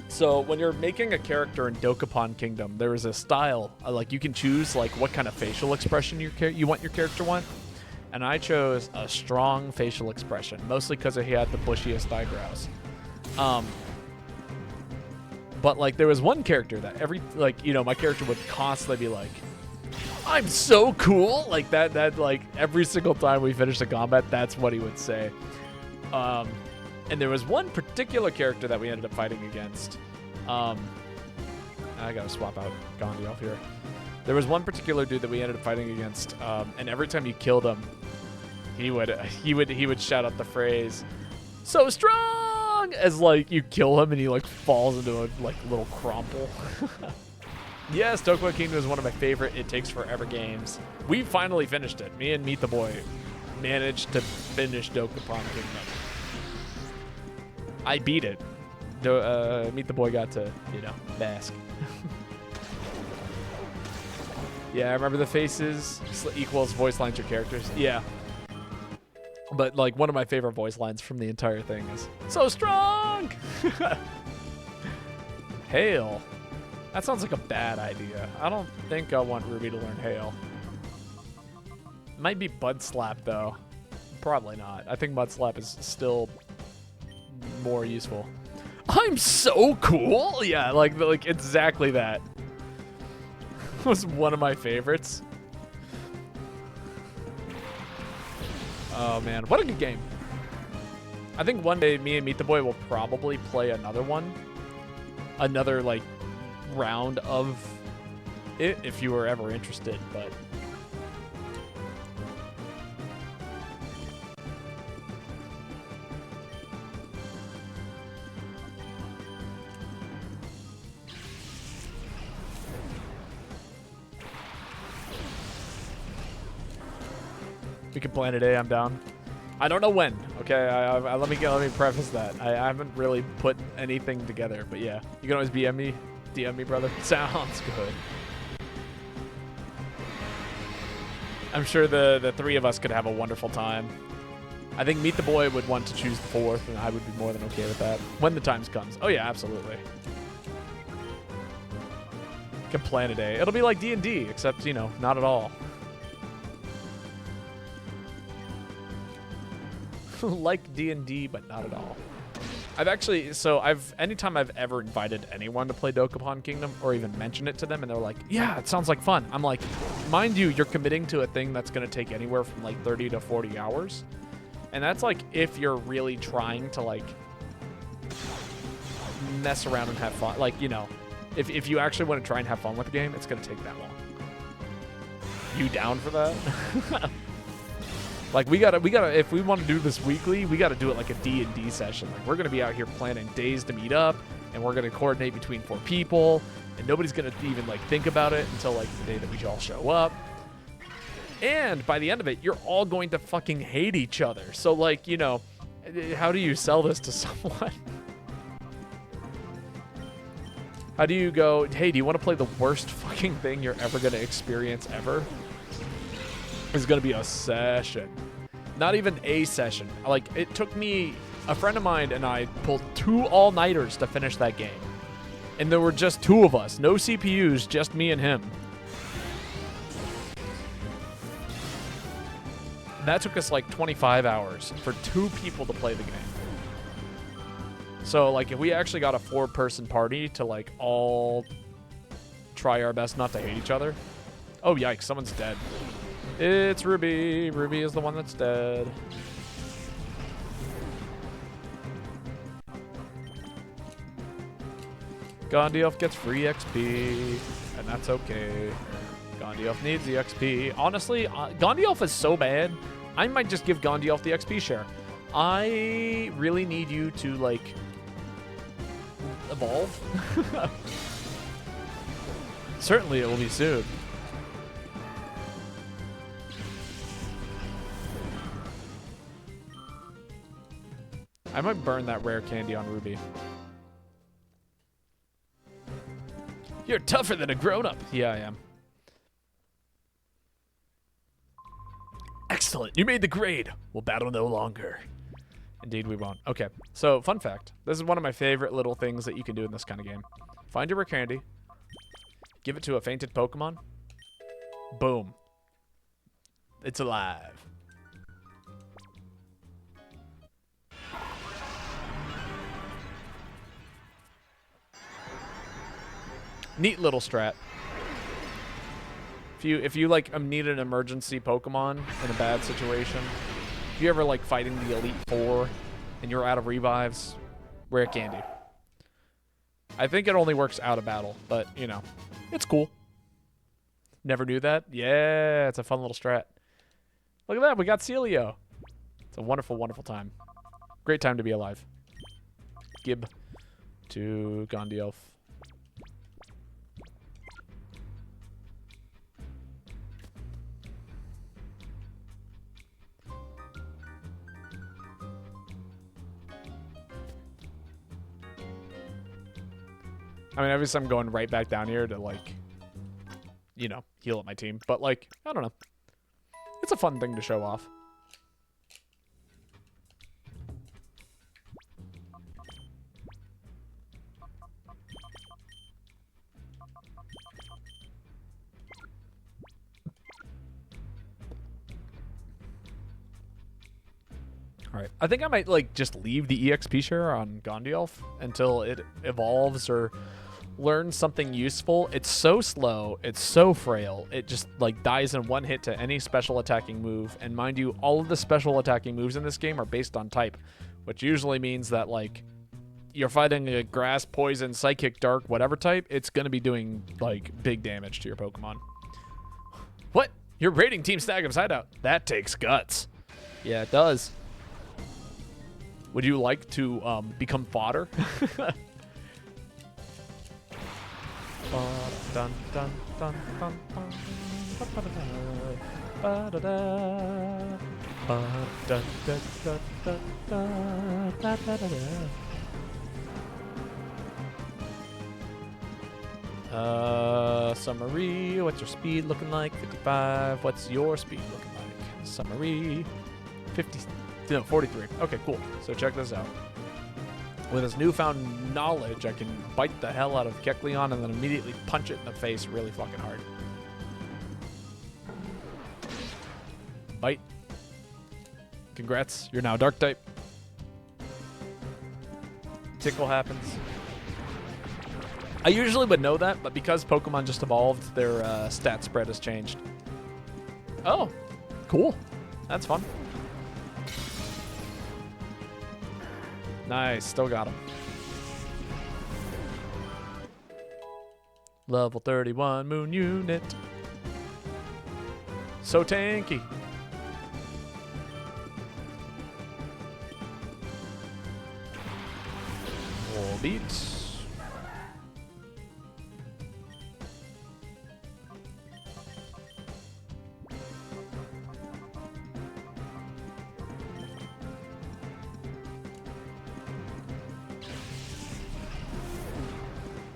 So when you're making a character in Dokapon Kingdom, there is a style. Like you can choose like what kind of facial expression you want your character want. And I chose a strong facial expression, mostly because he had the bushiest eyebrows. But like there was one character that my character would constantly be like, "I'm so cool," like that like every single time we finished a combat, that's what he would say. And there was one particular character that we ended up fighting against. I gotta swap out Gandhi off here. There was one particular dude that we ended up fighting against, and every time you killed him, he would shout out the phrase, "So strong!" as like you kill him and he like falls into a like little crumple. Yes, Dokapon Kingdom is one of my favorite It Takes Forever games. We finally finished it. Me and Meet the Boy managed to finish Dokapon Kingdom. I beat it. Meet the Boy got to, bask. Yeah, I remember the faces equals voice lines your characters. Yeah. But like one of my favorite voice lines from the entire thing is, "So strong!" Hail. That sounds like a bad idea. I don't think I want Ruby to learn Hail. Might be Bud Slap though. Probably not. I think Mud Slap is still more useful. "I'm so cool!" Yeah, like exactly that. Was one of my favorites. Oh man, what a good game. I think one day me and Meet the Boy will probably play another one. Another like round of it if you were ever interested, but we can plan a day. I'm down. I don't know when. Okay, let me preface that. I haven't really put anything together, but yeah, you can always DM me, brother. Sounds good. I'm sure the three of us could have a wonderful time. I think Meet the Boy would want to choose the 4th, and I would be more than okay with that when the time comes. Oh yeah, absolutely. Can plan a day. It'll be like D&D, except, you know, not at all. Like D&D, but not at all. Anytime I've ever invited anyone to play Dokapon Kingdom or even mentioned it to them and they're like, yeah, it sounds like fun. I'm like, mind you, you're committing to a thing that's going to take anywhere from like 30 to 40 hours. And that's like if you're really trying to like mess around and have fun. Like, you know, if you actually want to try and have fun with the game, it's going to take that long. You down for that? Like we gotta, if we want to do this weekly, we gotta do it like a D&D session. Like we're gonna be out here planning days to meet up, and we're gonna coordinate between 4 people, and nobody's gonna even like think about it until like the day that we all show up. And by the end of it, you're all going to fucking hate each other. So like, you know, how do you sell this to someone? How do you go, hey, do you want to play the worst fucking thing you're ever gonna experience ever? Is going to be a session. Not even a session. Like, it took me, a friend of mine and I pulled 2 all-nighters to finish that game. And there were just 2 of us. No CPUs, just me and him. That took us like 25 hours for 2 people to play the game. So, like, if we actually got a 4-person party to, like, all try our best not to hate each other. Oh, yikes, someone's dead. It's Ruby. Ruby is the one that's dead. Gondioff gets free XP, and that's okay. Gondioff needs the XP. Honestly, Gondioff is so bad, I might just give Gondioff the XP share. I really need you to, like, evolve. Certainly it will be soon. I might burn that rare candy on Ruby. You're tougher than a grown-up. Yeah, I am. Excellent. You made the grade. We'll battle no longer. Indeed, we won't. Okay. So, fun fact. This is one of my favorite little things that you can do in this kind of game. Find your rare candy. Give it to a fainted Pokemon. Boom. It's alive. Neat little strat. If you like need an emergency Pokemon in a bad situation, if you ever like fighting the Elite Four and you're out of revives, rare candy. I think it only works out of battle, but you know, it's cool. Never knew that. Yeah, it's a fun little strat. Look at that, we got Celio. It's a wonderful, wonderful time. Great time to be alive. Gib to Gondioff. I mean, obviously I'm going right back down here to, like, you know, heal up my team. But, like, I don't know. It's a fun thing to show off. All right. I think I might, like, just leave the EXP share on Gondioff until it evolves or learns something useful. It's so slow. It's so frail. It just, like, dies in one hit to any special attacking move. And mind you, all of the special attacking moves in this game are based on type, which usually means that, like, you're fighting a grass, poison, psychic, dark, whatever type, it's going to be doing, like, big damage to your Pokemon. What? You're raiding Team Snagum's hideout. That takes guts. Yeah, it does. Would you like to become fodder? Summary, what's your speed looking like? 55. What's your speed looking like? Summary. 50, no, 43. Okay, cool. So check this out. With his newfound knowledge, I can bite the hell out of Kecleon and then immediately punch it in the face really fucking hard. Bite. Congrats, you're now Dark type. Tickle happens. I usually would know that, but because Pokemon just evolved, their stat spread has changed. Oh, cool. That's fun. Nice, still got him. Level 31 Moon Unit. So tanky. Wall beats.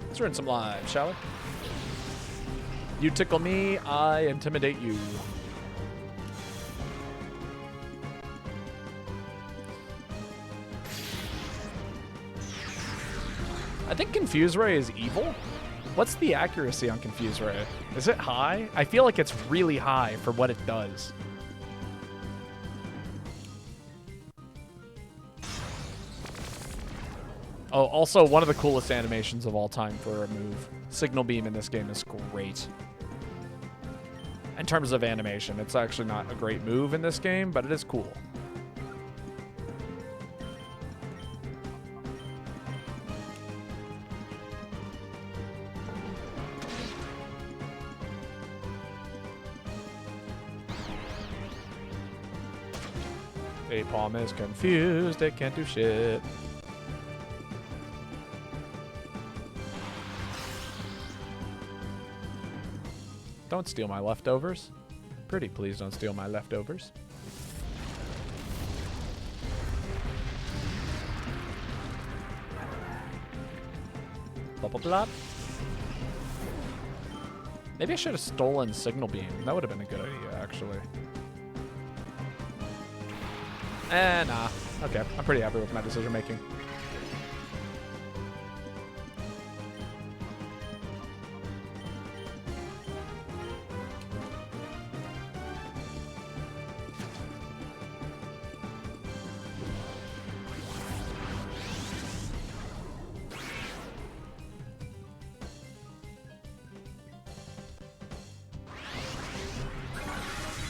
Let's run some live, shall we? You tickle me, I intimidate you. I think Confuse Ray is evil. What's the accuracy on Confuse Ray? Is it high? I feel like it's really high for what it does. Oh, also one of the coolest animations of all time for a move. Signal Beam in this game is great. In terms of animation, it's actually not a great move in this game, but it is cool. Apom is confused, it can't do shit. Don't steal my leftovers. Pretty please don't steal my leftovers. Bubble blop. Maybe I should have stolen Signal Beam. That would have been a good idea, actually. Nah. Okay, I'm pretty happy with my decision making.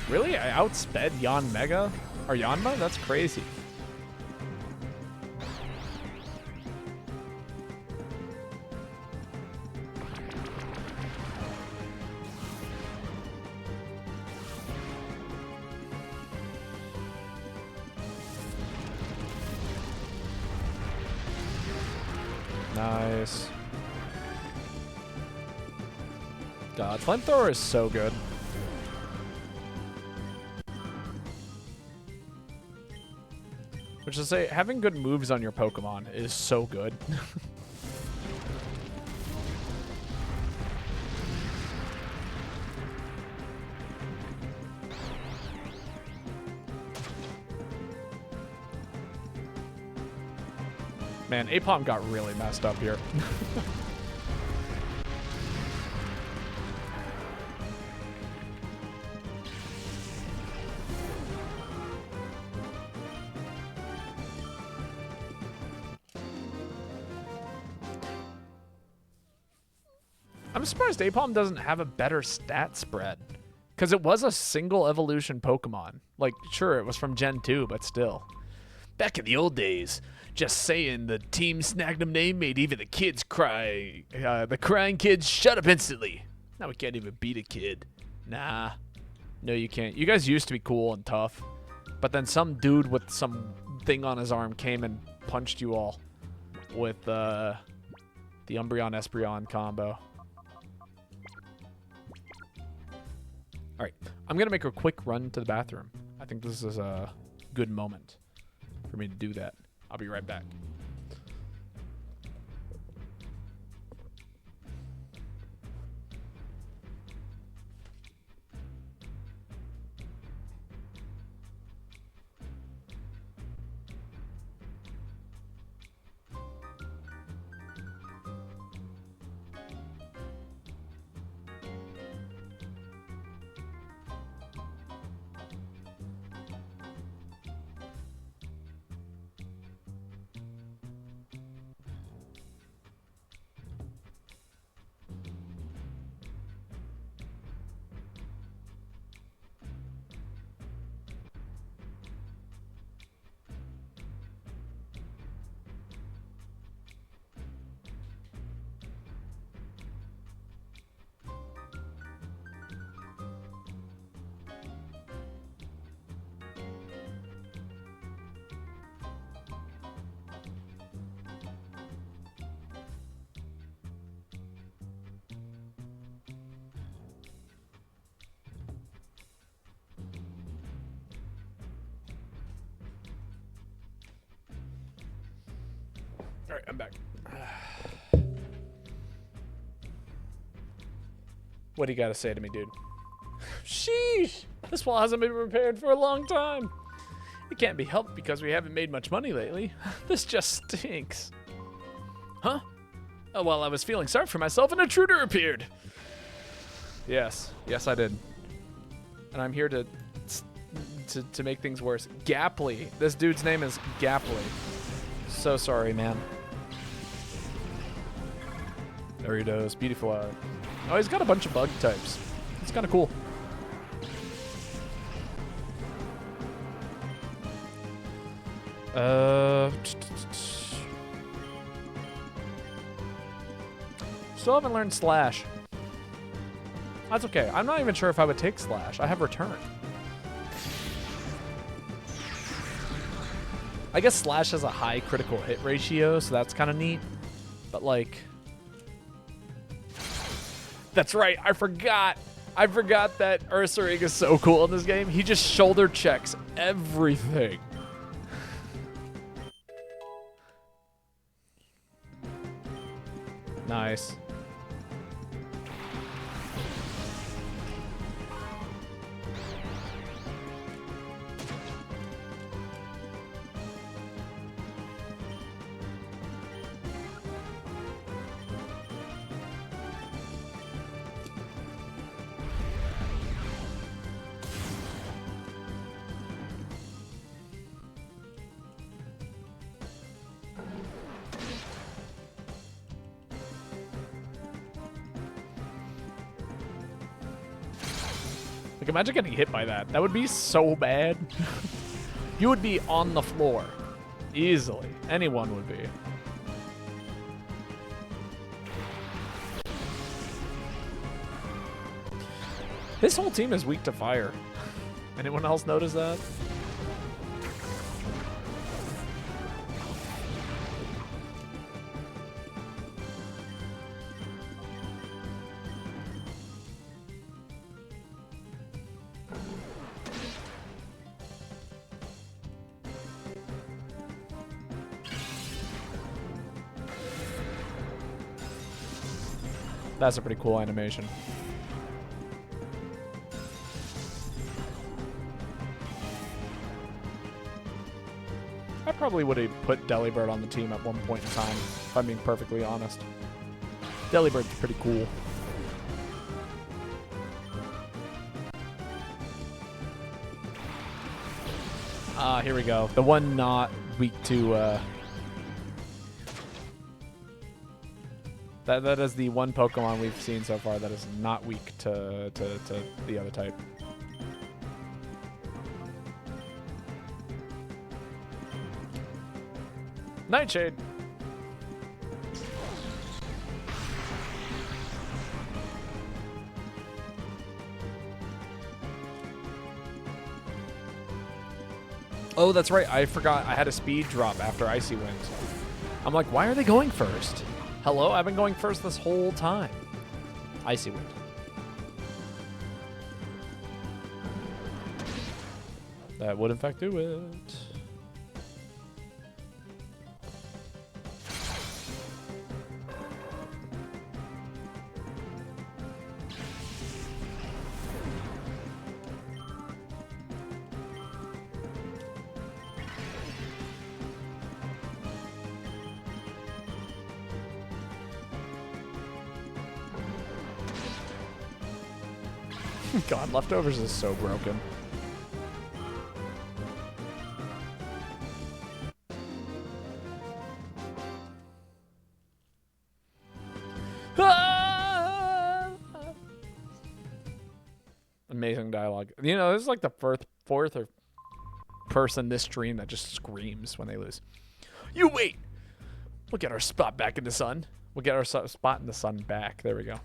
Really? I outsped Yon Mega? Or Yanma? That's crazy. Nice. God, Flamethrower is so good. Which is to say, having good moves on your Pokemon is so good. Man, Apom got really messed up here. I'm surprised Apom doesn't have a better stat spread. Because it was a single evolution Pokemon. Like, sure, it was from Gen 2, but still. Back in the old days, just saying the Team Snagnum name made even the kids cry. The crying kids shut up instantly. Now we can't even beat a kid. Nah. No, you can't. You guys used to be cool and tough. But then some dude with some thing on his arm came and punched you all with the Umbreon-Espeon combo. All right, I'm going to make a quick run to the bathroom. I think this is a good moment for me to do that. I'll be right back. All right, I'm back. What do you got to say to me, dude? Sheesh! This wall hasn't been repaired for a long time. It can't be helped because we haven't made much money lately. This just stinks. Huh? Oh, well, I was feeling sorry for myself, an intruder appeared. Yes, I did. And I'm here to make things worse. Gapley. This dude's name is Gapley. So sorry, man. There he goes. Beautiful art. Oh, he's got a bunch of bug types. It's kind of cool. Still haven't learned Slash. That's okay. I'm not even sure if I would take Slash. I have Return. I guess Slash has a high critical hit ratio, so that's kind of neat. But like... That's right, I forgot. I forgot that Ursaring is so cool in this game. He just shoulder checks everything. Nice. Like, imagine getting hit by that. That would be so bad. You would be on the floor. Easily. Anyone would be. This whole team is weak to fire. Anyone else notice that? That's a pretty cool animation. I probably would have put Delibird on the team at one point in time, if I'm being perfectly honest. Delibird's pretty cool. Ah, here we go. The one not weak to... That is the one Pokemon we've seen so far that is not weak to the other type. Nightshade! Oh, that's right. I forgot I had a speed drop after Icy Wind. I'm like, why are they going first? Hello? I've been going first this whole time. Icy Wind. That would in fact do it. God, Leftovers is so broken. Ah! Amazing dialogue. You know, this is like the fourth or person this stream that just screams when they lose. You wait! We'll get our spot back in the sun. We'll get our spot in the sun back. There we go.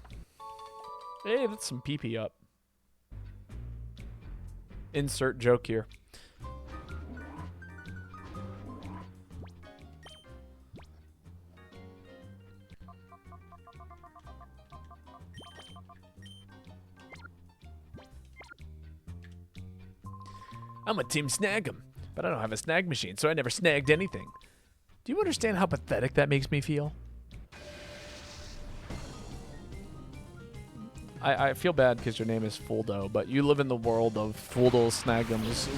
Hey, that's some PP up. Insert joke here. I'm a Team Snag 'em, but I don't have a snag machine, so I never snagged anything. Do you understand how pathetic that makes me feel? I feel bad because your name is Fuldo, but you live in the world of Fuldos, Snagums,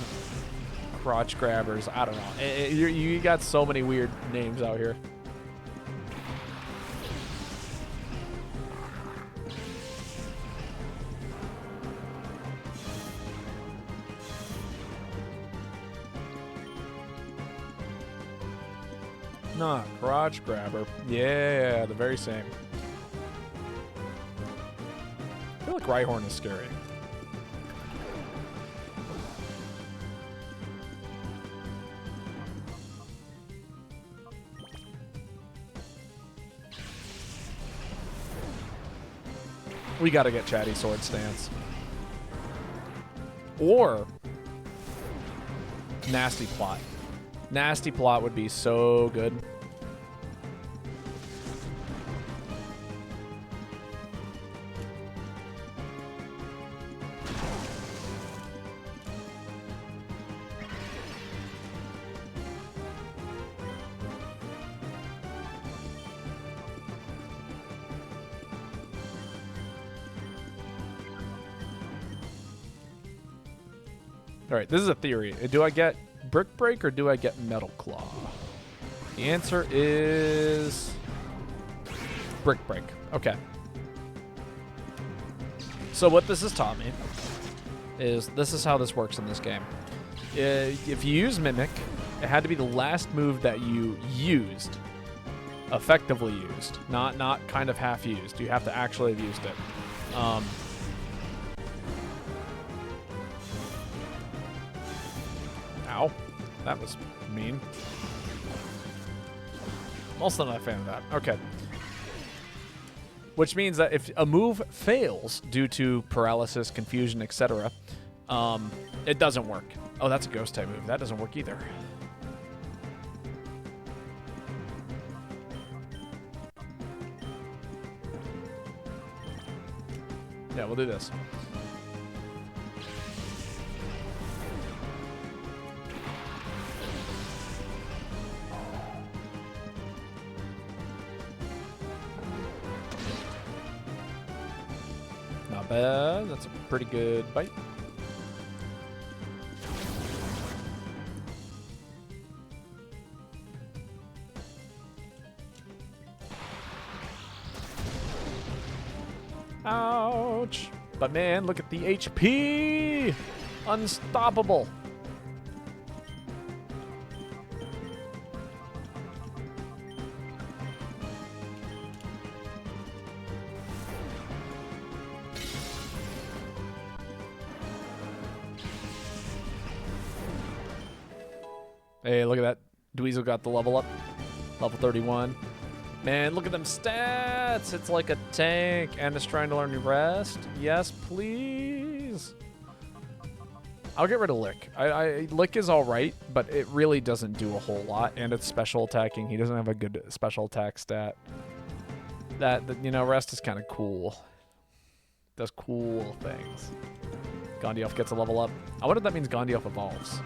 crotch grabbers. I don't know. You got so many weird names out here. Nah, crotch grabber. Yeah, the very same. I feel like Rhyhorn is scary. We gotta get Chatty Sword Stance. Or Nasty Plot. Nasty Plot would be so good. All right, this is a theory. Do I get Brick Break or do I get Metal Claw? The answer is Brick Break. Okay. So what this has taught me is this is how this works in this game. If you use Mimic, it had to be the last move that you used, effectively used, not kind of half used. You have to actually have used it. Ow. That was mean. I'm also not a fan of that. Okay. Which means that if a move fails due to paralysis, confusion, etc., it doesn't work. Oh, that's a ghost type move. That doesn't work either. Yeah, we'll do this. Not bad. That's a pretty good bite. Ouch. But man, look at the HP. Unstoppable. Hey, look at that. Dweezil got the level up. Level 31. Man, look at them stats. It's like a tank and it's trying to learn rest. Yes, please. I'll get rid of Lick. Lick is all right, but it really doesn't do a whole lot, and it's special attacking. He doesn't have a good special attack stat. That you know, rest is kind of cool. Does cool things. Gondielf gets a level up. I wonder if that means Gondielf evolves.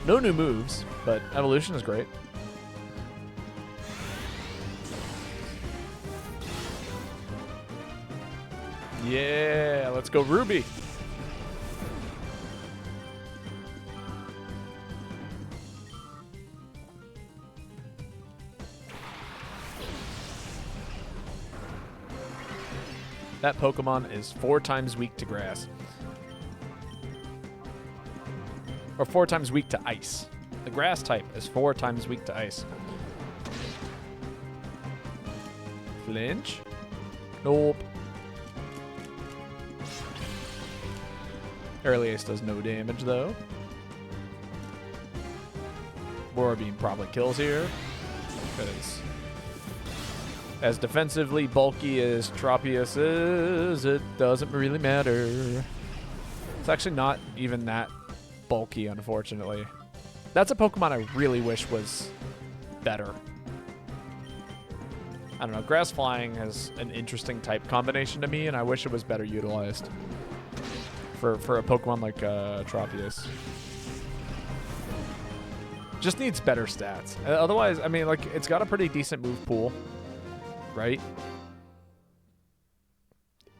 No new moves, but evolution is great. Yeah, let's go Ruby. That Pokemon is 4 times weak to grass. Or 4 times weak to ice. The grass type is 4 times weak to ice. Flinch? Nope. Early Ace does no damage though. Borabeam probably kills here. Because as defensively bulky as Tropius is, it doesn't really matter. It's actually not even that bulky, unfortunately. That's a Pokemon I really wish was better. I don't know. Grass Flying has an interesting type combination to me, and I wish it was better utilized for a Pokemon like Tropius. Just needs better stats. Otherwise, I mean, like, it's got a pretty decent move pool, right?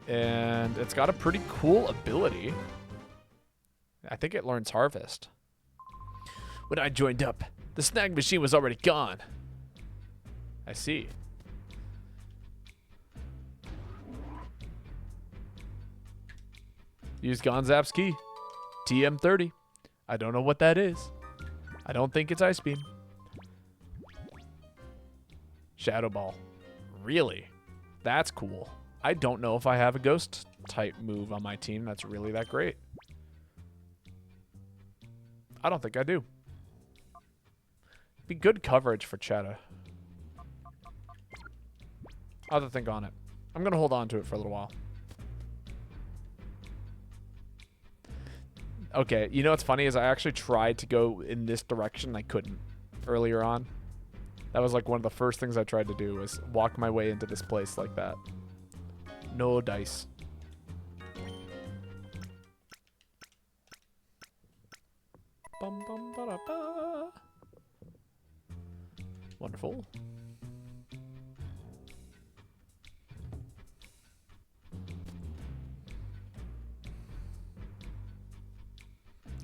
And it's got a pretty cool ability. I think it learns Harvest. When I joined up, the snag machine was already gone. I see. Use Gonzap's key. TM30. I don't know what that is. I don't think it's Ice Beam. Shadow Ball. Really? That's cool. I don't know if I have a Ghost type move on my team that's really that great. I don't think I do. Be good coverage for Cheddar. I'll have to think on it. I'm going to hold on to it for a little while. Okay, you know what's funny is I actually tried to go in this direction. I couldn't earlier on. That was like one of the first things I tried to do was walk my way into this place like that. No dice. Bum, bum, ba-da-ba. Wonderful.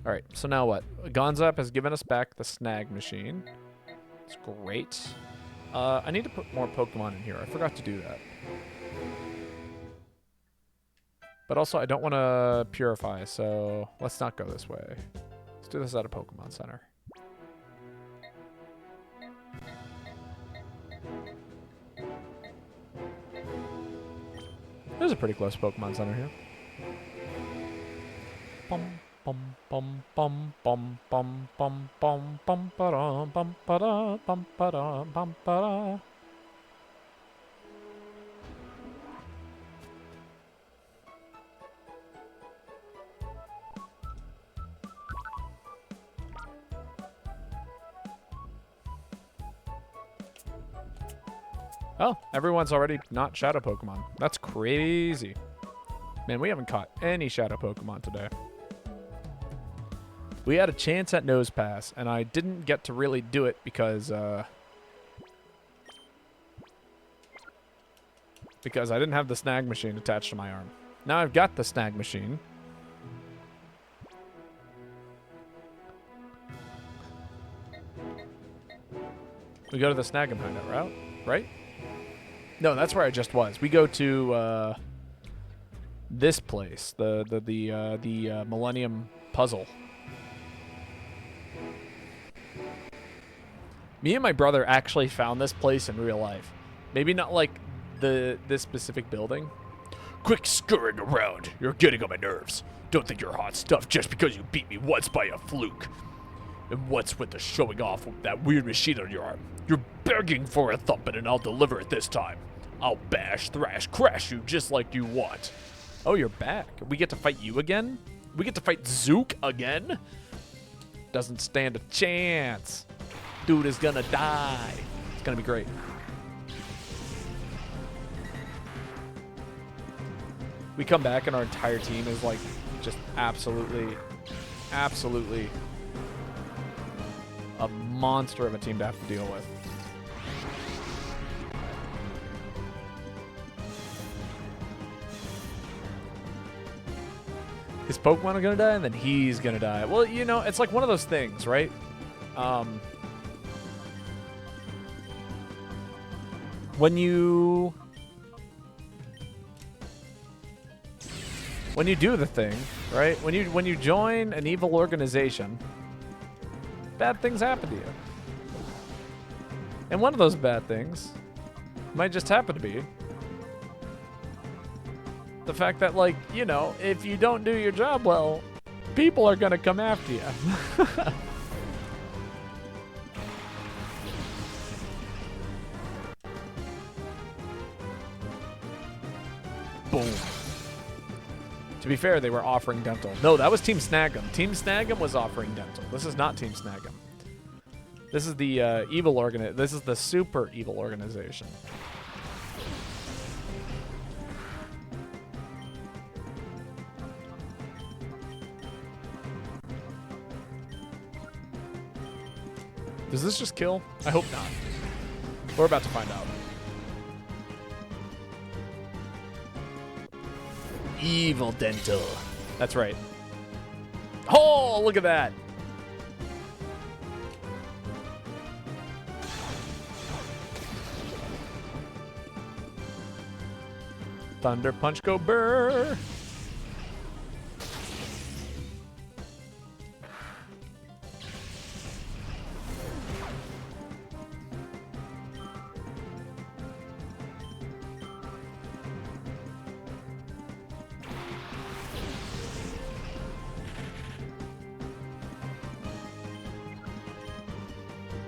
All right, so now what? Gonzap has given us back the snag machine. It's great. I need to put more Pokemon in here. I forgot to do that. But also, I don't want to purify, so let's not go this way. Let's do this at a Pokemon Center. There's a pretty close Pokemon Center here. Bum, bum, bum, bum, bum, bum, bum, bum, bum, ba-da, bum, ba-da, bum, ba-da, bum, ba-da. Oh, everyone's already not Shadow Pokemon. That's crazy. Man, we haven't caught any Shadow Pokemon today. We had a chance at Nose Pass, and I didn't get to really do it because I didn't have the snag machine attached to my arm. Now I've got the snag machine. We go to the Snag 'em hideout route, right? No, that's where I just was. We go to this place, the Millennium Puzzle. Me and my brother actually found this place in real life. Maybe not like this specific building. Quit scurrying around. You're getting on my nerves. Don't think you're hot stuff just because you beat me once by a fluke. And what's with the showing off with that weird machine on your arm? You're begging for a thumping and I'll deliver it this time. I'll bash, thrash, crash you just like you want. Oh, you're back. We get to fight you again? We get to fight Zook again? Doesn't stand a chance. Dude is gonna die. It's gonna be great. We come back and our entire team is like just absolutely a monster of a team to have to deal with. His Pokemon are gonna die, and then he's gonna die. Well, you know, it's like one of those things, right? When you do the thing, right? When you join an evil organization, bad things happen to you. And one of those bad things might just happen to be the fact that, like, you know, if you don't do your job well, people are gonna come after you. Boom. To be fair, they were offering dental. No, that was Team Snag'em. Team Snag'em was offering dental. This is not Team Snag'em. This is the This is the super evil organization. Does this just kill? I hope not. We're about to find out. Evil dental. That's right. Oh, look at that. Thunder Punch, go burr.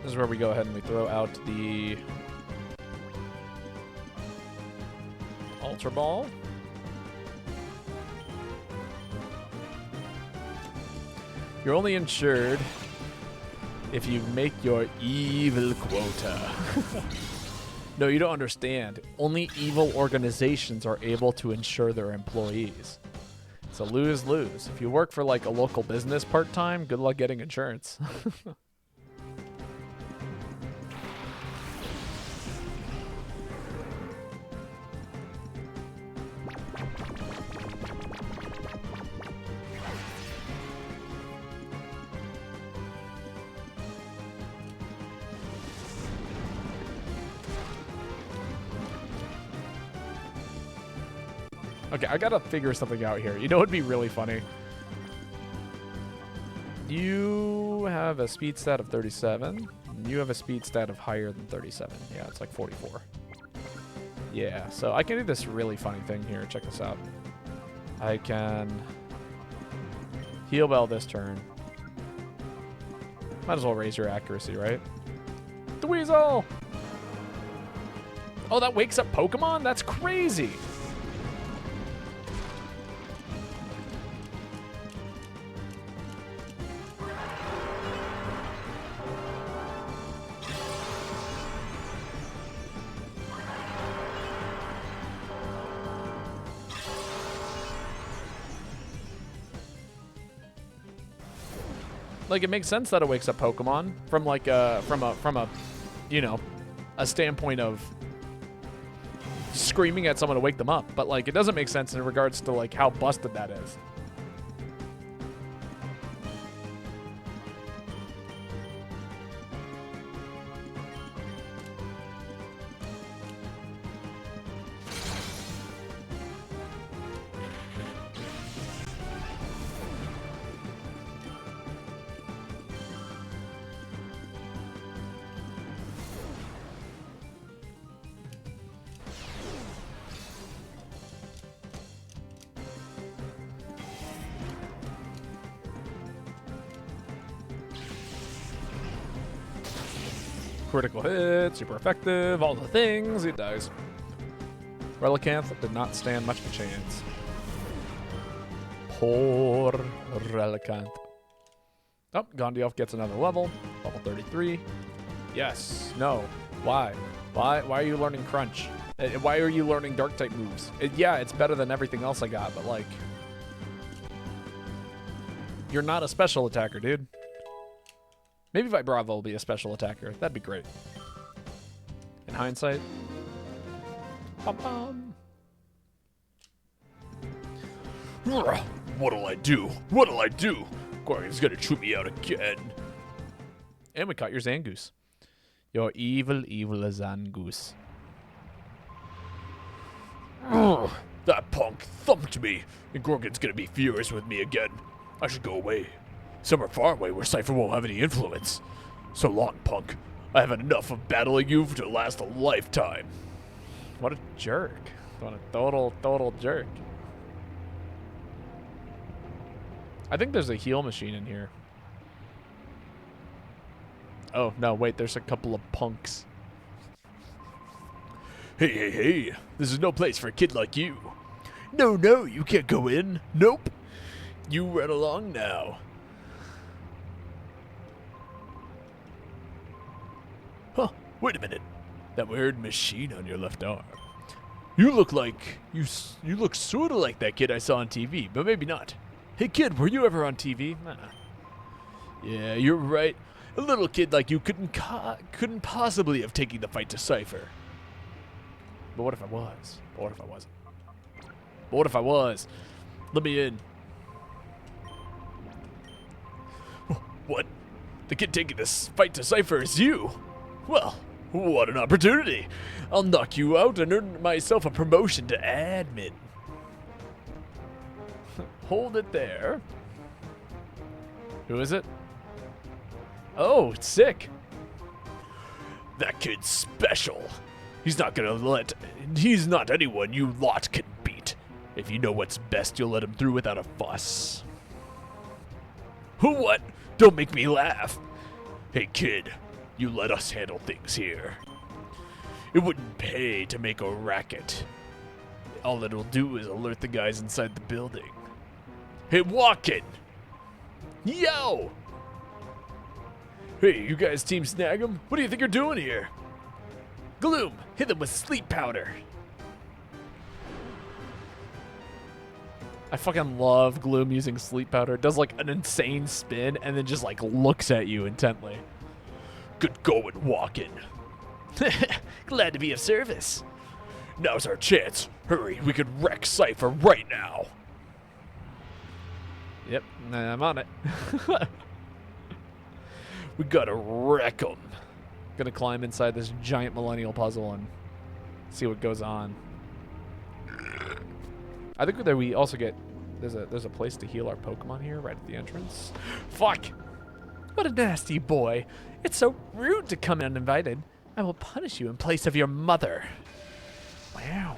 This is where we go ahead and we throw out the Ultra Ball. You're only insured if you make your evil quota. No, you don't understand. Only evil organizations are able to insure their employees. It's a lose-lose. If you work for like a local business part-time, good luck getting insurance. Okay, I gotta figure something out here. You know what'd be really funny? You have a speed stat of 37. And you have a speed stat of higher than 37. Yeah, it's like 44. Yeah, so I can do this really funny thing here. Check this out. I can heal bell this turn. Might as well raise your accuracy, right? The Weasel! Oh, that wakes up Pokemon? That's crazy! Like, it makes sense that it wakes up Pokemon from like from a you know, a standpoint of screaming at someone to wake them up, but like it doesn't make sense in regards to like how busted that is. Critical hit, super effective, all the things, it dies. Relicanth did not stand much of a chance. Poor Relicanth. Oh, Gondielf gets another level. Level 33. Yes. No. Why? Why are you learning Crunch? Why are you learning Dark-type moves? Yeah, it's better than everything else I got, but like... You're not a special attacker, dude. Maybe Vibrava will be a special attacker. That'd be great. In hindsight. Bum-bum. What'll I do? What'll I do? Gorgon's gonna chew me out again. And we caught your Zangoose. Your evil, evil Zangoose. That punk thumped me, and Gorgon's gonna be furious with me again. I should go away. Somewhere far away where Cypher won't have any influence. So long, punk. I have enough of battling you to last a lifetime. What a jerk. What a total jerk. I think there's a heal machine in here. Oh, no, wait, there's a couple of punks. Hey. This is no place for a kid like you. No, you can't go in. Nope. You run along now. Huh, wait a minute. That weird machine on your left arm. You look like... You look sort of like that kid I saw on TV, but maybe not. Hey, kid, were you ever on TV? Nah. Yeah, you're right. A little kid like you couldn't possibly have taken the fight to Cypher. But what if I was? But what if I wasn't? But what if I was? Let me in. What? The kid taking this fight to Cypher is you? Well, what an opportunity. I'll knock you out and earn myself a promotion to admin. Hold it there. Who is it? Oh, it's sick. That kid's special. He's not anyone you lot can beat. If you know what's best, you'll let him through without a fuss. What? Don't make me laugh. Hey kid, you let us handle things here. It wouldn't pay to make a racket. All it'll do is alert the guys inside the building. Hey Walkin! Yo! Hey, you guys team snag him? What do you think you're doing here? Gloom, hit them with sleep powder. I fucking love Gloom using sleep powder. It does like an insane spin and then just like looks at you intently. Good going, Walkin. Glad to be of service. Now's our chance. Hurry, we could wreck Cypher right now. Yep, I'm on it. We gotta wreck them. Gonna climb inside this giant millennial puzzle and see what goes on. I think that we also get there's a place to heal our Pokemon here right at the entrance. Fuck! What a nasty boy! It's so rude to come uninvited. I will punish you in place of your mother. Wow.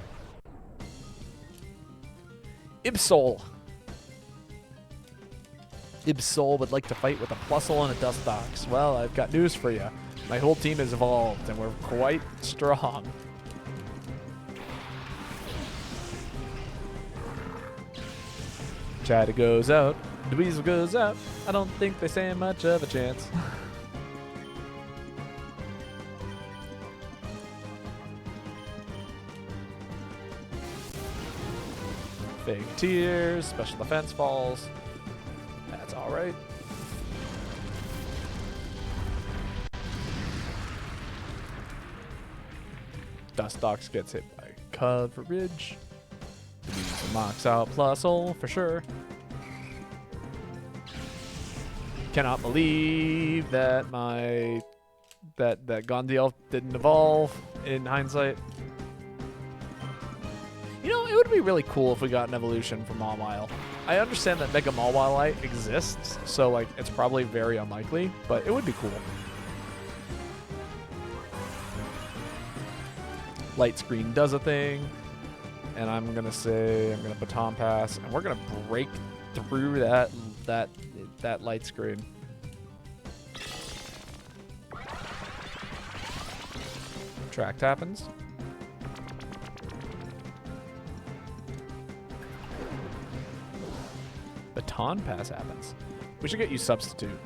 Ibsol. Ibsol would like to fight with a Plusle and a Dustox. Well, I've got news for you. My whole team is evolved, and we're quite strong. Chatter goes out. Dweezil goes out. I don't think they stand much of a chance. Fake tears. Special defense falls. That's all right. Dustox gets hit by coverage. Dweezil knocks out Plusle for sure. Cannot believe that that Gondiel didn't evolve in hindsight. You know, it would be really cool if we got an evolution from Mawile. I understand that Mega Mawile exists, so like it's probably very unlikely, but it would be cool. Light screen does a thing, and I'm gonna baton pass, and we're gonna break through that light screen. Tracked happens. Baton pass happens. We should get you substitute.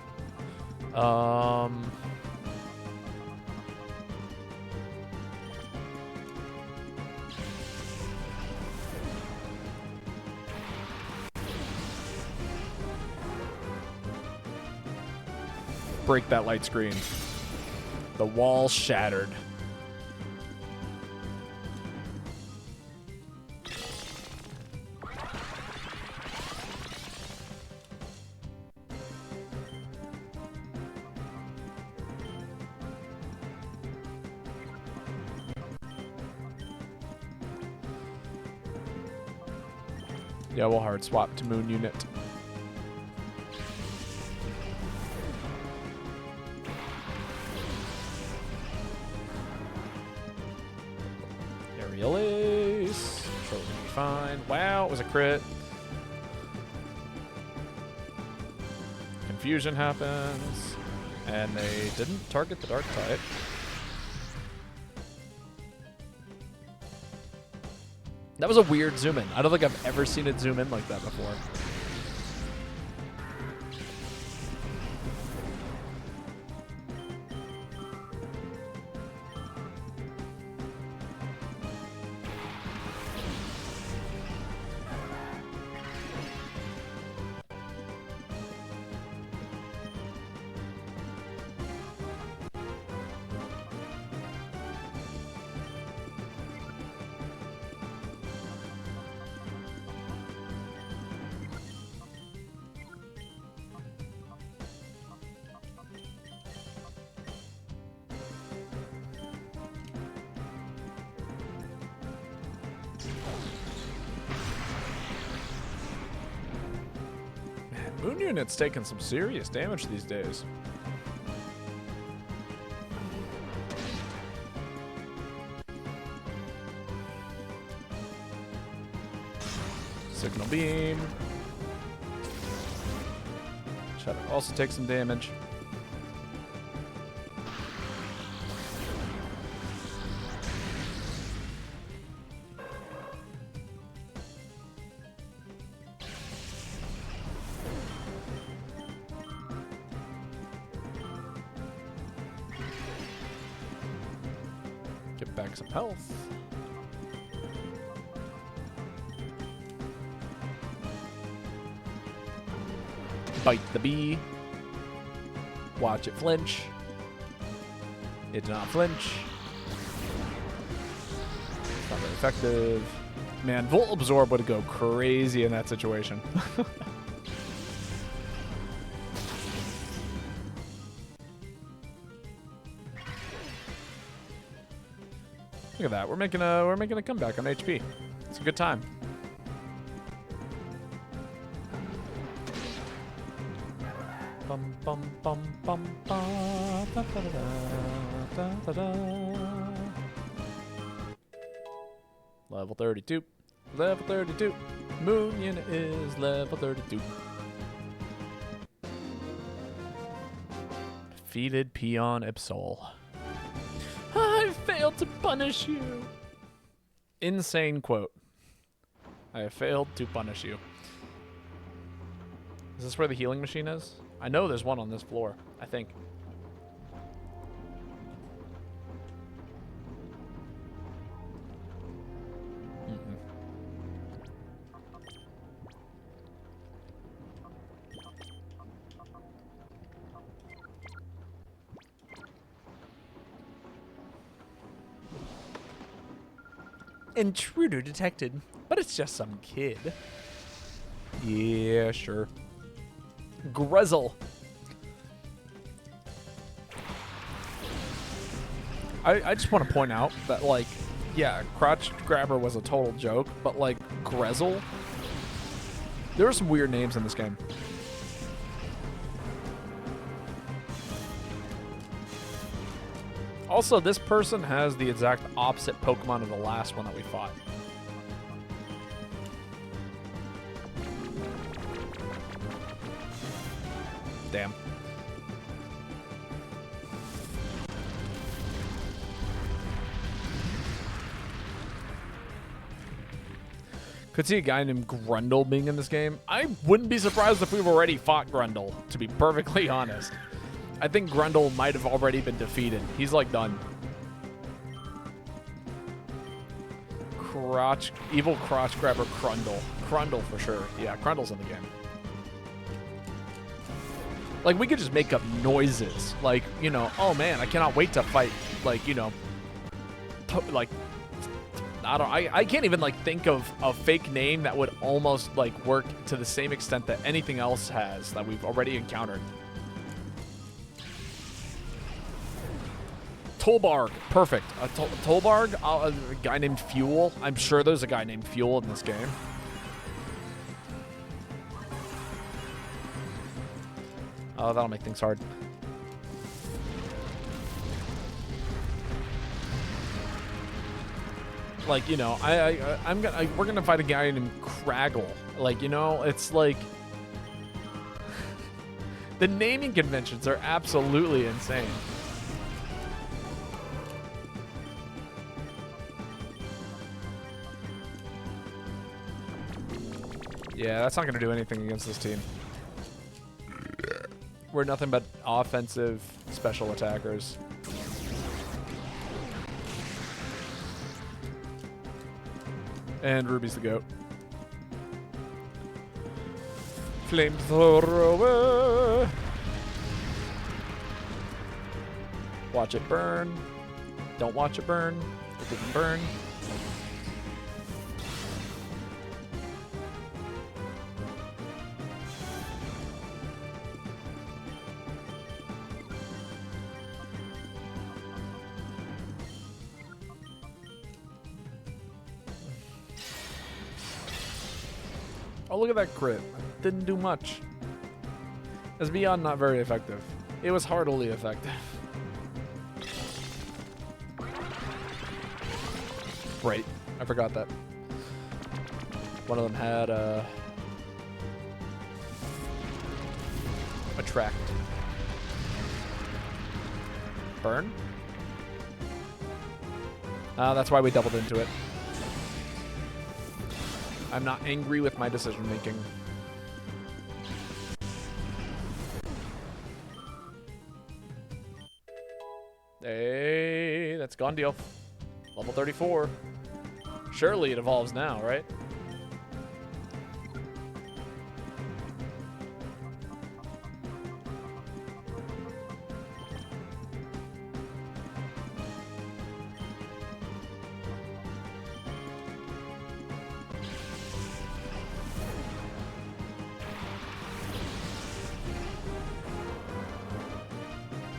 Break that light screen. The wall shattered. Yeah, we'll hard swap to Moon Unit. Aerial Ace. Totally fine. Wow, it was a crit. Confusion happens. And they didn't target the Dark type. That was a weird zoom in. I don't think I've ever seen it zoom in like that before. Moon Unit's taking some serious damage these days. Signal beam. Shadow also takes some damage. Get back some health. Bite the bee. Watch it flinch. It did not flinch. Not very effective. Man, Volt Absorb would go crazy in that situation. Look at that. We're making a comeback on HP. It's a good time. Bum bum bum bum ba, da, da, da, da, da, da. Level 32. Level 32. Moon Unit is level 32. Defeated Peon Ipsol. I failed to punish you. Insane quote. I have failed to punish you. Is this where the healing machine is? I know there's one on this floor, I think. Intruder detected, but it's just some kid. Yeah, sure. Grezel. I just want to point out that, like, yeah, Crotch Grabber was a total joke, but, like, Grezel, there are some weird names in this game. Also, this person has the exact opposite Pokemon of the last one that we fought. Damn. Could see a guy named Grundle being in this game. I wouldn't be surprised if we've already fought Grundle, to be perfectly honest. I think Grundle might have already been defeated. He's like done. Evil Crotch Grabber Grundle. Grundle for sure. Yeah, Grundle's in the game. Like, we could just make up noises. Like, you know, oh man, I cannot wait to fight, like, you know, like, I can't even, like, think of a fake name that would almost, like, work to the same extent that anything else has that we've already encountered. Tolbarg, perfect. Tolbarg, a guy named Fuel. I'm sure there's a guy named Fuel in this game. Oh, that'll make things hard. Like, you know, we're gonna fight a guy named Craggle. Like, you know, it's like the naming conventions are absolutely insane. Yeah, that's not going to do anything against this team. We're nothing but offensive special attackers. And Ruby's the GOAT. Flamethrower. Watch it burn. Don't watch it burn. It didn't burn. Oh, look at that crit. Didn't do much. It's beyond not very effective. It was heartily effective. Right. I forgot that. One of them had attract. Burn? That's why we doubled into it. I'm not angry with my decision making. Hey, that's Gondiel. Level 34. Surely it evolves now, right?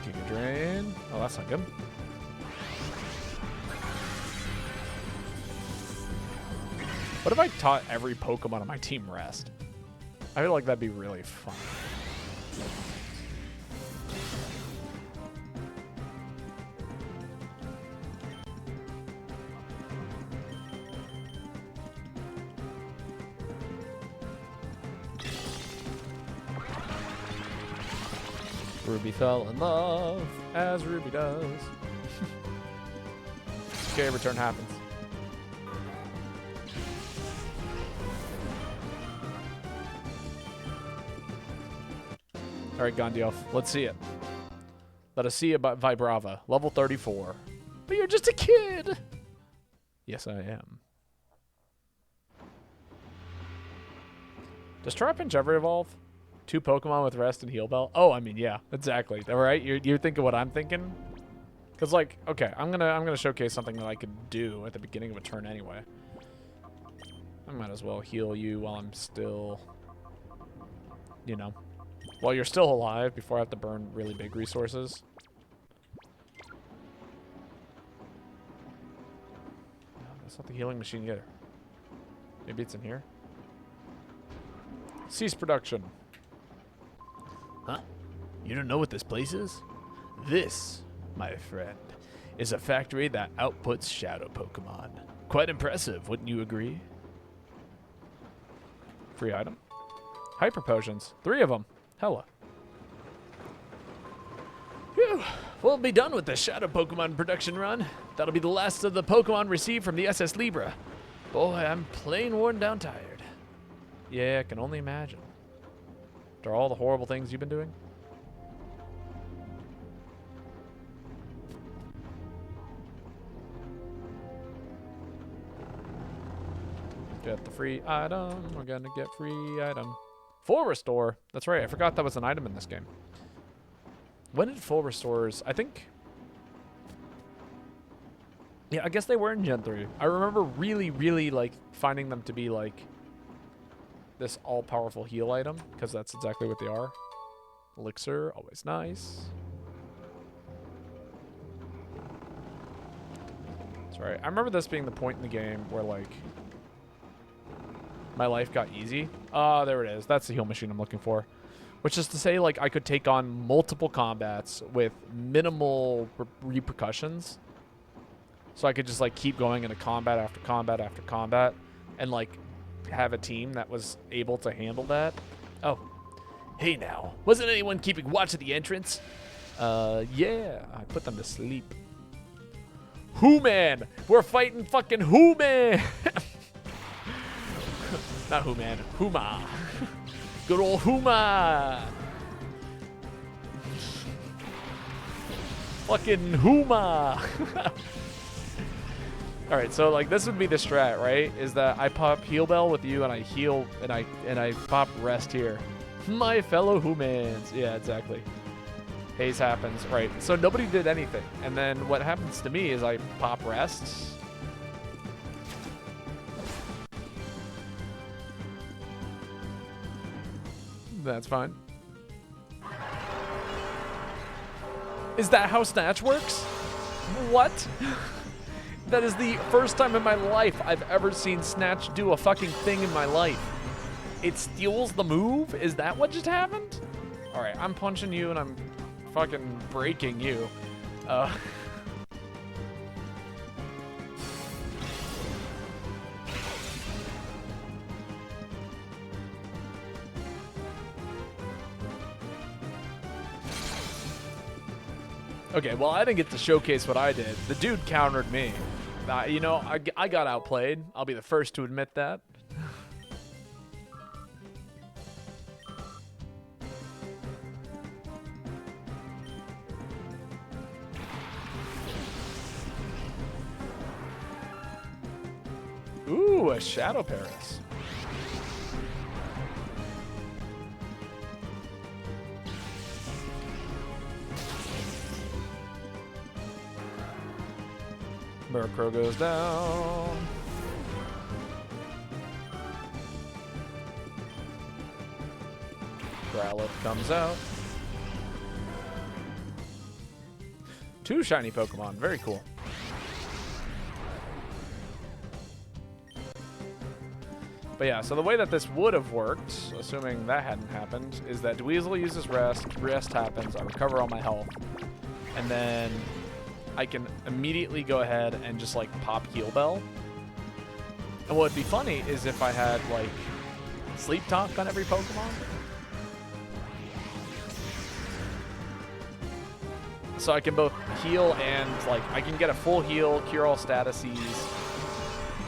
Giga Drain. Oh, that's not good. What if I taught every Pokemon on my team Rest? I feel like that'd be really fun. Ruby fell in love, as Ruby does. Okay, return happens. All right, Gondiel, let's see it. Let us see about Vibrava, level 34. But you're just a kid. Yes, I am. Does Trapinch ever evolve? 2 Pokemon with Rest and Heal Bell? Oh, I mean, yeah, exactly. All right, you're thinking what I'm thinking? Because, like, okay, I'm gonna showcase something that I could do at the beginning of a turn anyway. I might as well heal you while I'm still, you know, while you're still alive before I have to burn really big resources. No, that's not the healing machine either. Maybe it's in here. Cease production. Huh? You don't know what this place is? This, my friend, is a factory that outputs shadow Pokemon. Quite impressive, wouldn't you agree? Free item. Hyper potions. 3 of them. Hella. Phew. We'll be done with the shadow Pokemon production run. That'll be the last of the Pokemon received from the SS Libra. Boy, I'm plain worn down tired. Yeah, I can only imagine. After all the horrible things you've been doing. Get the free item. We're gonna get free item. Full restore. That's right. I forgot that was an item in this game. When did full restores? I think. Yeah, I guess they were in Gen 3. I remember really, really like finding them to be like this all-powerful heal item because that's exactly what they are. Elixir, always nice. That's right. I remember this being the point in the game where like my life got easy. Oh, there it is. That's the heal machine I'm looking for. Which is to say, like, I could take on multiple combats with minimal repercussions. So I could just, like, keep going into combat after combat after combat. And, like, have a team that was able to handle that. Oh. Hey now. Wasn't anyone keeping watch at the entrance? Yeah. I put them to sleep. Who-Man! We're fighting fucking Who-Man! Not Who-Man. Huma. Good old Huma. Fucking Huma. All right, so like this would be the strat, right? Is that I pop Heal Bell with you and I heal and I pop Rest here. My fellow humans. Yeah, exactly. Haze happens, right? So nobody did anything, and then what happens to me is I pop Rest. That's fine. Is that how Snatch works? What? That is the first time in my life I've ever seen Snatch do a fucking thing in my life. It steals the move? Is that what just happened? All right, I'm punching you and I'm fucking breaking you. Okay, well, I didn't get to showcase what I did. The dude countered me. You know, I got outplayed. I'll be the first to admit that. Ooh, a Shadow Paris. Murkrow goes down. Growlithe comes out. 2 shiny Pokemon. Very cool. But yeah, so the way that this would have worked, assuming that hadn't happened, is that Dweezil uses Rest, Rest happens, I recover all my health, and then I can immediately go ahead and just, like, pop Heal Bell. And what would be funny is if I had, like, Sleep Talk on every Pokemon. So I can both heal and, like, I can get a full heal, cure all statuses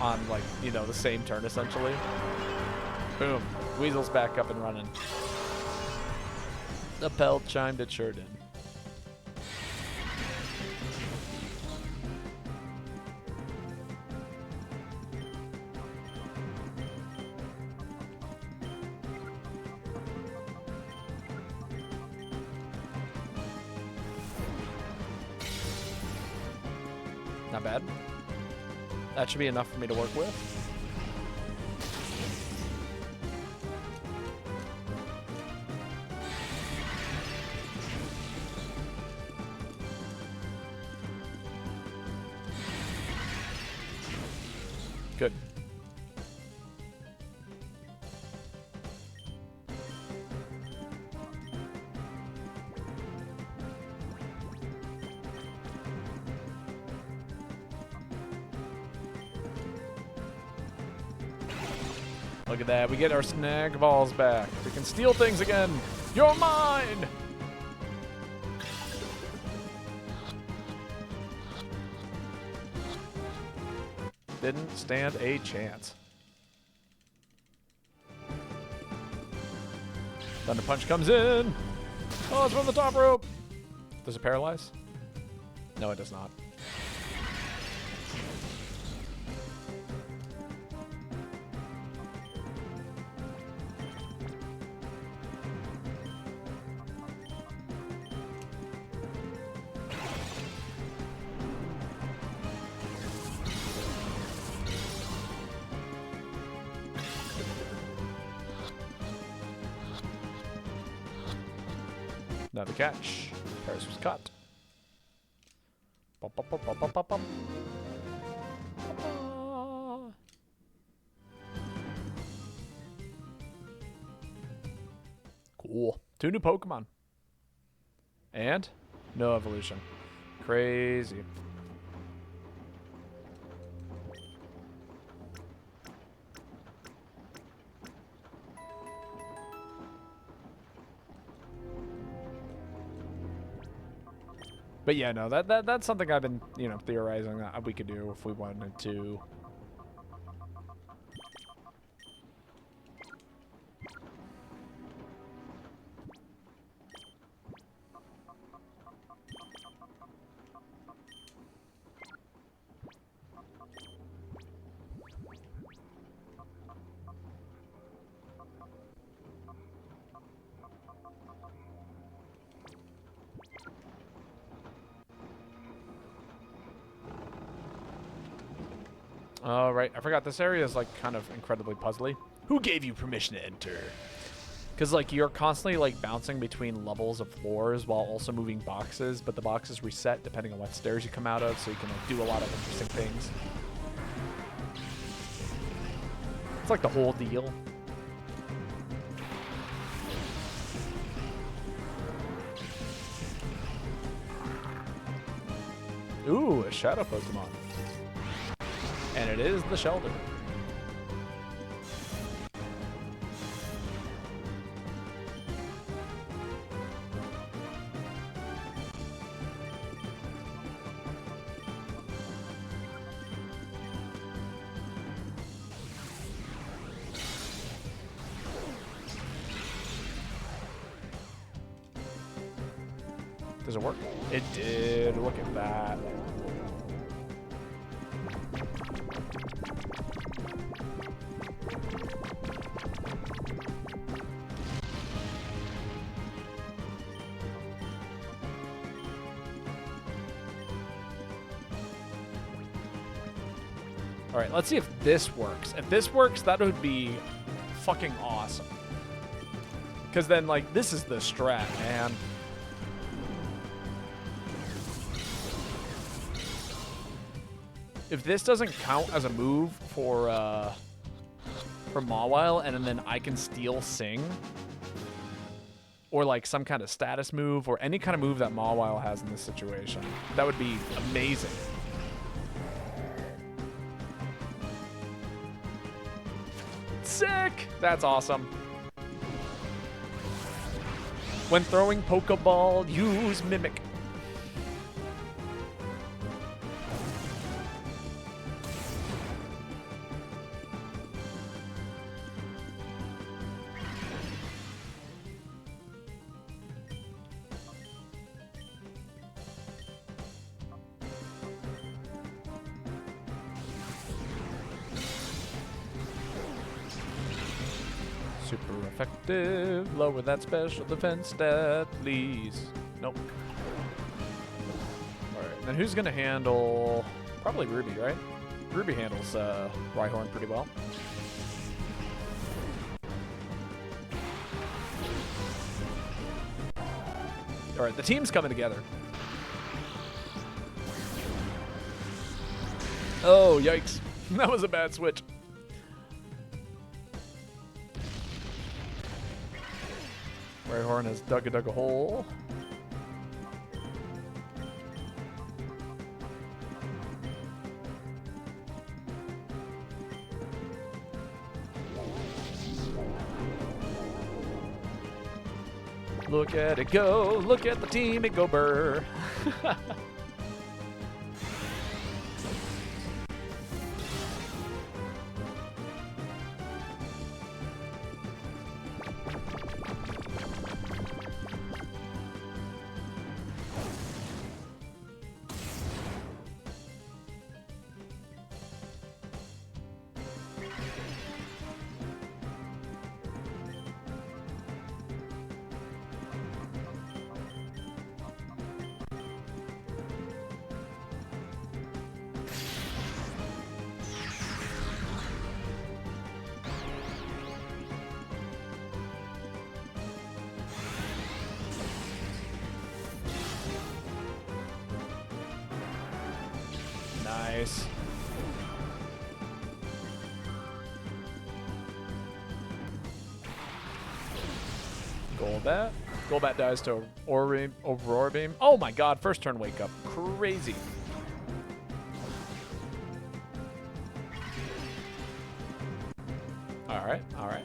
on, like, you know, the same turn, essentially. Boom. Weasel's back up and running. The bell chimed, it sure did. Not bad. That should be enough for me to work with. Good. Look at that. We get our snag balls back. We can steal things again. You're mine! Didn't stand a chance. Thunder Punch comes in. Oh, it's from the top rope. Does it paralyze? No, it does not. Another catch. Paris was caught. Bop, bop, bop, bop, bop, bop, bop. Cool. 2 new Pokemon. And no evolution. Crazy. But yeah, no, that's something I've been, you know, theorizing that we could do if we wanted to. All right, I forgot this area is like kind of incredibly puzzly. Who gave you permission to enter? Because like you're constantly like bouncing between levels of floors while also moving boxes, but the boxes reset depending on what stairs you come out of, so you can like do a lot of interesting things. It's like the whole deal. Ooh, a shadow Pokemon. And it is the Shelter. Does it work? It did. Look at that. All right, let's see if this works. If this works, that would be fucking awesome. Because then, like, this is the strat, man. If this doesn't count as a move for Mawile, and then I can steal Sing, or like some kind of status move, or any kind of move that Mawile has in this situation, that would be amazing. Sick! That's awesome. When throwing Pokeball, use Mimic. Super effective. Lower that special defense stat, please. Nope. Alright, then who's gonna handle... Probably Ruby, right? Ruby handles Rhyhorn pretty well. Alright, the team's coming together. Oh, yikes. That was a bad switch. Rhyhorn has dug a hole. Look at it go, look at the team, it go burr. Nice. Golbat. Golbat dies to Aurora Beam. Oh my god, first turn wake up. Crazy. Alright, alright.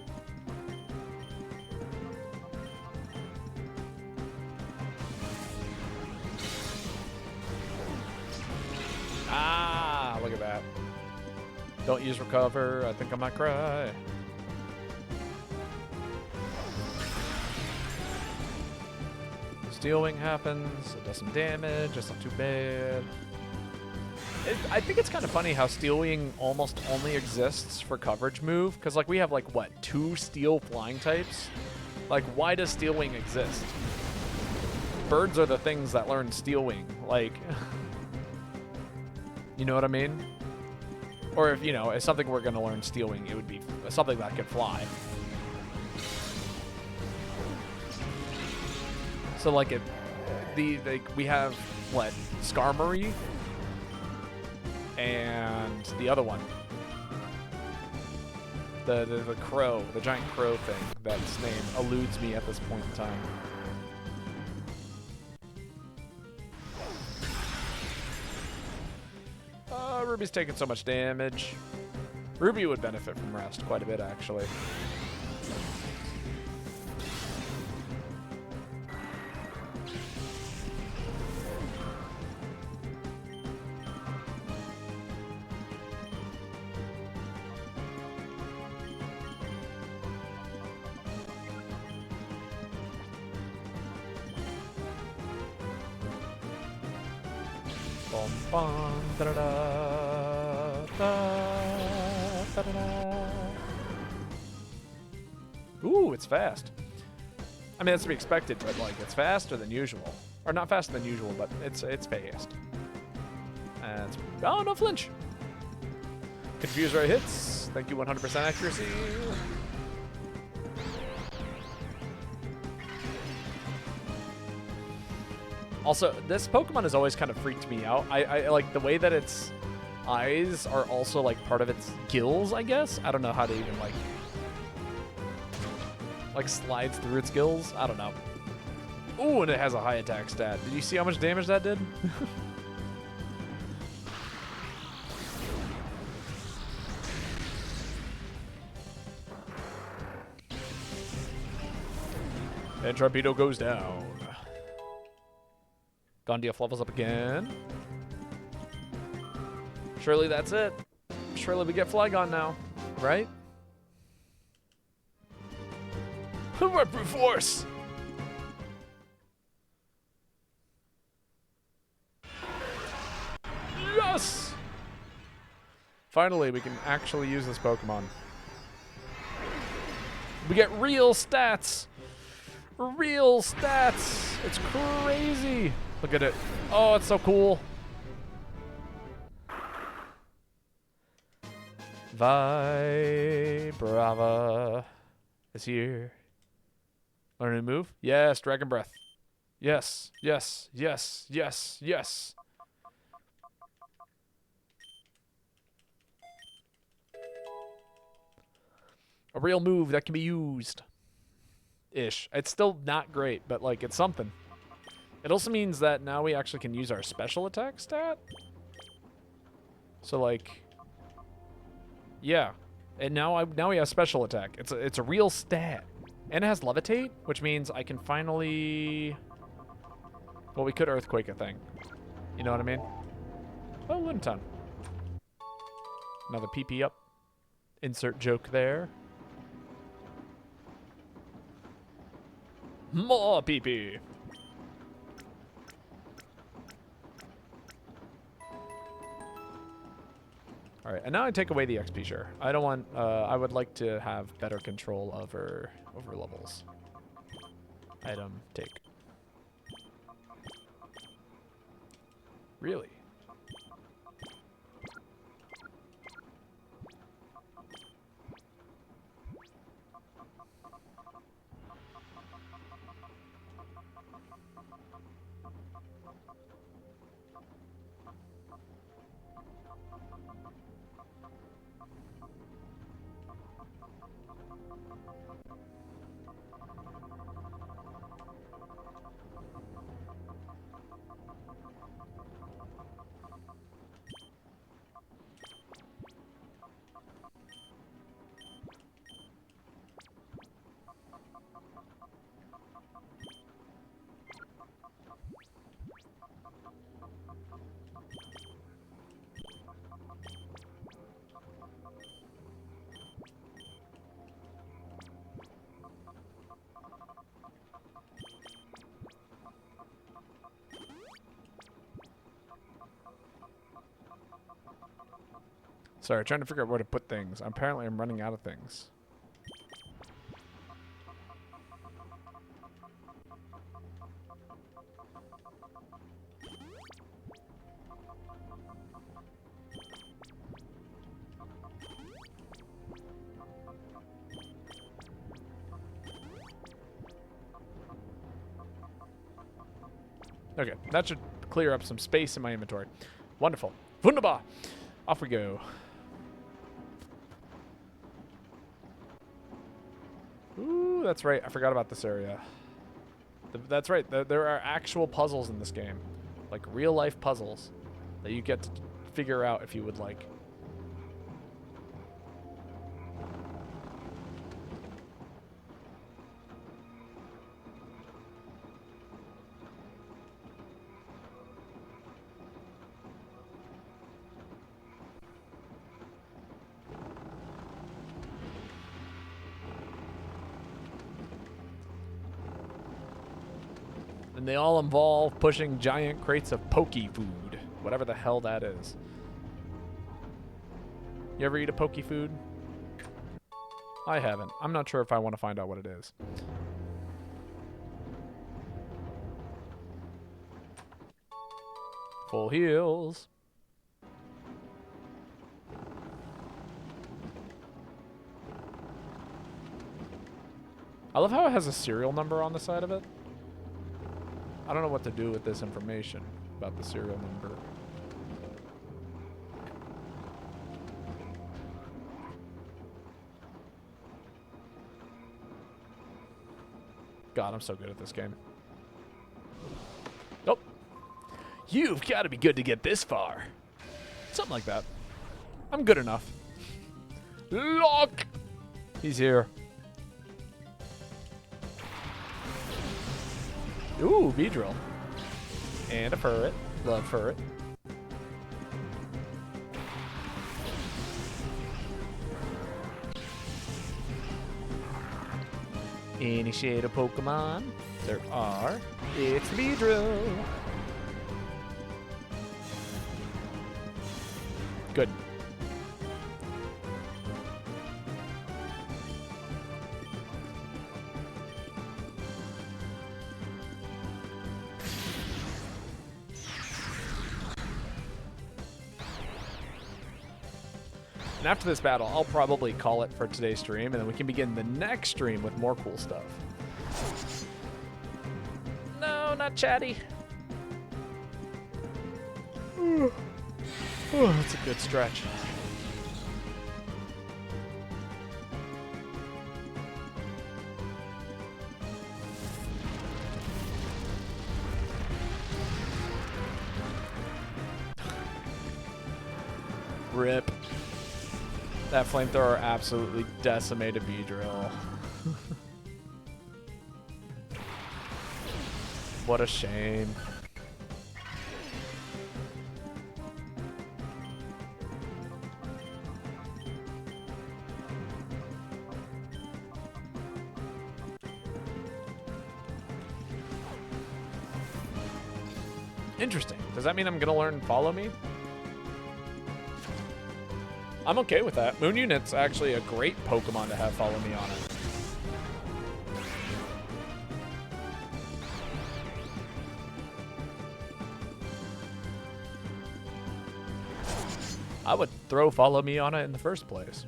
Ah, look at that. Don't use recover. I think I might cry. Steel Wing happens. It does some damage. It's not too bad. I think it's kind of funny how Steel Wing almost only exists for coverage move. Because, like, we have, like, what, 2 steel flying types? Like, why does Steel Wing exist? Birds are the things that learn Steel Wing. Like... You know what I mean? Or if, you know, if something we're going to learn Steel Wing, it would be something that could fly. So, like, we have, what, Skarmory? And the other one. The crow, the giant crow thing, that's name eludes me at this point in time. Ruby's taking so much damage. Ruby would benefit from rest quite a bit, actually. Bum, bum, da-da-da, da-da-da. Ooh, it's fast. I mean, that's to be expected, but like it's faster than usual. Or not faster than usual, but it's fast. And oh, no flinch. Confuse right hits. Thank you, 100% accuracy. Also, this Pokemon has always kind of freaked me out. I like the way that its eyes are also like part of its gills, I guess. I don't know how to even like slides through its gills. I don't know. Ooh, and it has a high attack stat. Did you see how much damage that did? And Torpedo goes down. Gondief levels up again. Surely that's it. Surely we get Flygon now, right? We're brute force! Yes! Finally, we can actually use this Pokemon. We get real stats! Real stats! It's crazy! Look at it. Oh, it's so cool. Vibrava is here. Learn a new move? Yes, Dragon Breath. Yes, yes, yes, yes, yes. A real move that can be used. Ish. It's still not great, but like it's something. It also means that now we actually can use our special attack stat. So like, yeah, and now we have special attack. It's a real stat, and it has levitate, which means I can finally. Well, we could earthquake a thing. You know what I mean? Oh, Lunatone. Another PP up. Insert joke there. More PP. All right, and now I take away the XP share. I don't want. I would like to have better control over levels. Item take. Really? Sorry, trying to figure out where to put things. Apparently, I'm running out of things. Okay, that should clear up some space in my inventory. Wonderful. Wunderbar. Off we go. Ooh, that's right. I forgot about this area. That's right. There are actual puzzles in this game. Like real-life puzzles that you get to figure out if you would like. And they all involve pushing giant crates of pokey food, whatever the hell that is. You ever eat a pokey food? I haven't. I'm not sure if I want to find out what it is. Full heals. I love how it has a serial number on the side of it. I don't know what to do with this information about the serial number. God, I'm so good at this game. Nope. You've got to be good to get this far. Something like that. I'm good enough. Lock! He's here. Ooh, V-drill. And a ferret. Love ferret. Any shade of Pokemon? There are. It's the V-drill. Good. And after this battle, I'll probably call it for today's stream, and then we can begin the next stream with more cool stuff. No, not chatty. Oh, that's a good stretch. Rip. That flamethrower absolutely decimated V-drill. What a shame. Interesting. Does that mean I'm gonna learn Follow Me? I'm okay with that. Moon Unit's actually a great Pokemon to have Follow Me on it. I would throw Follow Me on it in the first place.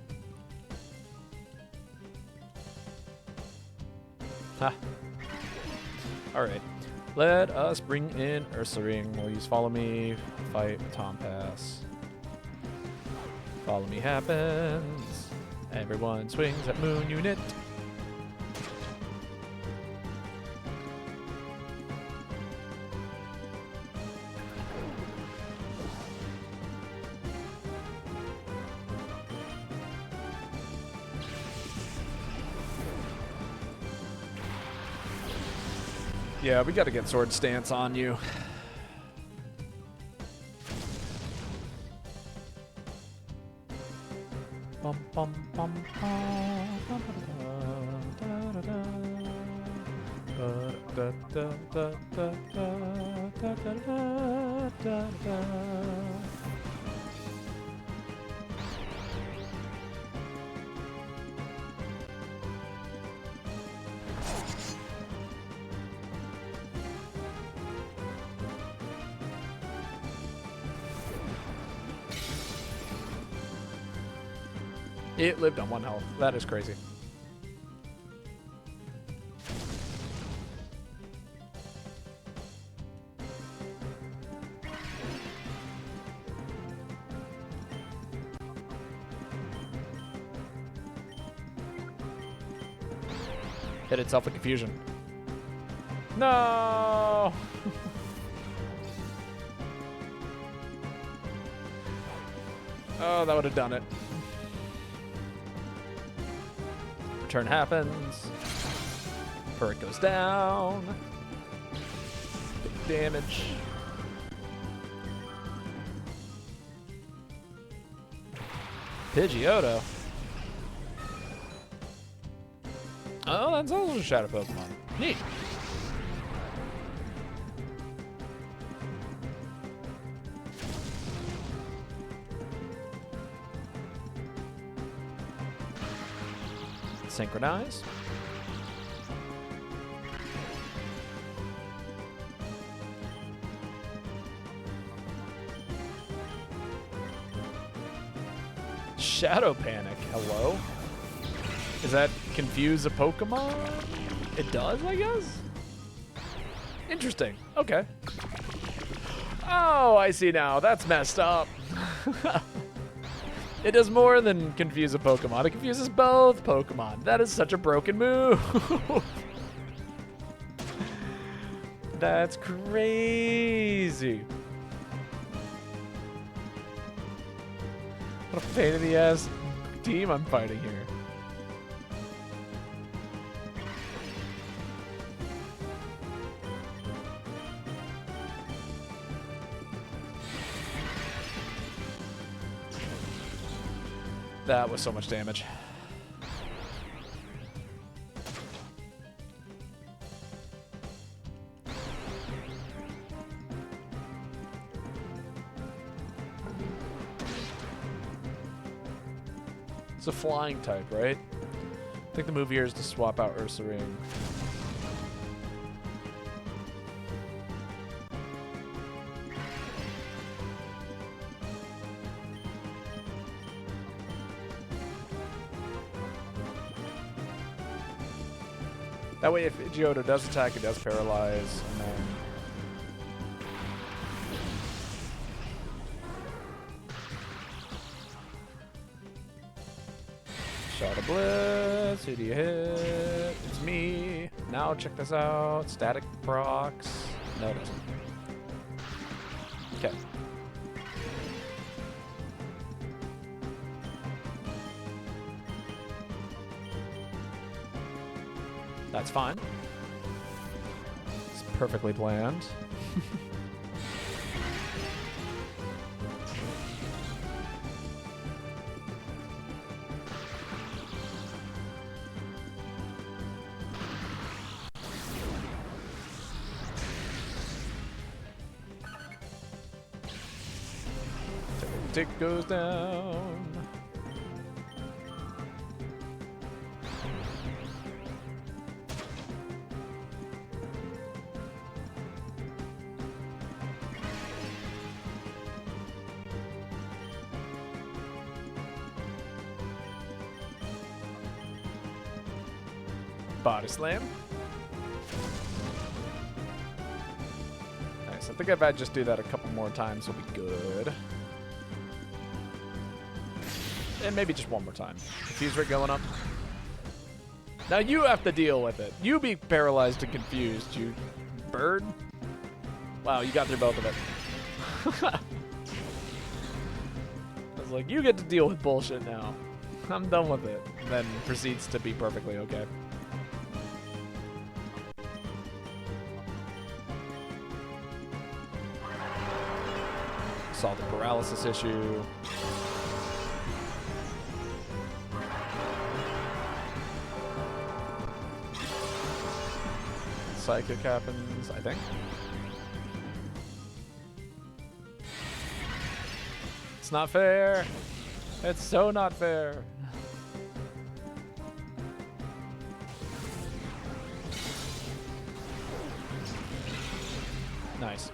Ha. Alright. Let us bring in Ursaring. We'll use Follow Me, fight Tom Pass. Follow Me happens. Everyone swings at Moon Unit. Yeah, we gotta get Sword Stance on you. Bum, bum, bum, bum, da, da, da, da, da, da, da, da, da, da. It lived on 1 health. That is crazy. Hit itself with confusion. No! Oh, that would have done it. Return happens. Perk goes down. Big damage. Pidgeotto. Oh, that's also a shadow Pokemon. Neat. Synchronize. Shadow Panic. Hello? Does that confuse a Pokemon? It does, I guess? Interesting. Okay. Oh, I see now. That's messed up. It does more than confuse a Pokemon. It confuses both Pokemon. That is such a broken move. That's crazy. What a pain in the ass team I'm fighting here. That was so much damage. It's a flying type, right? I think the move here is to swap out Ursaring. That way, if Pidgeotto does attack, it does paralyze, and then... Shot of Blitz, who do you hit? It's me. Now check this out. Static procs. No, it doesn't. Okay. That's fine. It's perfectly planned. Tick goes down. Body slam. Nice. I think if I just do that a couple more times, we'll be good. And maybe just one more time. Fuse rate going up. Now you have to deal with it. You be paralyzed and confused, you bird. Wow, you got through both of it. I was like, you get to deal with bullshit now. I'm done with it. And then proceeds to be perfectly okay. Solve the paralysis issue. Psychic happens, I think. It's not fair. It's so not fair. Nice.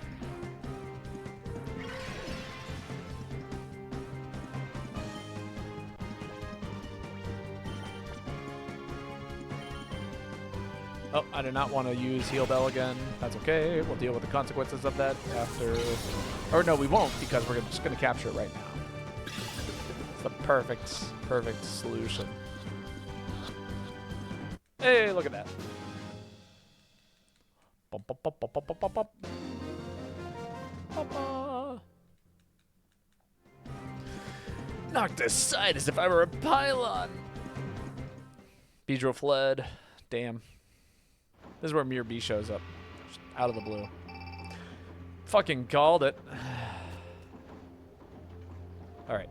Oh, I do not want to use Heal Bell again. That's okay. We'll deal with the consequences of that after... Or no, we won't, because we're just going to capture it right now. It's the perfect solution. Hey, look at that. Bum, bum, bum, bum, bum, bum, bum, bum. Bum, bum. Knocked aside as if I were a pylon. Beedrill fled. Damn. This is where Mirror B shows up. Just out of the blue. Fucking called it. Alright.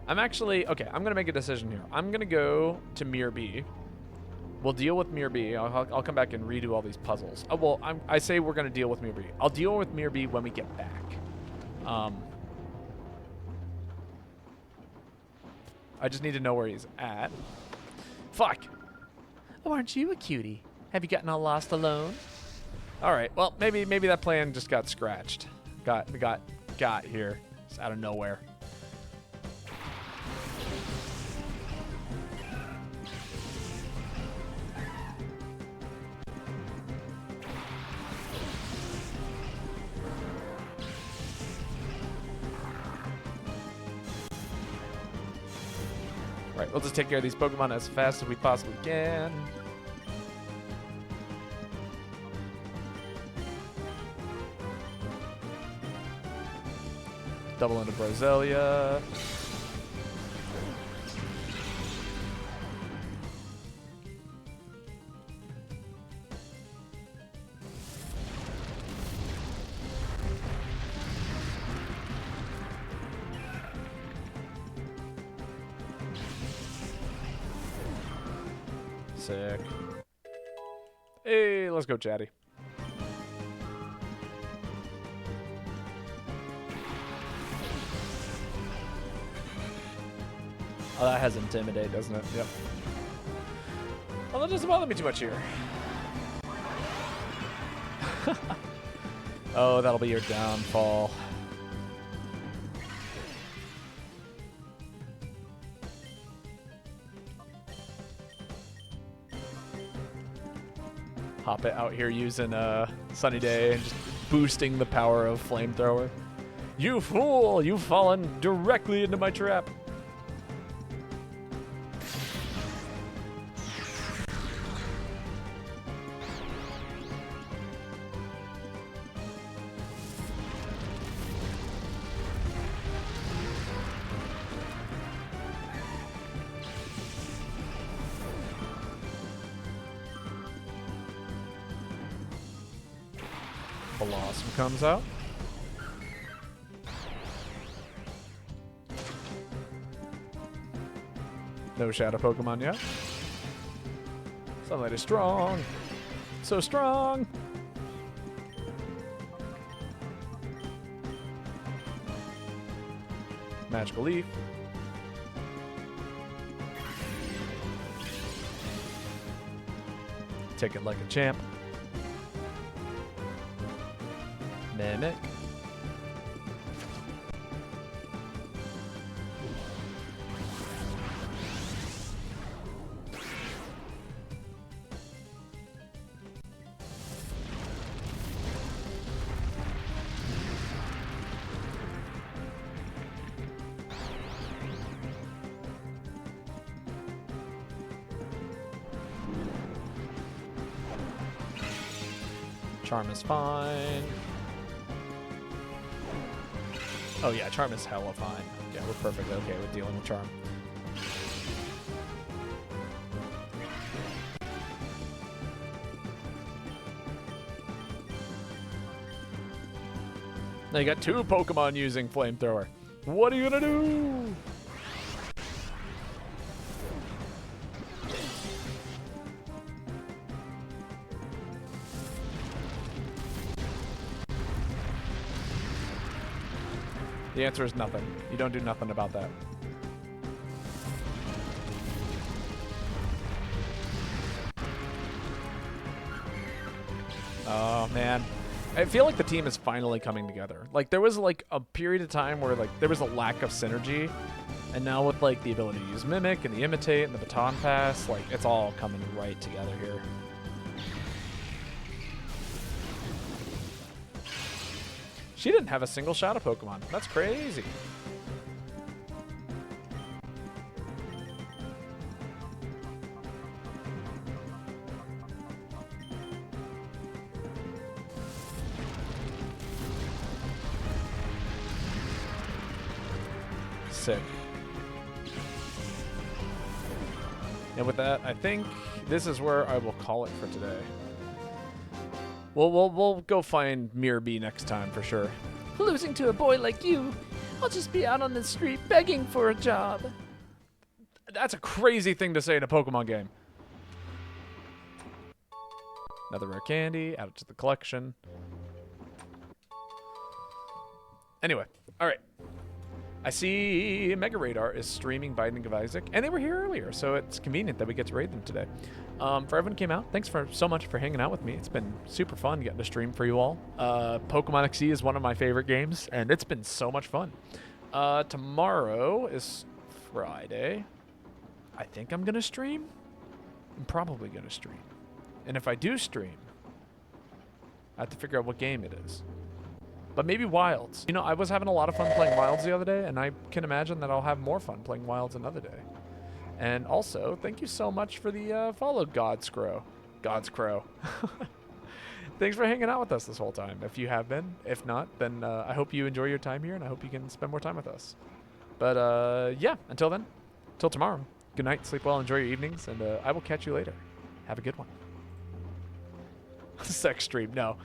I'm actually... Okay, I'm going to make a decision here. I'm going to go to Mirror B. We'll deal with Mirror B. I'll come back and redo all these puzzles. Oh, well, I say we're going to deal with Mirror B. I'll deal with Mirror B when we get back. I just need to know where he's at. Fuck. Oh, aren't you a cutie? Have you gotten all lost alone? All right. Well, maybe that plan just got scratched. Got here. It's out of nowhere. Right, we'll just take care of these Pokemon as fast as we possibly can. Double into Broselia. Sick. Hey, let's go, Chatty. Oh, that has Intimidate, doesn't it? Yep. Well, that doesn't bother me too much here. Oh, that'll be your downfall. Hop it out here using Sunny Day and just boosting the power of Flamethrower. You fool! You've fallen directly into my trap. Blossom comes out. No Shadow Pokemon yet. Sunlight is strong. So strong. Magical Leaf. Take it like a champ. Mimic. Charm is fine. Oh yeah, Charm is hella fine. Yeah, we're perfectly okay with dealing with Charm. Now you got two Pokemon using Flamethrower. What are you gonna do? The answer is nothing. You don't do nothing about that. Oh, man. I feel like the team is finally coming together. Like, there was, like, a period of time where, like, there was a lack of synergy. And now with, like, the ability to use Mimic and the Imitate and the Baton Pass, like, it's all coming right together here. She didn't have a single Shadow Pokemon. That's crazy. Sick. And with that, I think this is where I will call it for today. We'll go find Mirror B next time for sure. Losing to a boy like you, I'll just be out on the street begging for a job. That's a crazy thing to say in a Pokemon game. Another rare candy, add it to the collection. Anyway, all right. I see Mega Radar is streaming Binding of Isaac, and they were here earlier, so it's convenient that we get to raid them today. For everyone who came out, thanks so much for hanging out with me. It's been super fun getting to stream for you all. Pokemon XE is one of my favorite games, and it's been so much fun. Tomorrow is Friday. I think I'm going to stream. I'm probably going to stream. And if I do stream, I have to figure out what game it is. But maybe Wilds. You know, I was having a lot of fun playing Wilds the other day, and I can imagine that I'll have more fun playing Wilds another day. And also, thank you so much for the follow, God's Crow. God's Crow. Thanks for hanging out with us this whole time, if you have been. If not, then I hope you enjoy your time here, and I hope you can spend more time with us. But yeah, until then, till tomorrow, good night, sleep well, enjoy your evenings, and I will catch you later. Have a good one. Sex stream, no.